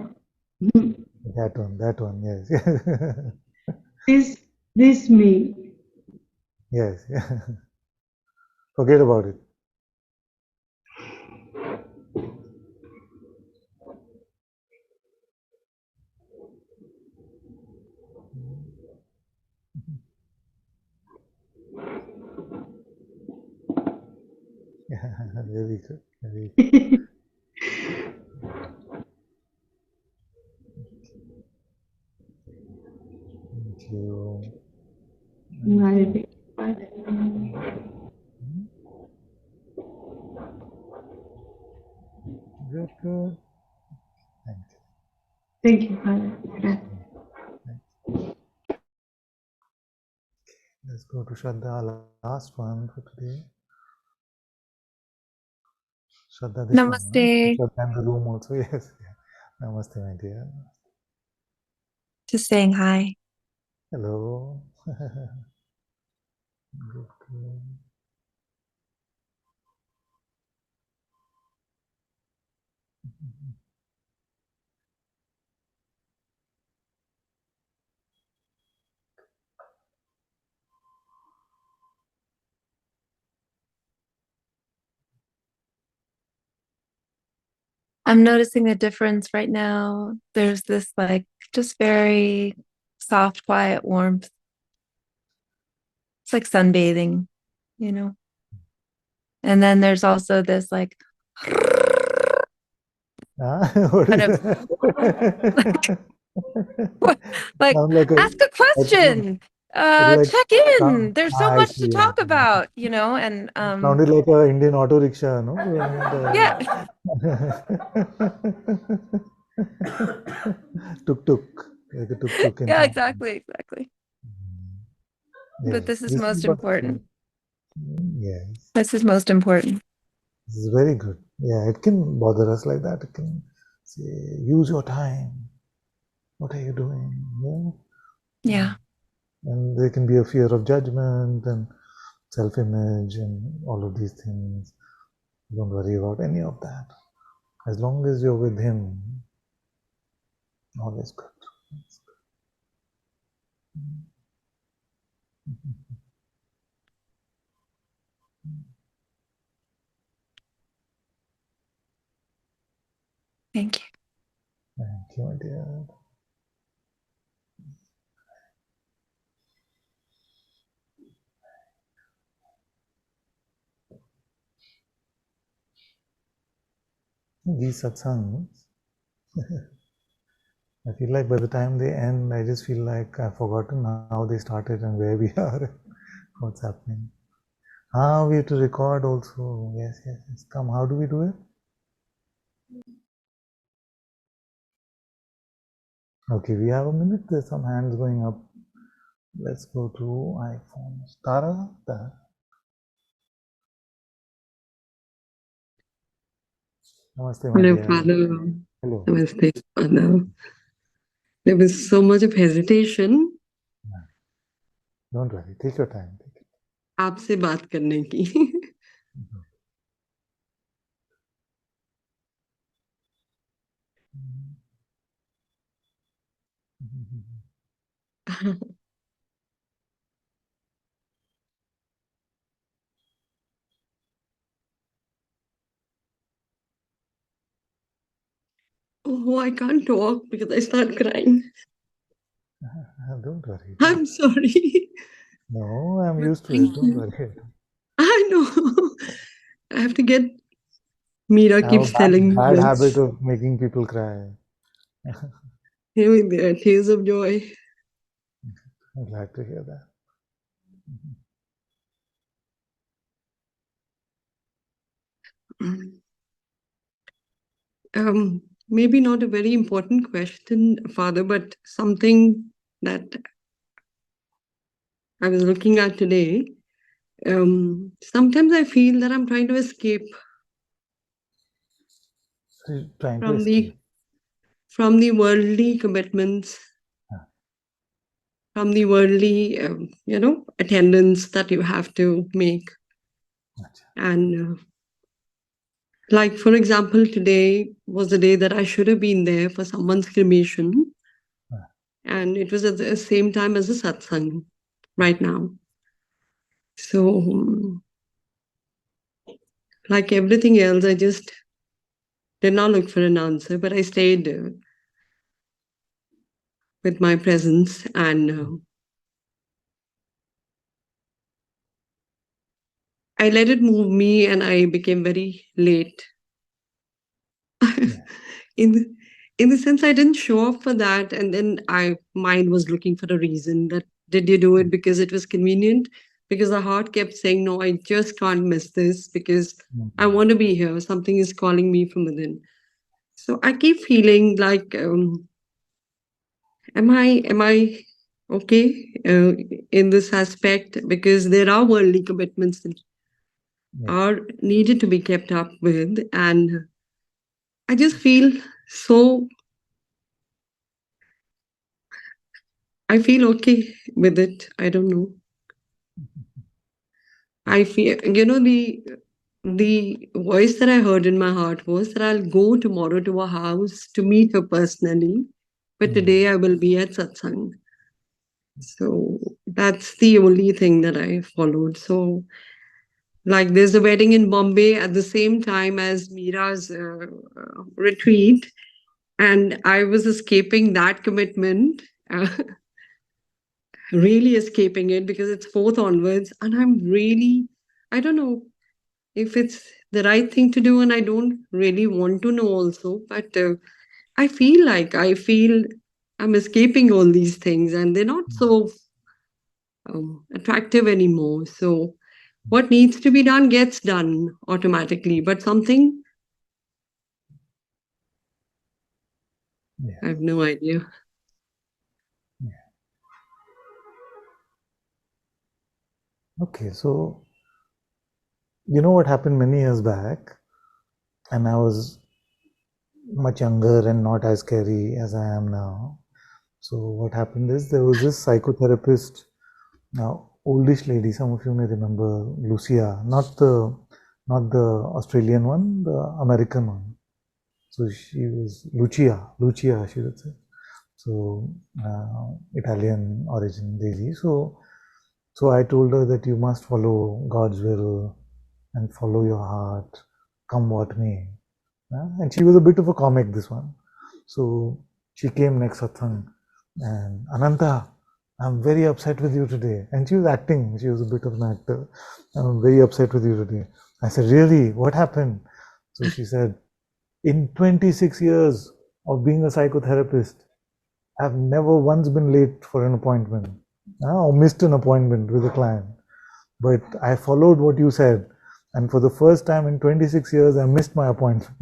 That one, yes. This me. Yes. Forget about it. Very good. Very good. Vale. Good, good. Thank you. Thank you, Father. Gracias. Let's go to Shraddha, last one for today. Shraddha, this one, right? Namaste. Shraddha in the room also, yes. Namaste, my dear. Just saying hi. Hello. Good, good. I'm noticing a difference right now. There's this like just very soft, quiet warmth. It's like sunbathing, you know? And then there's also this like What kind is of that? like Sound like ask a question. like, Check in. There's so I much see, to I talk see. about, you know, and Sounded like an Indian auto rickshaw, no? yeah. Tuk-tuk, like a tuk-tuk in Yeah, town. exactly. But Yes, this is this is most what, important. yes, This is most important. this is very good. Yeah, it can bother us like that. It can say, use your time. What are you doing? Yeah. And there can be a fear of judgment and self-image and all of these things. Don't worry about any of that. As long as you're with Him, all is good. Thank you. Thank you, my dear. These satsangs, I feel like by the time they end, I just feel like I've forgotten how they started and where we are, what's happening. We have to record also. Yes. Come, how do we do it? Okay, we have a minute. There's some hands going up. Let's go to iPhones. Tara? Namaste, my Hello, dear. Father. Hello. Namaste, Father. There was so much of hesitation. Don't worry. Take your time. आपसे बात करने की. Oh, I can't talk because I start crying. Don't worry. I'm sorry. No, I'm used to Thank it. Don't you. worry. I know. I have to get. Meera I have a keeps telling me bad habit this. of making people cry. Here we there, tears of joy. I'm glad to hear that. Maybe not a very important question, Father, but something that I was looking at today. Sometimes I feel that I'm trying to escape from the worldly commitments, from the worldly, attendance that you have to make. And like, for example, today was the day that I should have been there for someone's cremation. And it was at the same time as a satsang right now. So, like everything else, I just did not look for an answer, but I stayed with my presence, and I let it move me, and I became very late. In the sense, I didn't show up for that, and then mind was looking for a reason that did you do it because it was convenient? Because the heart kept saying, no, I just can't miss this because I want to be here. Something is calling me from within. So I keep feeling like, am I okay in this aspect? Because there are worldly commitments that are needed to be kept up with. And I just feel so, I feel okay with it. I don't know. I feel, the voice that I heard in my heart was that I'll go tomorrow to her house to meet her personally, but today I will be at Satsang. So that's the only thing that I followed. So, like, there's a wedding in Bombay at the same time as Meera's retreat, and I was escaping that commitment, really escaping it because it's 4th onwards, and I'm really, I don't know if it's the right thing to do, and I don't really want to know also, but I feel I'm escaping all these things and they're not so attractive anymore. So what needs to be done gets done automatically, but something, I have no idea. Okay, so you know what happened many years back, and I was much younger and not as scary as I am now. So what happened is there was this psychotherapist, now oldish lady, some of you may remember Lucia, not the Australian one, the American one. So she was Lucia she would say. So Italian origin lady. So I told her that you must follow God's will and follow your heart, come what may. And she was a bit of a comic, this one. So she came next satsang and, Ananta, I'm very upset with you today. And she was acting, she was a bit of an actor. I'm very upset with you today. I said, really? What happened? So she said, in 26 years of being a psychotherapist, I've never once been late for an appointment or missed an appointment with a client. But I followed what you said. And for the first time in 26 years, I missed my appointment.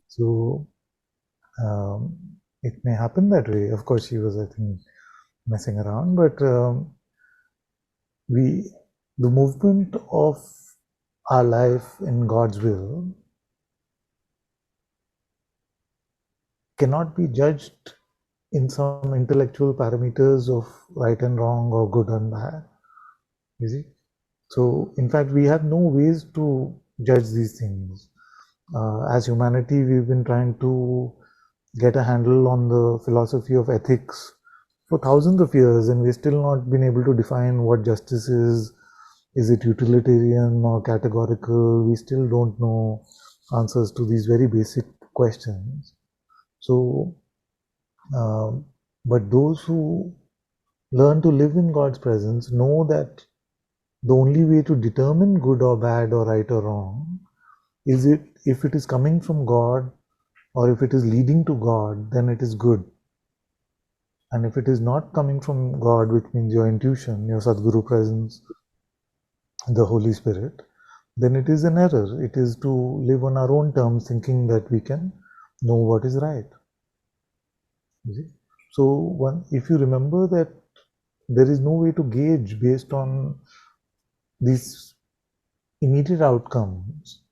So it may happen that way. Of course, she was, I think, messing around. But the movement of our life in God's will cannot be judged in some intellectual parameters of right and wrong or good and bad. You see? So, in fact, we have no ways to judge these things. As humanity, we've been trying to get a handle on the philosophy of ethics for thousands of years, and we've still not been able to define what justice is. Is it utilitarian or categorical? We still don't know answers to these very basic questions. So, but those who learn to live in God's presence know that the only way to determine good or bad or right or wrong is it if it is coming from God or if it is leading to God, then it is good. And if it is not coming from God, which means your intuition, your Sadguru presence, the Holy Spirit, then it is an error. It is to live on our own terms, thinking that we can know what is right. You see? So if you remember that there is no way to gauge based on these immediate outcomes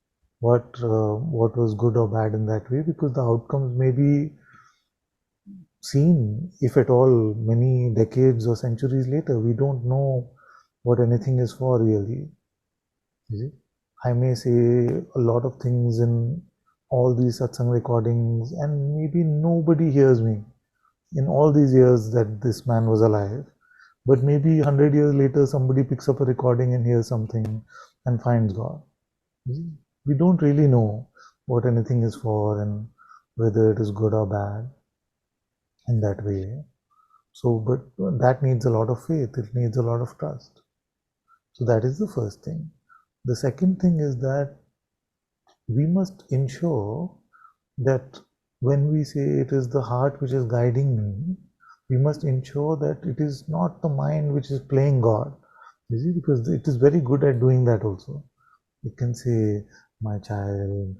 what was good or bad in that way, because the outcomes may be seen, if at all, many decades or centuries later. We don't know what anything is for, really. You see? I may say a lot of things in all these satsang recordings, and maybe nobody hears me in all these years that this man was alive. But maybe 100 years later, somebody picks up a recording and hears something and finds God. We don't really know what anything is for and whether it is good or bad in that way. So, but that needs a lot of faith. It needs a lot of trust. So that is the first thing. The second thing is that we must ensure that when we say it is the heart which is guiding me, we must ensure that it is not the mind which is playing God. You see, because it is very good at doing that also. It can say, my child,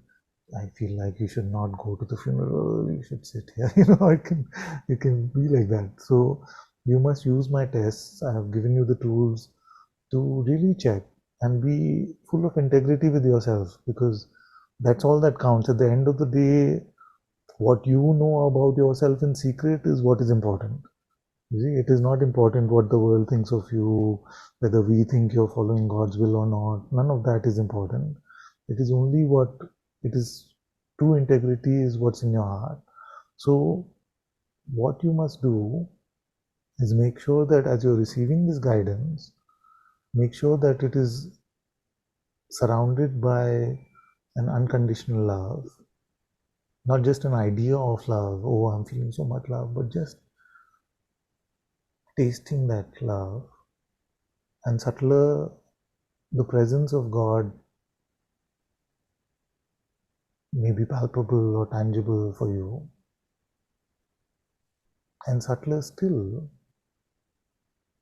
I feel like you should not go to the funeral, you should sit here. It can be like that. So you must use my tests. I have given you the tools to really check and be full of integrity with yourself, because that's all that counts. At the end of the day, what you know about yourself in secret is what is important. You see, it is not important what the world thinks of you, whether we think you're following God's will or not. None of that is important. It is only what it is. True integrity is what's in your heart. So what you must do is make sure that as you're receiving this guidance, make sure that it is surrounded by an unconditional love, not just an idea of love, oh, I'm feeling so much love, but just tasting that love. And subtler the presence of God may be palpable or tangible for you. And subtler still,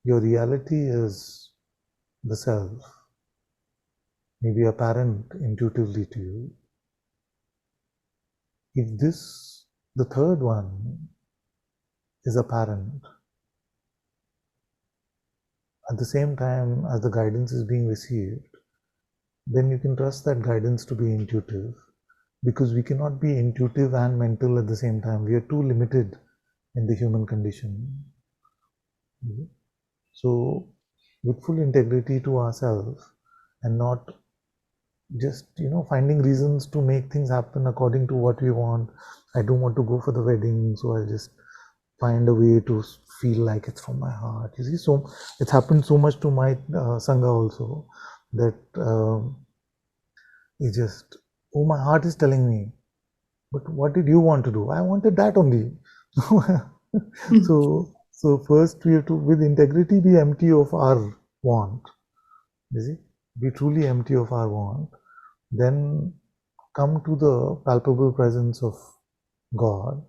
your reality is the self, may be apparent intuitively to you. If this, the third one, is apparent, at the same time as the guidance is being received, then you can trust that guidance to be intuitive, because we cannot be intuitive and mental at the same time. We are too limited in the human condition. So, with full integrity to ourselves, and not just finding reasons to make things happen according to what we want. I don't want to go for the wedding, so I'll just find a way to feel like it's from my heart. You see, so it's happened so much to my sangha also, that it's just, oh, my heart is telling me, but what did you want to do? I wanted that only. So first we have to, with integrity, be empty of our want. You see, be truly empty of our want. Then come to the palpable presence of God,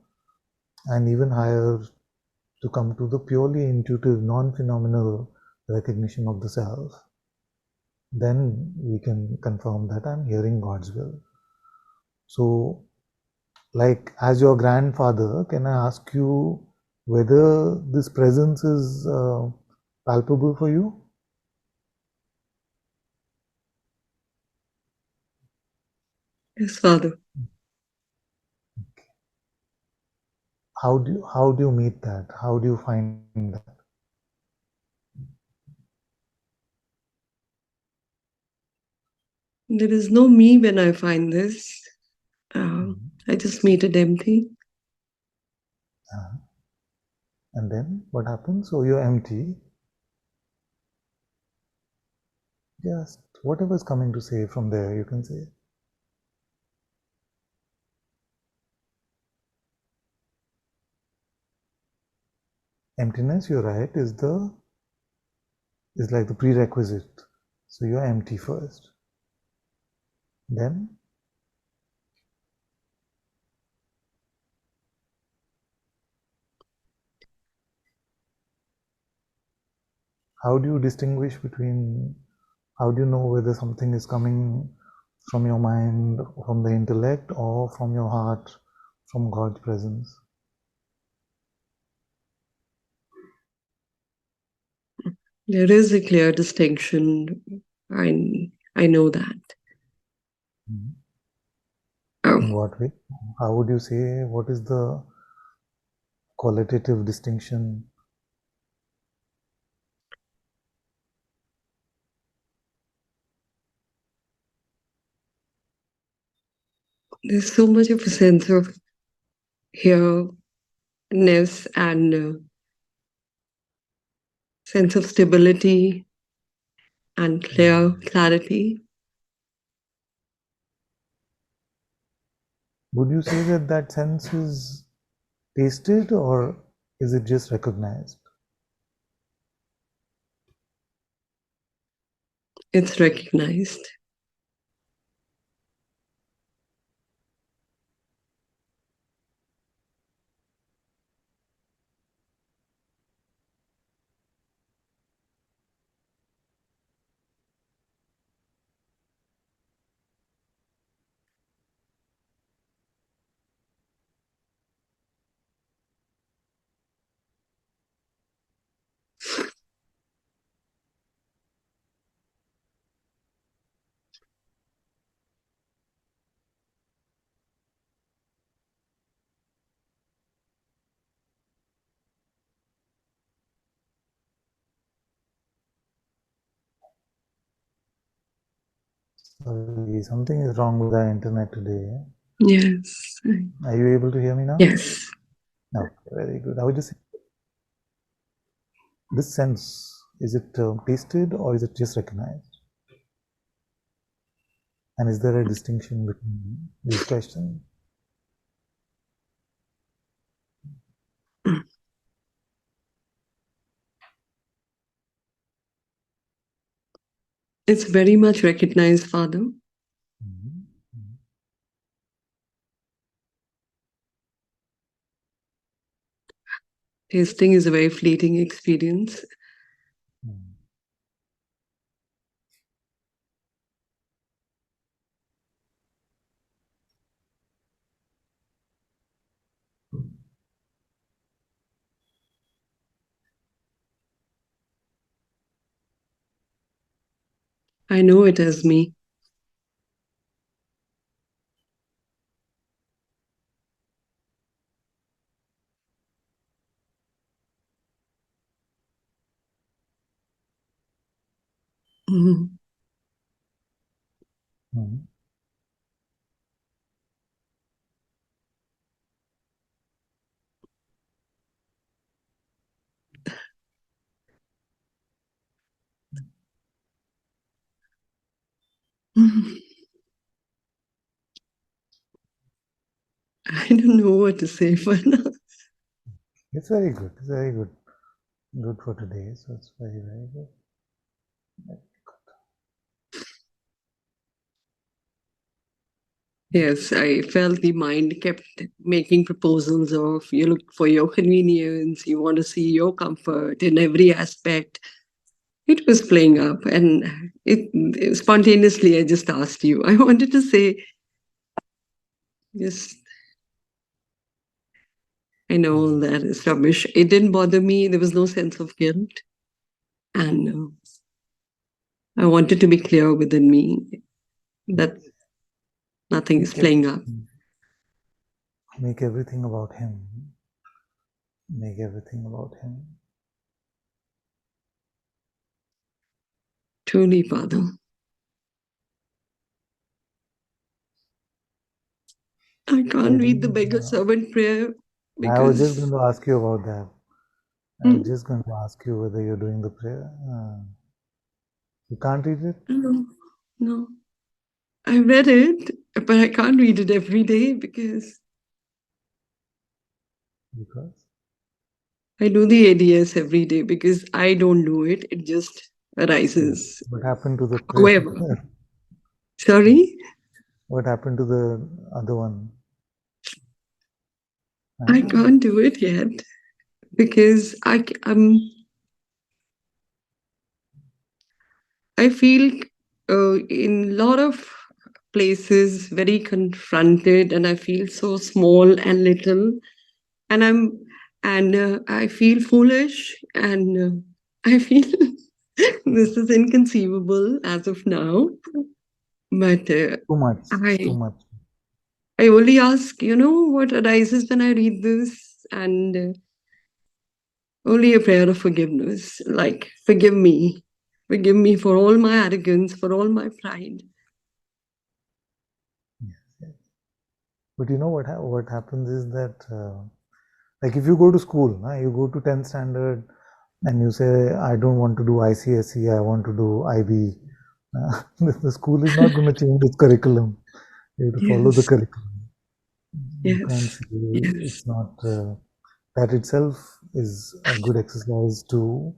and even higher, to come to the purely intuitive, non-phenomenal recognition of the self. Then we can confirm that I'm hearing God's will. So, like, as your grandfather, can I ask you whether this presence is palpable for you? Yes, Father. How do you meet that? How do you find that? There is no me when I find this. I just meet it empty. And then what happens? So you're empty. Just whatever's coming to say from there, you can say. Emptiness, you're right, is like the prerequisite. So you're empty first. Then how do you distinguish between, how do you know whether something is coming from your mind, from the intellect, or from your heart, from God's presence? There is a clear distinction. I know that. In what way? How would you say, what is the qualitative distinction? There's so much of a sense of here-ness and sense of stability and clarity. Would you say that that sense is tasted, or is it just recognized? It's recognized. Sorry, something is wrong with our internet today. Yes. Are you able to hear me now? Yes. Okay, very good. I would just say, this sense, is it tasted or is it just recognized? And is there a distinction between these questions? It's very much recognized, Father. Tasting is a very fleeting experience. I know it as me. Mm-hmm. I don't know what to say for now. It's very good. It's very good. Good for today. So it's very, very good. Yes, I felt the mind kept making proposals of you look for your convenience, you want to see your comfort in every aspect. It was playing up, and it spontaneously I just asked you. I wanted to say, yes, I know that is rubbish. It didn't bother me. There was no sense of guilt, and I wanted to be clear within me that nothing is playing up. Make everything about him. Make everything about him. Truly, Father. I can't read the beggar servant prayer because... I was just going to ask you about that. I was just going to ask you whether you're doing the prayer. You can't read it? No. I read it, but I can't read it every day because... Because? I do the ADS every day because I don't do it. It just arises. What happened to the prayer? However. Sorry? What happened to the other one? I can't do it yet because I feel in a lot of places very confronted, and I feel so small and little, and I feel foolish, and I feel this is inconceivable as of now. But too much. I only ask, what arises when I read this, and only a prayer of forgiveness, like, forgive me for all my arrogance, for all my pride. Yes. But you know what happens is that, like if you go to school, you go to 10th standard and you say, I don't want to do ICSE, I want to do IB. The school is not going to change its curriculum. You have to follow the curriculum. You can't say it's not. That itself is a good exercise to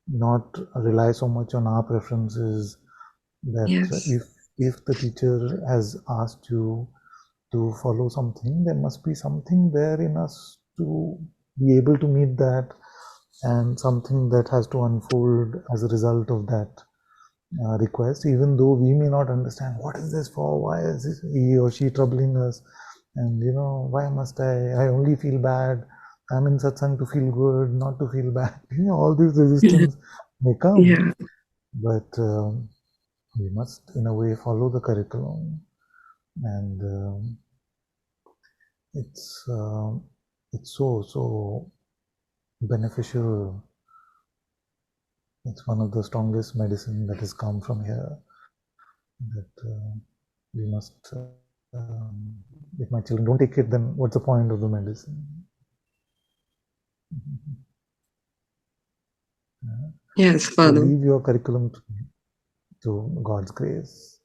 not rely so much on our preferences. That if the teacher has asked you to follow something, there must be something there in us to be able to meet that, and something that has to unfold as a result of that request, even though we may not understand what is this for, why is this he or she troubling us, and why must I only feel bad, I'm in satsang to feel good, not to feel bad. All these resistance may come, but we must in a way follow the curriculum, and it's so beneficial. It's one of the strongest medicine that has come from here. that we must, if my children don't take it, then what's the point of the medicine? Yes, So Father. leave your curriculum to God's grace.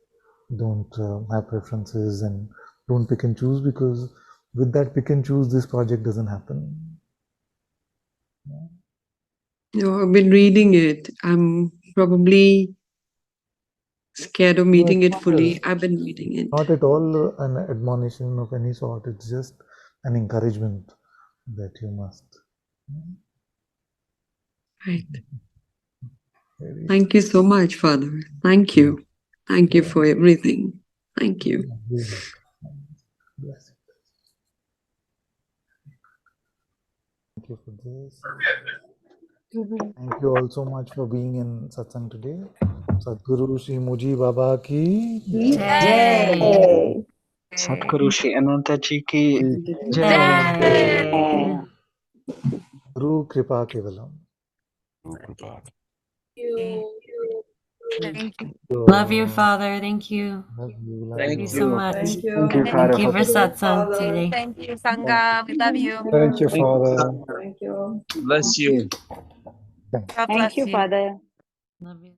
Don't have preferences and don't pick and choose, because with that pick and choose, this project doesn't happen. No, I've been reading it. I'm probably scared of meeting it fully. I've been reading it. Not at all an admonition of any sort. It's just an encouragement that you must. Right. Thank you so much, Father. Thank you. Thank you for everything. Thank you. Bless you. Thank you for this. Thank you all so much for being in Satsang today. Sadhguru Shri Muji Baba ki Jai. सतगुरु श्री अनंता जी की जय। Jai. Guru Kripa Kevalam. Thank you. Love you, Father. Thank you. Love you. Thank you so much. Thank you, Thank Father, you for for satsang today. Thank you, Sangha. We love you. Thank you, Father. Bless you. God bless you. Love you.